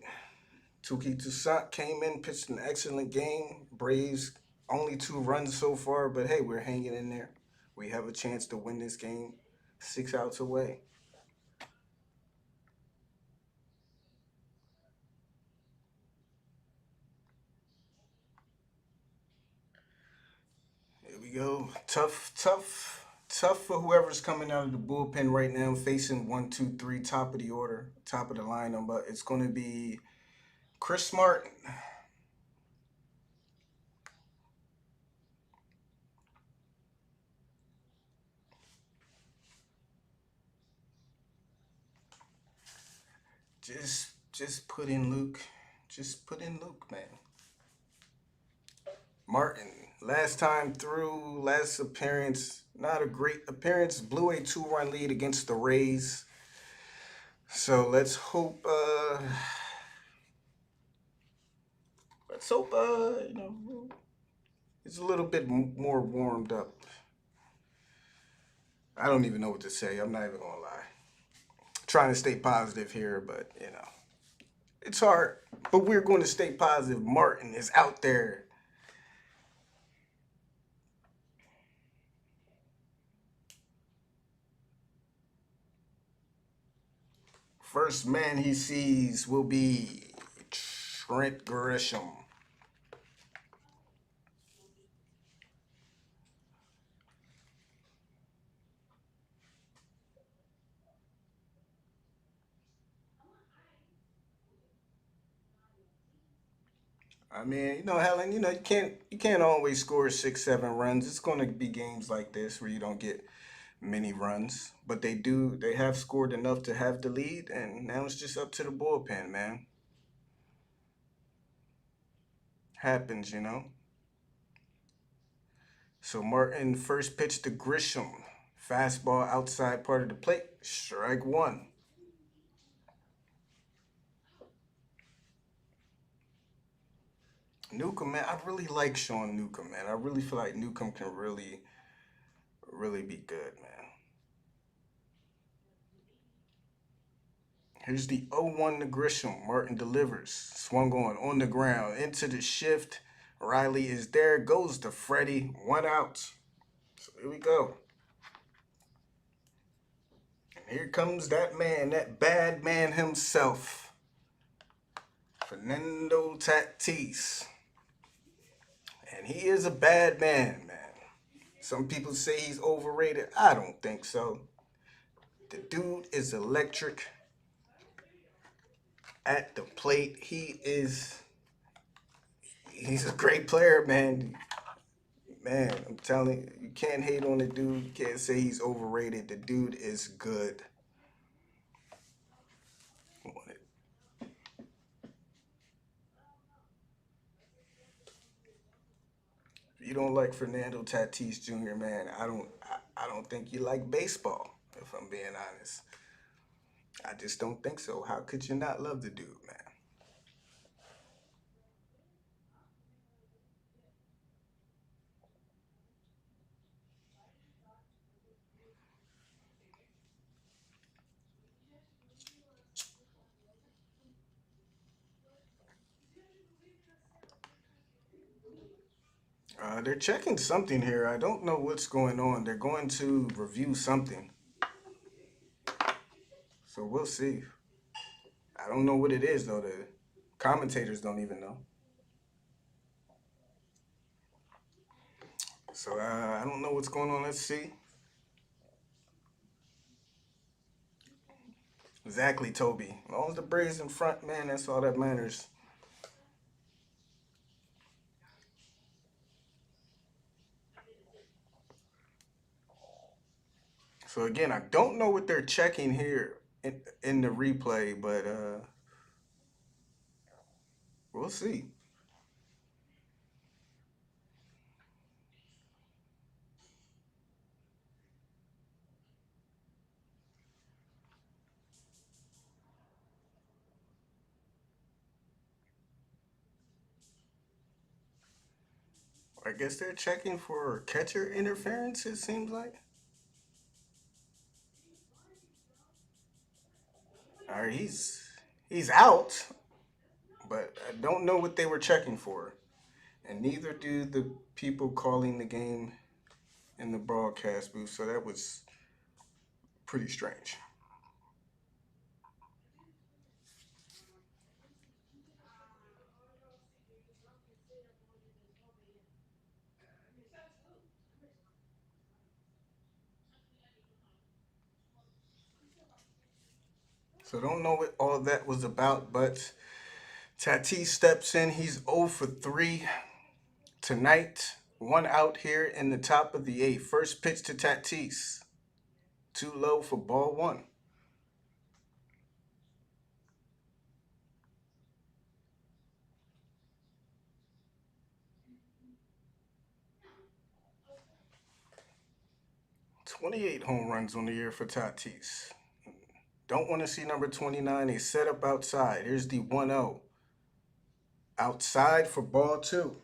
S1: Tuki Toussaint came in, pitched an excellent game. Braves only 2 runs so far, but hey, we're hanging in there. We have a chance to win this game. 6 outs away. Here we go. Tough for whoever's coming out of the bullpen right now, facing 1-2-3, top of the order, top of the lineup. But it's going to be Chris Martin. Just put in Luke. Just put in Luke, man. Martin, last time through, last appearance, not a great appearance. Blew a 2-run lead against the Rays. So let's hope it's a little bit more warmed up. I don't even know what to say. I'm not even gonna lie. Trying to stay positive here, but it's hard. But we're going to stay positive. Martin is out there. First man he sees will be Trent Grisham. I mean, Helen, you can't always score 6, 7 runs. It's going to be games like this where you don't get many runs, but they have scored enough to have the lead, and now it's just up to the bullpen, man. Happens. So Martin first pitch to Grisham, fastball outside part of the plate, strike one. Newcomb, man, I really like Sean Newcomb, man. I really feel like Newcomb can really, really be good, man. Here's the 0-1 to Grisham. Martin delivers. Swung on the ground. Into the shift. Riley is there. Goes to Freddie. 1 out. So here we go. And here comes that man, that bad man himself. Fernando Tatis. And he is a bad man. Some people say he's overrated. I don't think so. The dude is electric at the plate. He's a great player, man. Man, I'm telling you, you can't hate on the dude. You can't say he's overrated. The dude is good. If you don't like Fernando Tatis Jr., man, I don't think you like baseball, if I'm being honest. I just don't think so. How could you not love the dude, man? They're checking something here. I don't know what's going on. They're going to review something. So we'll see. I don't know what it is, though. The commentators don't even know. So I don't know what's going on. Let's see. Exactly, Toby. As long as the Braves in front, man, that's all that matters. So again, I don't know what they're checking here in the replay, but we'll see. I guess they're checking for catcher interference, it seems like. All right, he's out, but I don't know what they were checking for. And neither do the people calling the game in the broadcast booth, so that was pretty strange. So don't know what all that was about, but Tatis steps in. He's 0 for 3 tonight. 1 out here in the top of the eighth. First pitch to Tatis. Too low for ball one. "28 home runs on the year for Tatis. Don't want to see number 29. They set up outside. Here's the 1-0. Outside for ball two.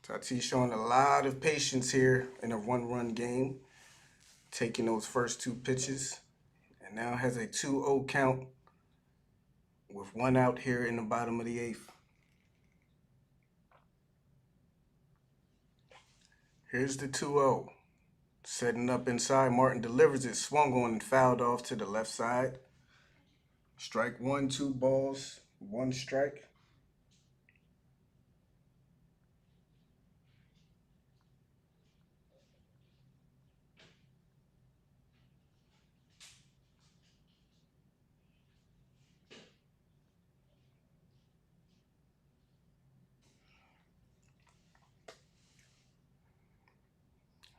S1: Tatis showing a lot of patience here in a one-run game, taking those first two pitches, and now has a 2-0 count with 1 out here in the bottom of the eighth. Here's the 2-0. Setting up inside. Martin delivers it. Swung on and fouled off to the left side. Strike one, 2 balls, 1 strike.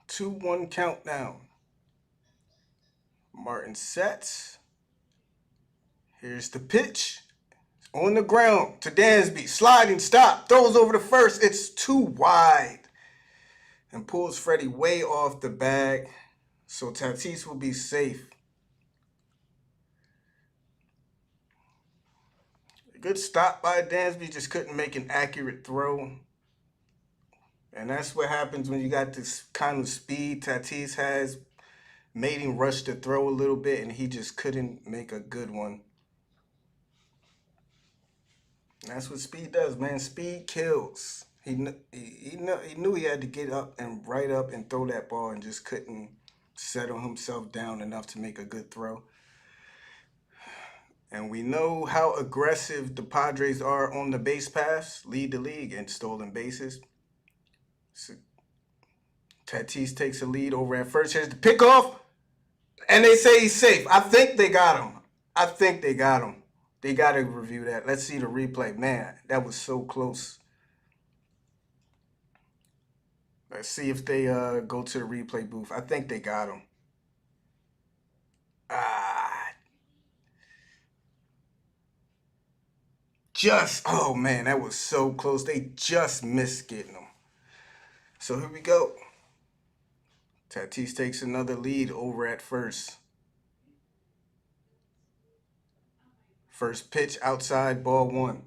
S1: Two, 1 count now. Martin sets. Here's the pitch. On the ground to Dansby. Sliding stop. Throws over the first. It's too wide. And pulls Freddie way off the bag. So Tatis will be safe. Good stop by Dansby. Just couldn't make an accurate throw. And that's what happens when you got this kind of speed Tatis has. made him rush to throw a little bit, and he just couldn't make a good one. That's what speed does, man. Speed kills. He knew he had to get up and right up and throw that ball, and just couldn't settle himself down enough to make a good throw. And we know how aggressive the Padres are on the base paths, lead the league in stolen bases. So Tatis takes a lead over at first. Here's the pickoff, and they say he's safe. I think they got him. I think they got him. They got to review that. Let's see the replay. Man, that was so close. Let's see if they go to the replay booth. I think they got him. Oh man, that was so close. They just missed getting him. So here we go. Tatis takes another lead over at first. First pitch outside, ball one.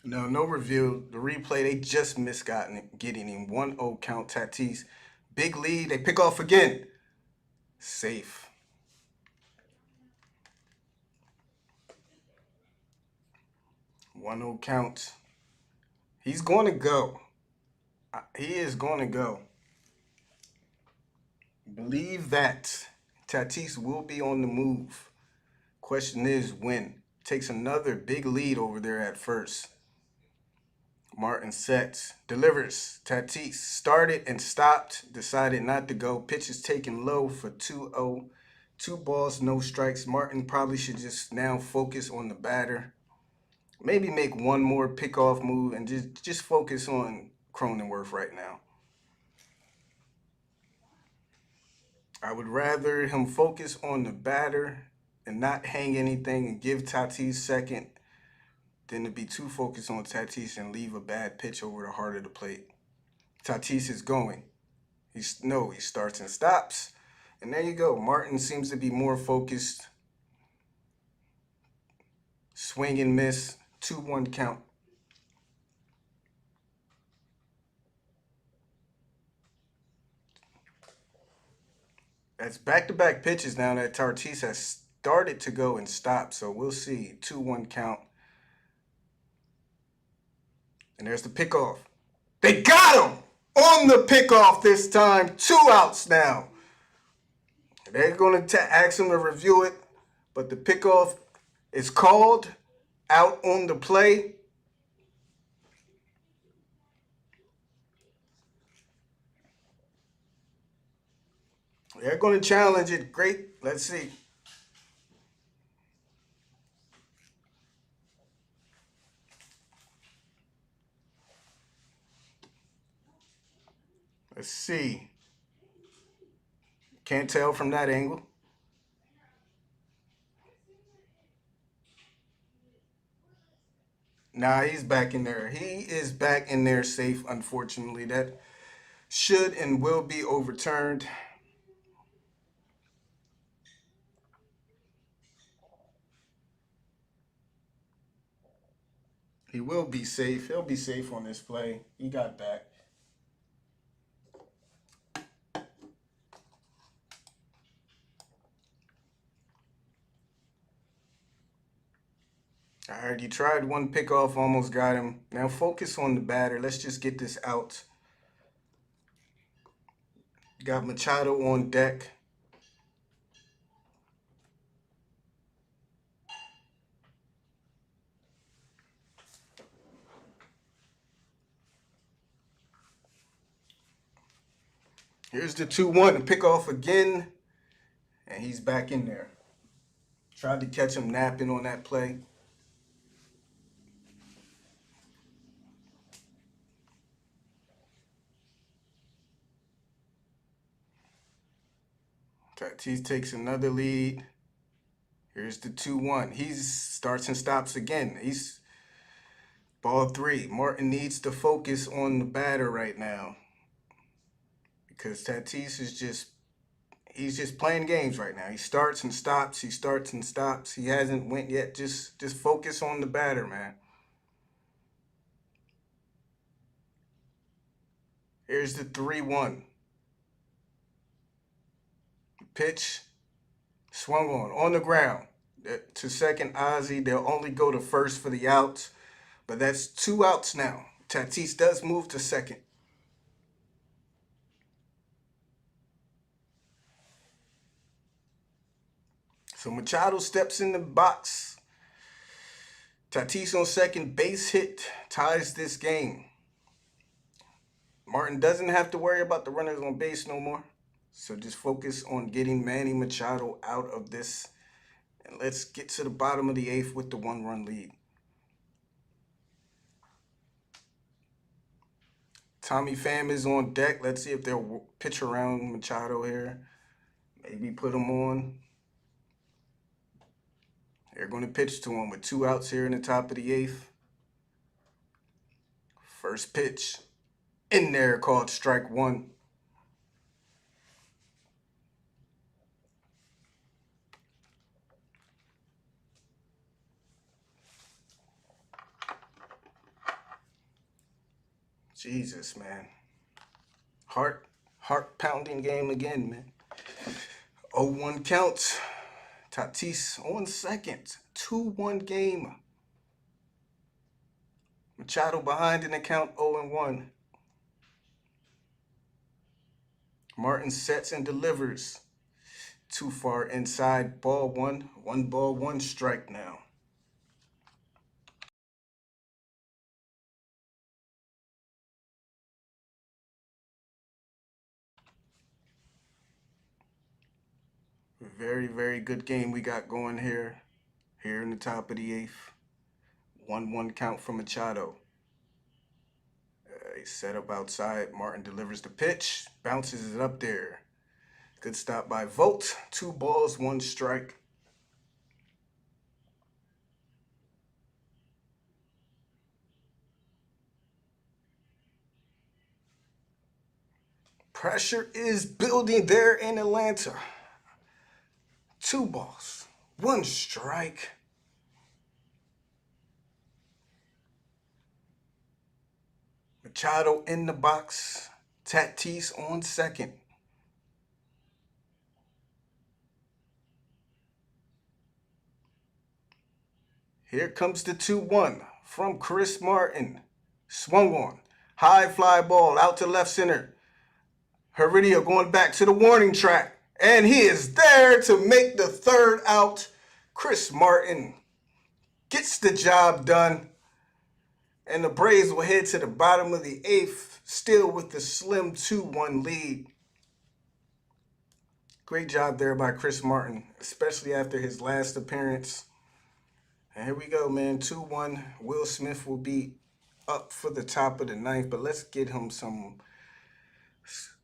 S1: No review. The replay, they just missed getting him. 1-0 count, Tatis. Big lead. They pick off again. Safe. 1-0 count. He's going to go. He is going to go. Believe that. Tatis will be on the move. Question is when. Takes another big lead over there at first. Martin sets, delivers. Tatis started and stopped, decided not to go. Pitch is taken low for 2-0. 2 balls, no strikes. Martin probably should just now focus on the batter. Maybe make one more pickoff move and just focus on Cronenworth right now. I would rather him focus on the batter and not hang anything and give Tatis second than to be too focused on Tatis and leave a bad pitch over the heart of the plate. Tatis is going. He starts and stops. And there you go. Martin seems to be more focused. Swing and miss. 2-1 count. That's back-to-back pitches now that Tatis has started to go and stop. So we'll see. 2-1 count. And there's the pickoff. They got him on the pickoff this time. 2 outs now. They're going to ask him to review it, but the pickoff is called out on the play. They're going to challenge it. Great. Let's see. Let's see. Can't tell from that angle. Nah, he's back in there. He is back in there safe, unfortunately. That should and will be overturned. He will be safe. He'll be safe on this play. He got back. All right, you tried one pickoff, almost got him. Now focus on the batter. Let's just get this out. Got Machado on deck. Here's the 2-1, the pickoff again, and he's back in there. Tried to catch him napping on that play. Tatis takes another lead. Here's the 2-1. He starts and stops again. He's ball 3. Martin needs to focus on the batter right now because Tatis is just, He's just playing games right now. He starts and stops. He starts and stops. He hasn't went yet. Just focus on the batter, man. Here's the 3-1 pitch. Swung on the ground. To second, Ozzy. They'll only go to first for the outs, but that's 2 outs now. Tatis does move to second. So Machado steps in the box. Tatis on second, base hit, ties this game. Martin doesn't have to worry about the runners on base no more. So just focus on getting Manny Machado out of this. And let's get to the bottom of the 8th with the 1-run lead. Tommy Pham is on deck. Let's see if they'll pitch around Machado here. Maybe put him on. They're going to pitch to him with 2 outs here in the top of the 8th. First pitch in there, called strike 1. Jesus, man. Heart pounding game again, man. 0-1 counts. Tatis on second. 2-1 game. Machado behind in the count, 0-1. Martin sets and delivers. Too far inside, ball 1. 1 ball, 1 strike now. Very, very good game we got going here. Here in the top of the 8th. 1-1 count from Machado. He's set up outside. Martin delivers the pitch. Bounces it up there. Good stop by Vogt. 2 balls, 1 strike. Pressure is building there in Atlanta. 2 balls, 1 strike. Machado in the box. Tatis on second. Here comes the 2-1 from Chris Martin. Swung on. High fly ball out to left center. Heredia going back to the warning track. And he is there to make the 3rd out. Chris Martin gets the job done. And the Braves will head to the bottom of the 8th, still with the slim 2-1 lead. Great job there by Chris Martin, especially after his last appearance. And here we go, man. 2-1. Will Smith will be up for the top of the 9th, but let's get him some.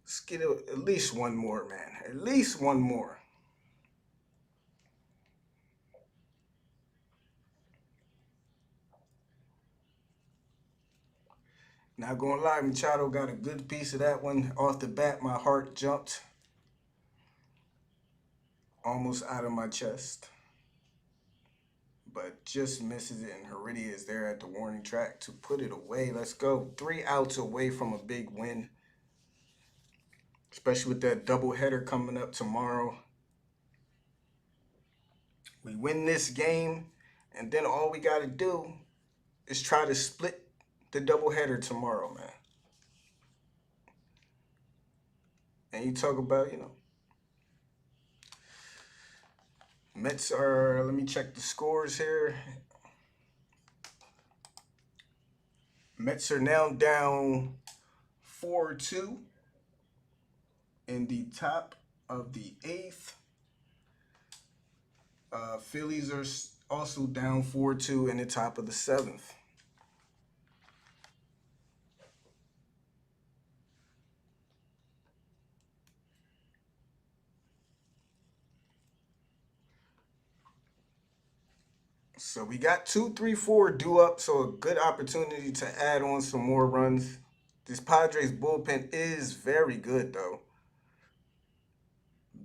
S1: Let's get at least 1 more, man. At least 1 more. Not gonna lie, Machado got a good piece of that one off the bat. My heart jumped almost out of my chest, but just misses it, and Heredia is there at the warning track to put it away. Let's go. 3 outs away from a big win, especially with that doubleheader coming up tomorrow. We win this game, and then all we got to do is try to split the doubleheader tomorrow, man. And you talk about, Mets are, let me check the scores here. Mets are now down 4-2 in the top of the 8th. Phillies are also down 4-2 in the top of the 7th. So we got 2, 3, 4 due up, so a good opportunity to add on some more runs. This Padres bullpen is very good, though.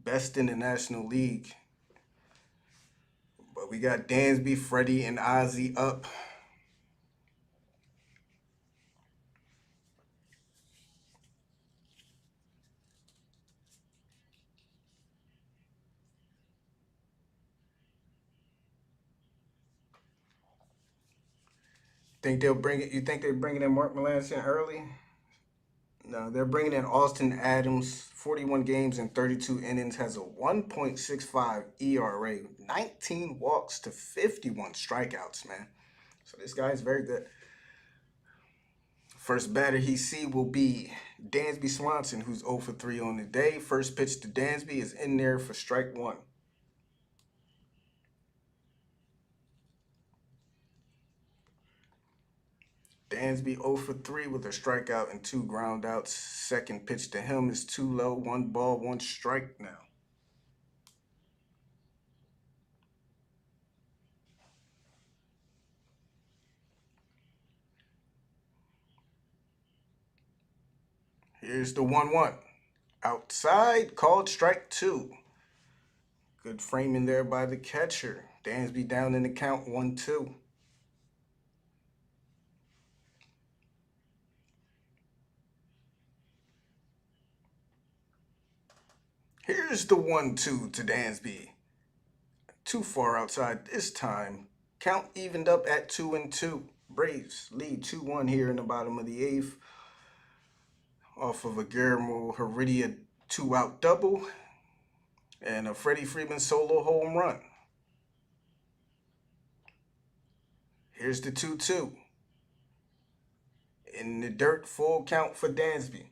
S1: best in the National League. But we got Dansby, Freddie, and Ozzie up. Think they'll bring it? You think they're bringing in Mark Melancon early? No, they're bringing in Austin Adams. 41 games and 32 innings, has a 1.65 ERA, 19 walks to 51 strikeouts, man. So this guy's very good. First batter he see will be Dansby Swanson, who's 0 for 3 on the day. First pitch to Dansby is in there for strike one. Dansby 0 for 3 with a strikeout and 2 groundouts. Second pitch to him is too low. 1 ball, 1 strike now. Here's the 1-1. Outside, called strike 2. Good framing there by the catcher. Dansby down in the count 1-2. Here's the 1-2 to Dansby. Too far outside this time. Count evened up at 2-2. Braves lead 2-1 here in the bottom of the 8th. Off of a Guillermo Heredia 2-out double and a Freddie Freeman solo home run. Here's the 2-2. In the dirt, full count for Dansby.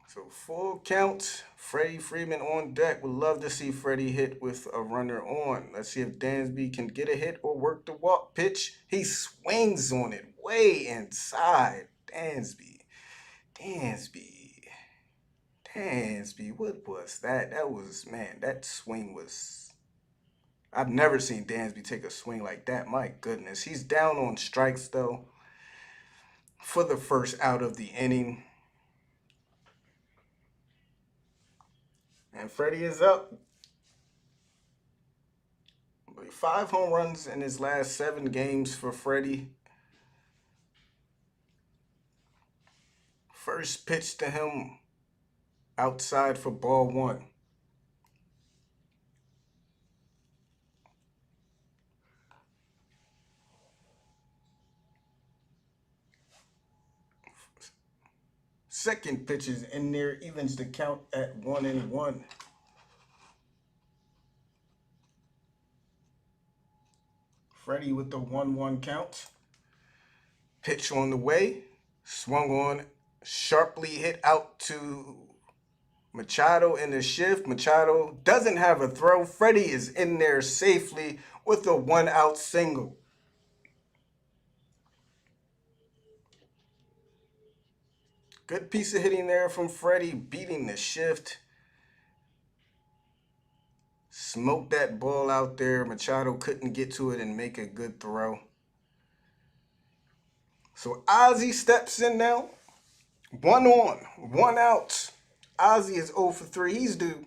S1: So full count, Freddie Freeman on deck. Would love to see Freddie hit with a runner on. Let's see if Dansby can get a hit or work the walk pitch. He swings on it way inside. Dansby, what was that? That was, man, that swing was... I've never seen Dansby take a swing like that. My goodness. He's down on strikes, though, for the first out of the inning. And Freddie is up. 5 home runs in his last 7 games for Freddie. First pitch to him outside for ball 1. Second pitch is in there, evens the count at 1-1. Freddie with the 1-1 count. Pitch on the way, swung on, sharply hit out to Machado in the shift. Machado doesn't have a throw. Freddie is in there safely with a 1-out single. Good piece of hitting there from Freddie, beating the shift. Smoked that ball out there. Machado couldn't get to it and make a good throw. So Ozzie steps in now. 1 on, 1 out. Ozzie is 0 for 3. He's due.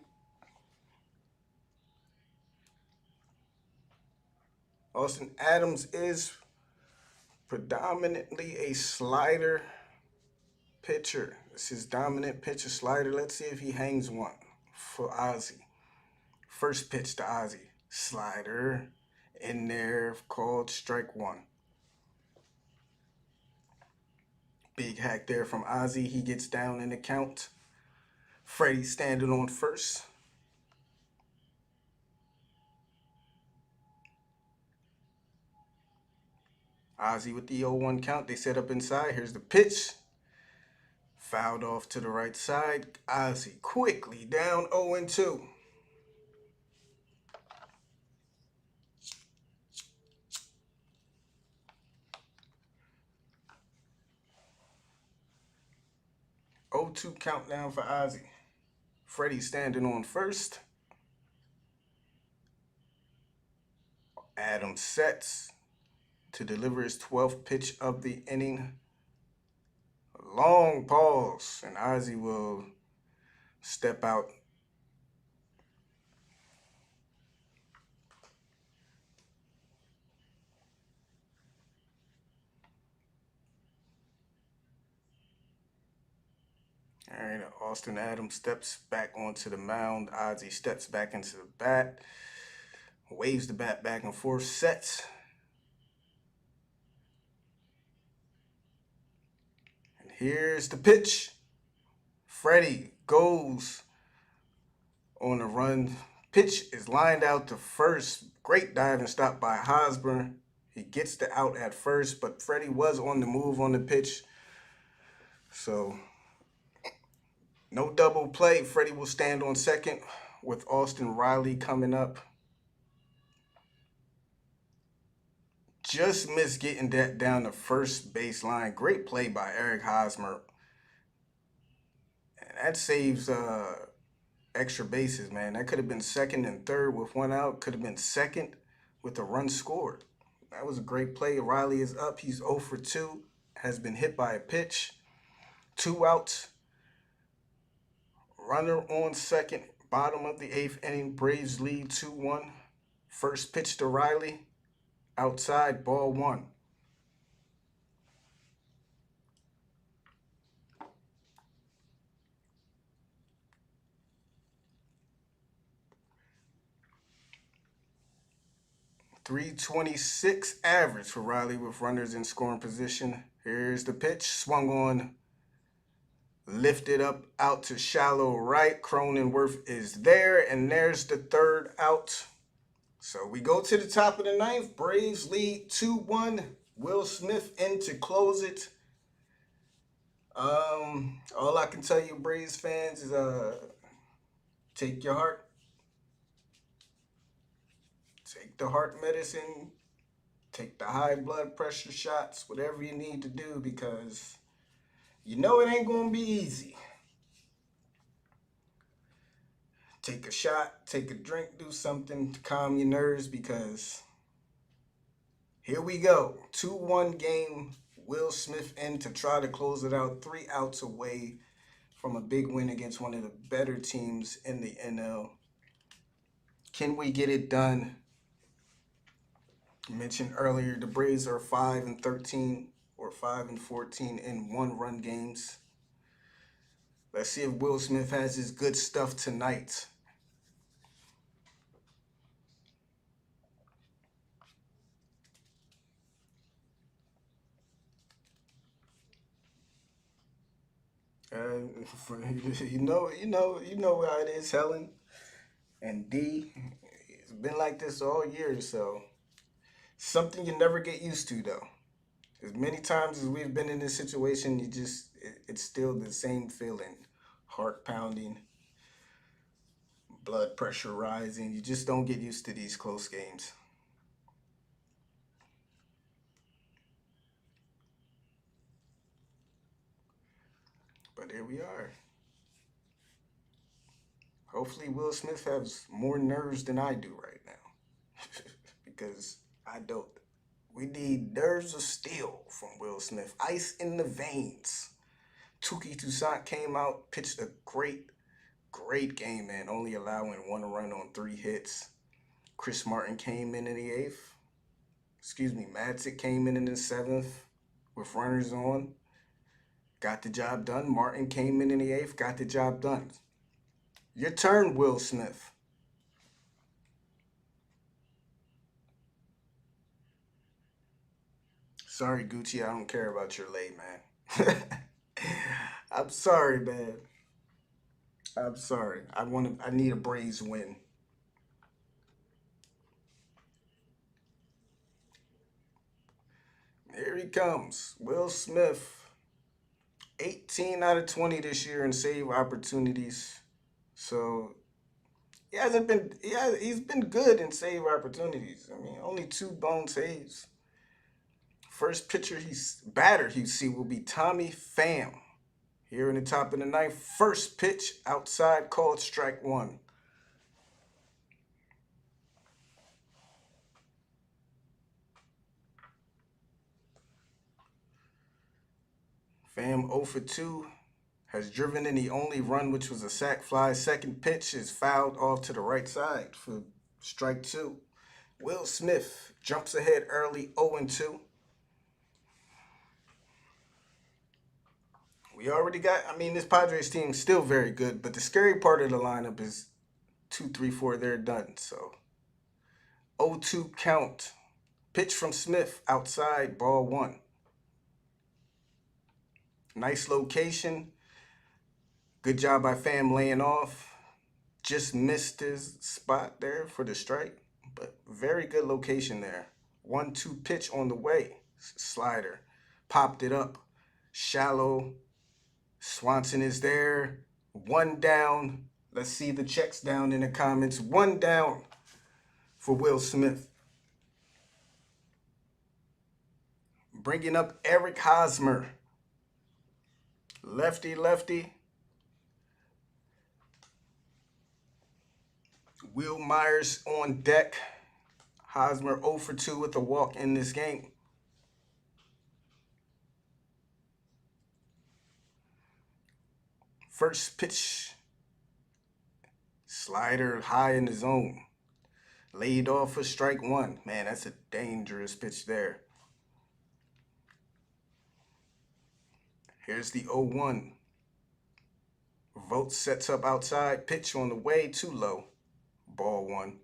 S1: Austin Adams is predominantly a slider pitcher. It's his dominant pitcher, slider. Let's see if he hangs one for Ozzie. First pitch to Ozzie. Slider in there, called strike 1. Big hack there from Ozzie. He gets down in the count. Freddie standing on first. Ozzie with the 0-1 count. They set up inside. Here's the pitch. Fouled off to the right side. Ozzie quickly down 0-2. Oh-2 countdown for Ozzie. Freddie standing on first. Adams sets. to deliver his 12th pitch of the inning. A long pause, and Ozzy will step out. All right, Austin Adams steps back onto the mound. Ozzy steps back into the bat, waves the bat back and forth, sets. And here's the pitch. Freddie goes on a run. Pitch is lined out to first. Great diving stop by Hosmer. He gets the out at first, but Freddie was on the move on the pitch. So no double play. Freddie will stand on second with Austin Riley coming up. Just missed getting that down the first baseline. Great play by Eric Hosmer. And that saves extra bases, man. That could have been second and third with one out. Could have been second with a run scored. That was a great play. Riley is up. He's 0 for 2. Has been hit by a pitch. 2 outs. Runner on second. Bottom of the 8th inning. Braves lead 2-1. First pitch to Riley. Outside, ball 1. .326 average for Riley with runners in scoring position. Here's the pitch. Swung on. Lifted up out to shallow right. Cronenworth is there, and there's the third out. So we go to the top of the 9th. Braves lead 2-1. Will Smith in to close it. All I can tell you, Braves fans, is take your heart. Take the heart medicine. Take the high blood pressure shots, whatever you need to do, because you know it ain't going to be easy. Take a shot, take a drink, do something to calm your nerves, because here we go. 2-1 game. Will Smith in to try to close it out. 3 outs away from a big win against one of the better teams in the NL. Can we get it done? I mentioned earlier the Braves are 5-13 or 5-14 in 1-run games. Let's see if Will Smith has his good stuff tonight. You know how it is, Helen and D. It's been like this all year, so something you never get used to, though. As many times as we've been in this situation, it's still the same feeling. Heart pounding, blood pressure rising. You just don't get used to these close games. But here we are. Hopefully Will Smith has more nerves than I do right now. Because I don't. We need nerves of steel from Will Smith. Ice in the veins. Touki Toussaint came out, pitched a great game, man. Only allowing 1 run on 3 hits. Chris Martin came in the 8th. Madsick came in the 7th with runners on. Got the job done. Martin came in the 8th, got the job done. Your turn, Will Smith. Sorry, Gucci, I don't care about your lay, man. I'm sorry, man. I'm sorry. I need a Braves win. Here he comes. Will Smith. 18 out of 20 this year in save opportunities. So he's been good in save opportunities. I mean, only 2 blown saves. First batter you see will be Tommy Pham. Here in the top of the 9th, first pitch outside, called strike 1. Fam 0 for 2 has driven in the only run, which was a sac fly. Second pitch is fouled off to the right side for strike 2. Will Smith jumps ahead early 0 and 2. We already got, this Padres team is still very good, but the scary part of the lineup is 2, 3, 4, they're done. So 0-2 count. Pitch from Smith outside, ball 1. Nice location. Good job by Fam laying off. Just missed his spot there for the strike, but very good location there. 1-2 pitch on the way. Slider. Popped it up. Shallow. Swanson is there. 1 down. Let's see the checks down in the comments. 1 down for Will Smith. Bringing up Eric Hosmer. Lefty, lefty. Will Myers on deck. Hosmer 0 for 2 with a walk in this game. First pitch. Slider high in the zone. Laid off for strike 1. Man, that's a dangerous pitch there. Here's the 0-1. Vogt sets up outside. Pitch on the way, too low. Ball 1.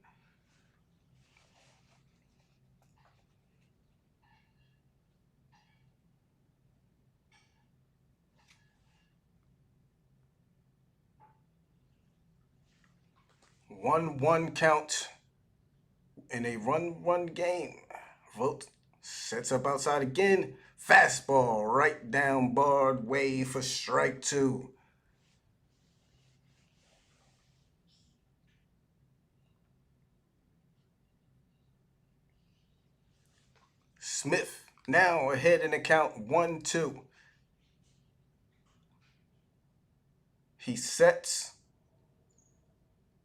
S1: One count in a run game. Vogt sets up outside again. Fastball right down barred way for strike 2. Smith now ahead in the count 1-2. He sets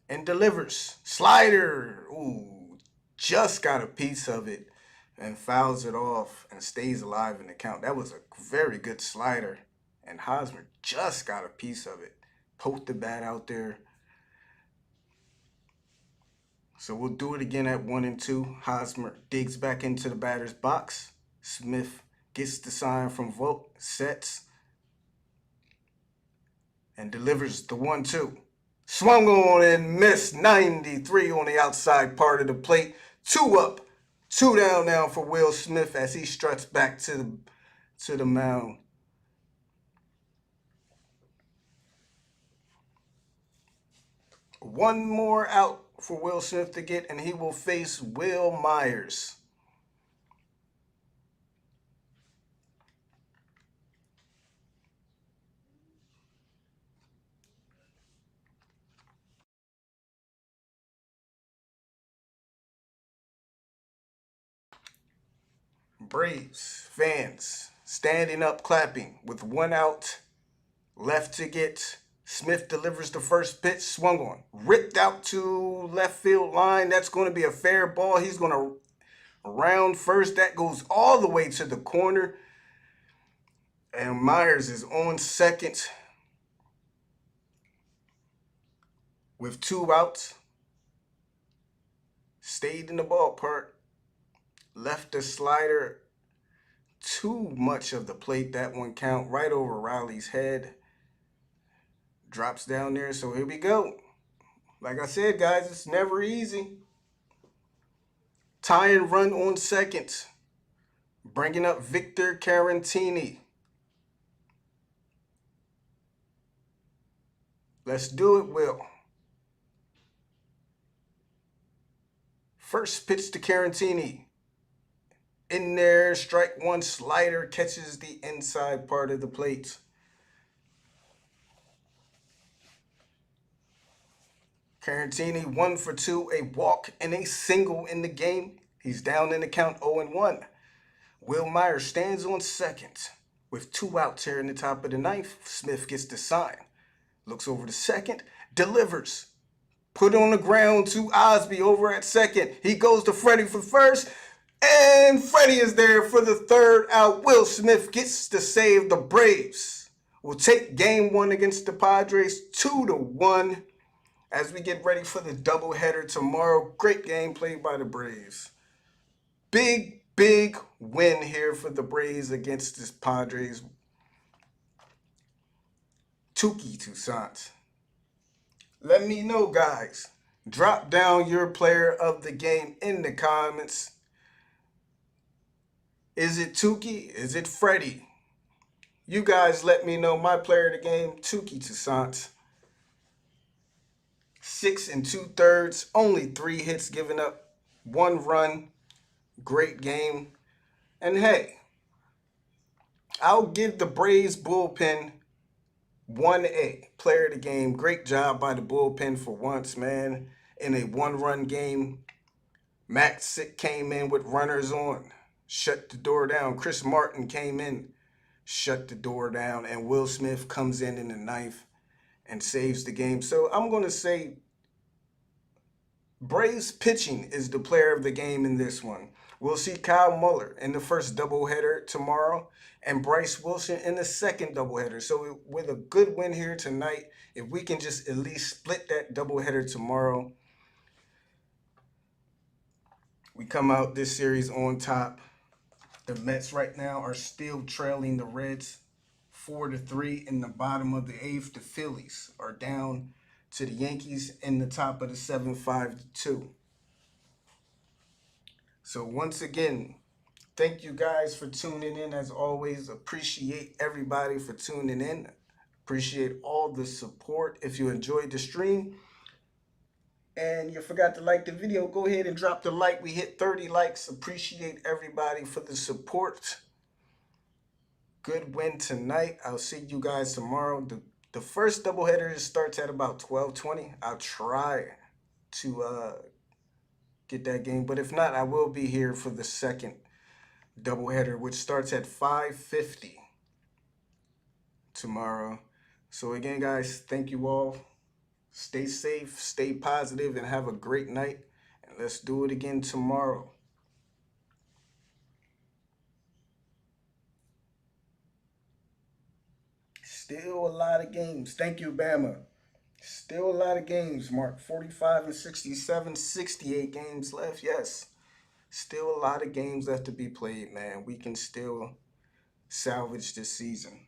S1: and delivers. Slider. Ooh, just got a piece of it and fouls it off and stays alive in the count. That was a very good slider. And Hosmer just got a piece of it. Poked the bat out there. So we'll do it again at 1 and 2. Hosmer digs back into the batter's box. Smith gets the sign from Vogt, sets, and delivers the 1-2. Swung on and missed. 93 on the outside part of the plate. 2 up, 2 down now for Will Smith as he struts back to the mound. One more out for Will Smith to get, and he will face Will Myers. Braves fans standing up clapping with 1 out left to get. Smith delivers the first pitch, swung on, ripped out to left field line. That's going to be a fair ball. He's going to round first. That goes all the way to the corner. And Myers is on second with 2 outs. Stayed in the ballpark. Left the slider too much of the plate. That 1 count right over Riley's head. Drops down there, so here we go. Like I said, guys, it's never easy. Tying run on second. Bringing up Victor Carantini. Let's do it, Will. First pitch to Carantini. In there, strike 1, slider catches the inside part of the plate. Carantini 1 for 2, a walk and a single in the game. He's down in the count 0-1. Will Myers stands on second with 2 outs here in the top of the 9th. Smith gets the sign. Looks over to second, delivers. Put on the ground to Osby over at second. He goes to Freddie for first. And Freddie is there for the third out. Will Smith gets to save the Braves. We'll take game one against the Padres 2-1 as we get ready for the doubleheader tomorrow. Great game played by the Braves. Big win here for the Braves against this Padres. Tuki Toussaint. Let me know, guys. Drop down your player of the game in the comments. Is it Tuki? Is it Freddie? You guys let me know. My player of the game, Tuki Toussaint. 6 2/3, only 3 hits given up, 1 run. Great game. And hey, I'll give the Braves bullpen 1A, player of the game. Great job by the bullpen for once, man. In a 1-run game, Matt Sick came in with runners on, shut the door down. Chris Martin came in, shut the door down. And Will Smith comes in the ninth and saves the game. So I'm going to say Braves pitching is the player of the game in this one. We'll see Kyle Muller in the first doubleheader tomorrow and Bryce Wilson in the second doubleheader. So with a good win here tonight, if we can just at least split that doubleheader tomorrow, we come out this series on top. The Mets right now are still trailing the Reds 4-3 in the bottom of the 8th. The Phillies are down to the Yankees in the top of the 7th, 5-2. So once again, thank you guys for tuning in. As always, appreciate everybody for tuning in. Appreciate all the support. If you enjoyed the stream and you forgot to like the video, go ahead and drop the like. We hit 30 likes. Appreciate everybody for the support. Good win tonight. I'll see you guys tomorrow. The first doubleheader starts at about 12:20. I'll try to get that game, but if not, I will be here for the second doubleheader, which starts at 5:50 tomorrow. So again, guys, thank you all. Stay safe, stay positive, and have a great night. And let's do it again tomorrow. Still a lot of games. Thank you, Bama. Still a lot of games, Mark. 45 and 67, 68 games left. Yes. Still a lot of games left to be played, man. We can still salvage this season.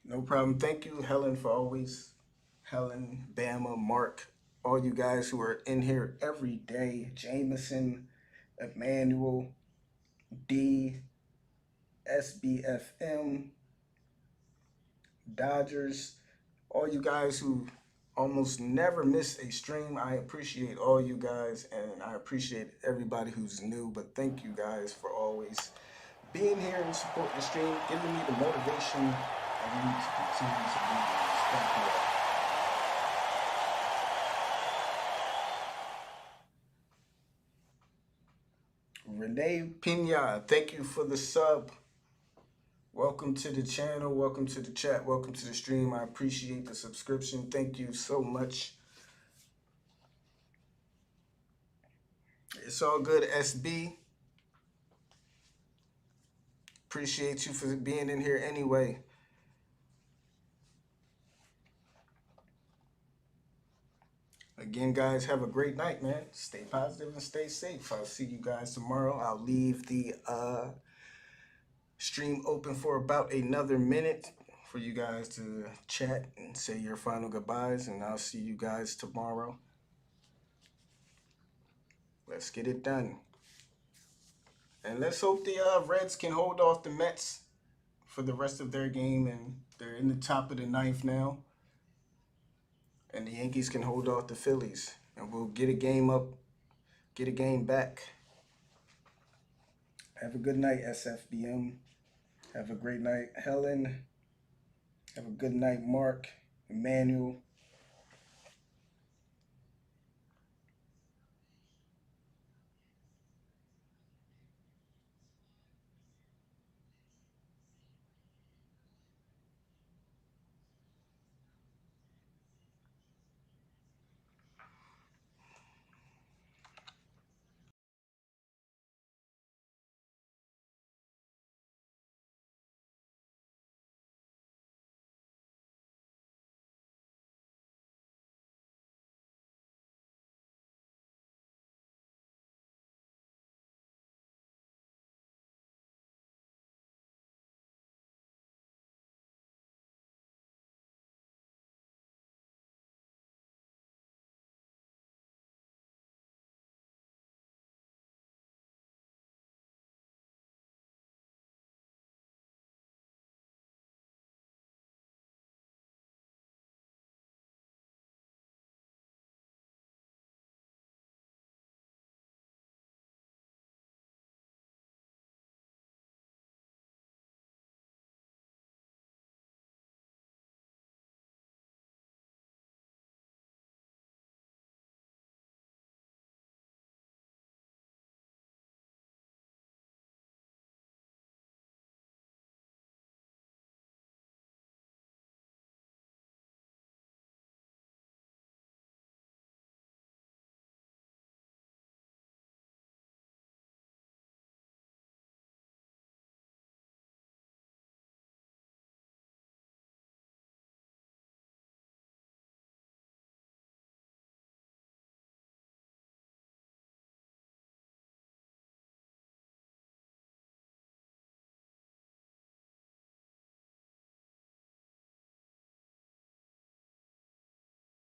S1: No problem. Thank you, Helen, for always. Helen, Bama, Mark, all you guys who are in here every day. Jameson, Emmanuel, D, SBFM, Dodgers, all you guys who almost never miss a stream. I appreciate all you guys, and I appreciate everybody who's new. But thank you guys for always being here and supporting the stream, giving me the motivation I need to continue to do this. Thank you all. Renee Pina, thank you for the sub. Welcome to the channel. Welcome to the chat. Welcome to the stream. I appreciate the subscription. Thank you so much. It's all good, SB. Appreciate you for being in here anyway. Again, guys, have a great night, man. Stay positive and stay safe. I'll see you guys tomorrow. I'll leave the stream open for about another minute for you guys to chat and say your final goodbyes, and I'll see you guys tomorrow. Let's get it done. And let's hope the Reds can hold off the Mets for the rest of their game, and they're in the top of the 9th now. And the Yankees can hold off the Phillies, and we'll get a game up, get a game back. Have a good night, SFBM. Have a great night, Helen. Have a good night, Mark, Emmanuel.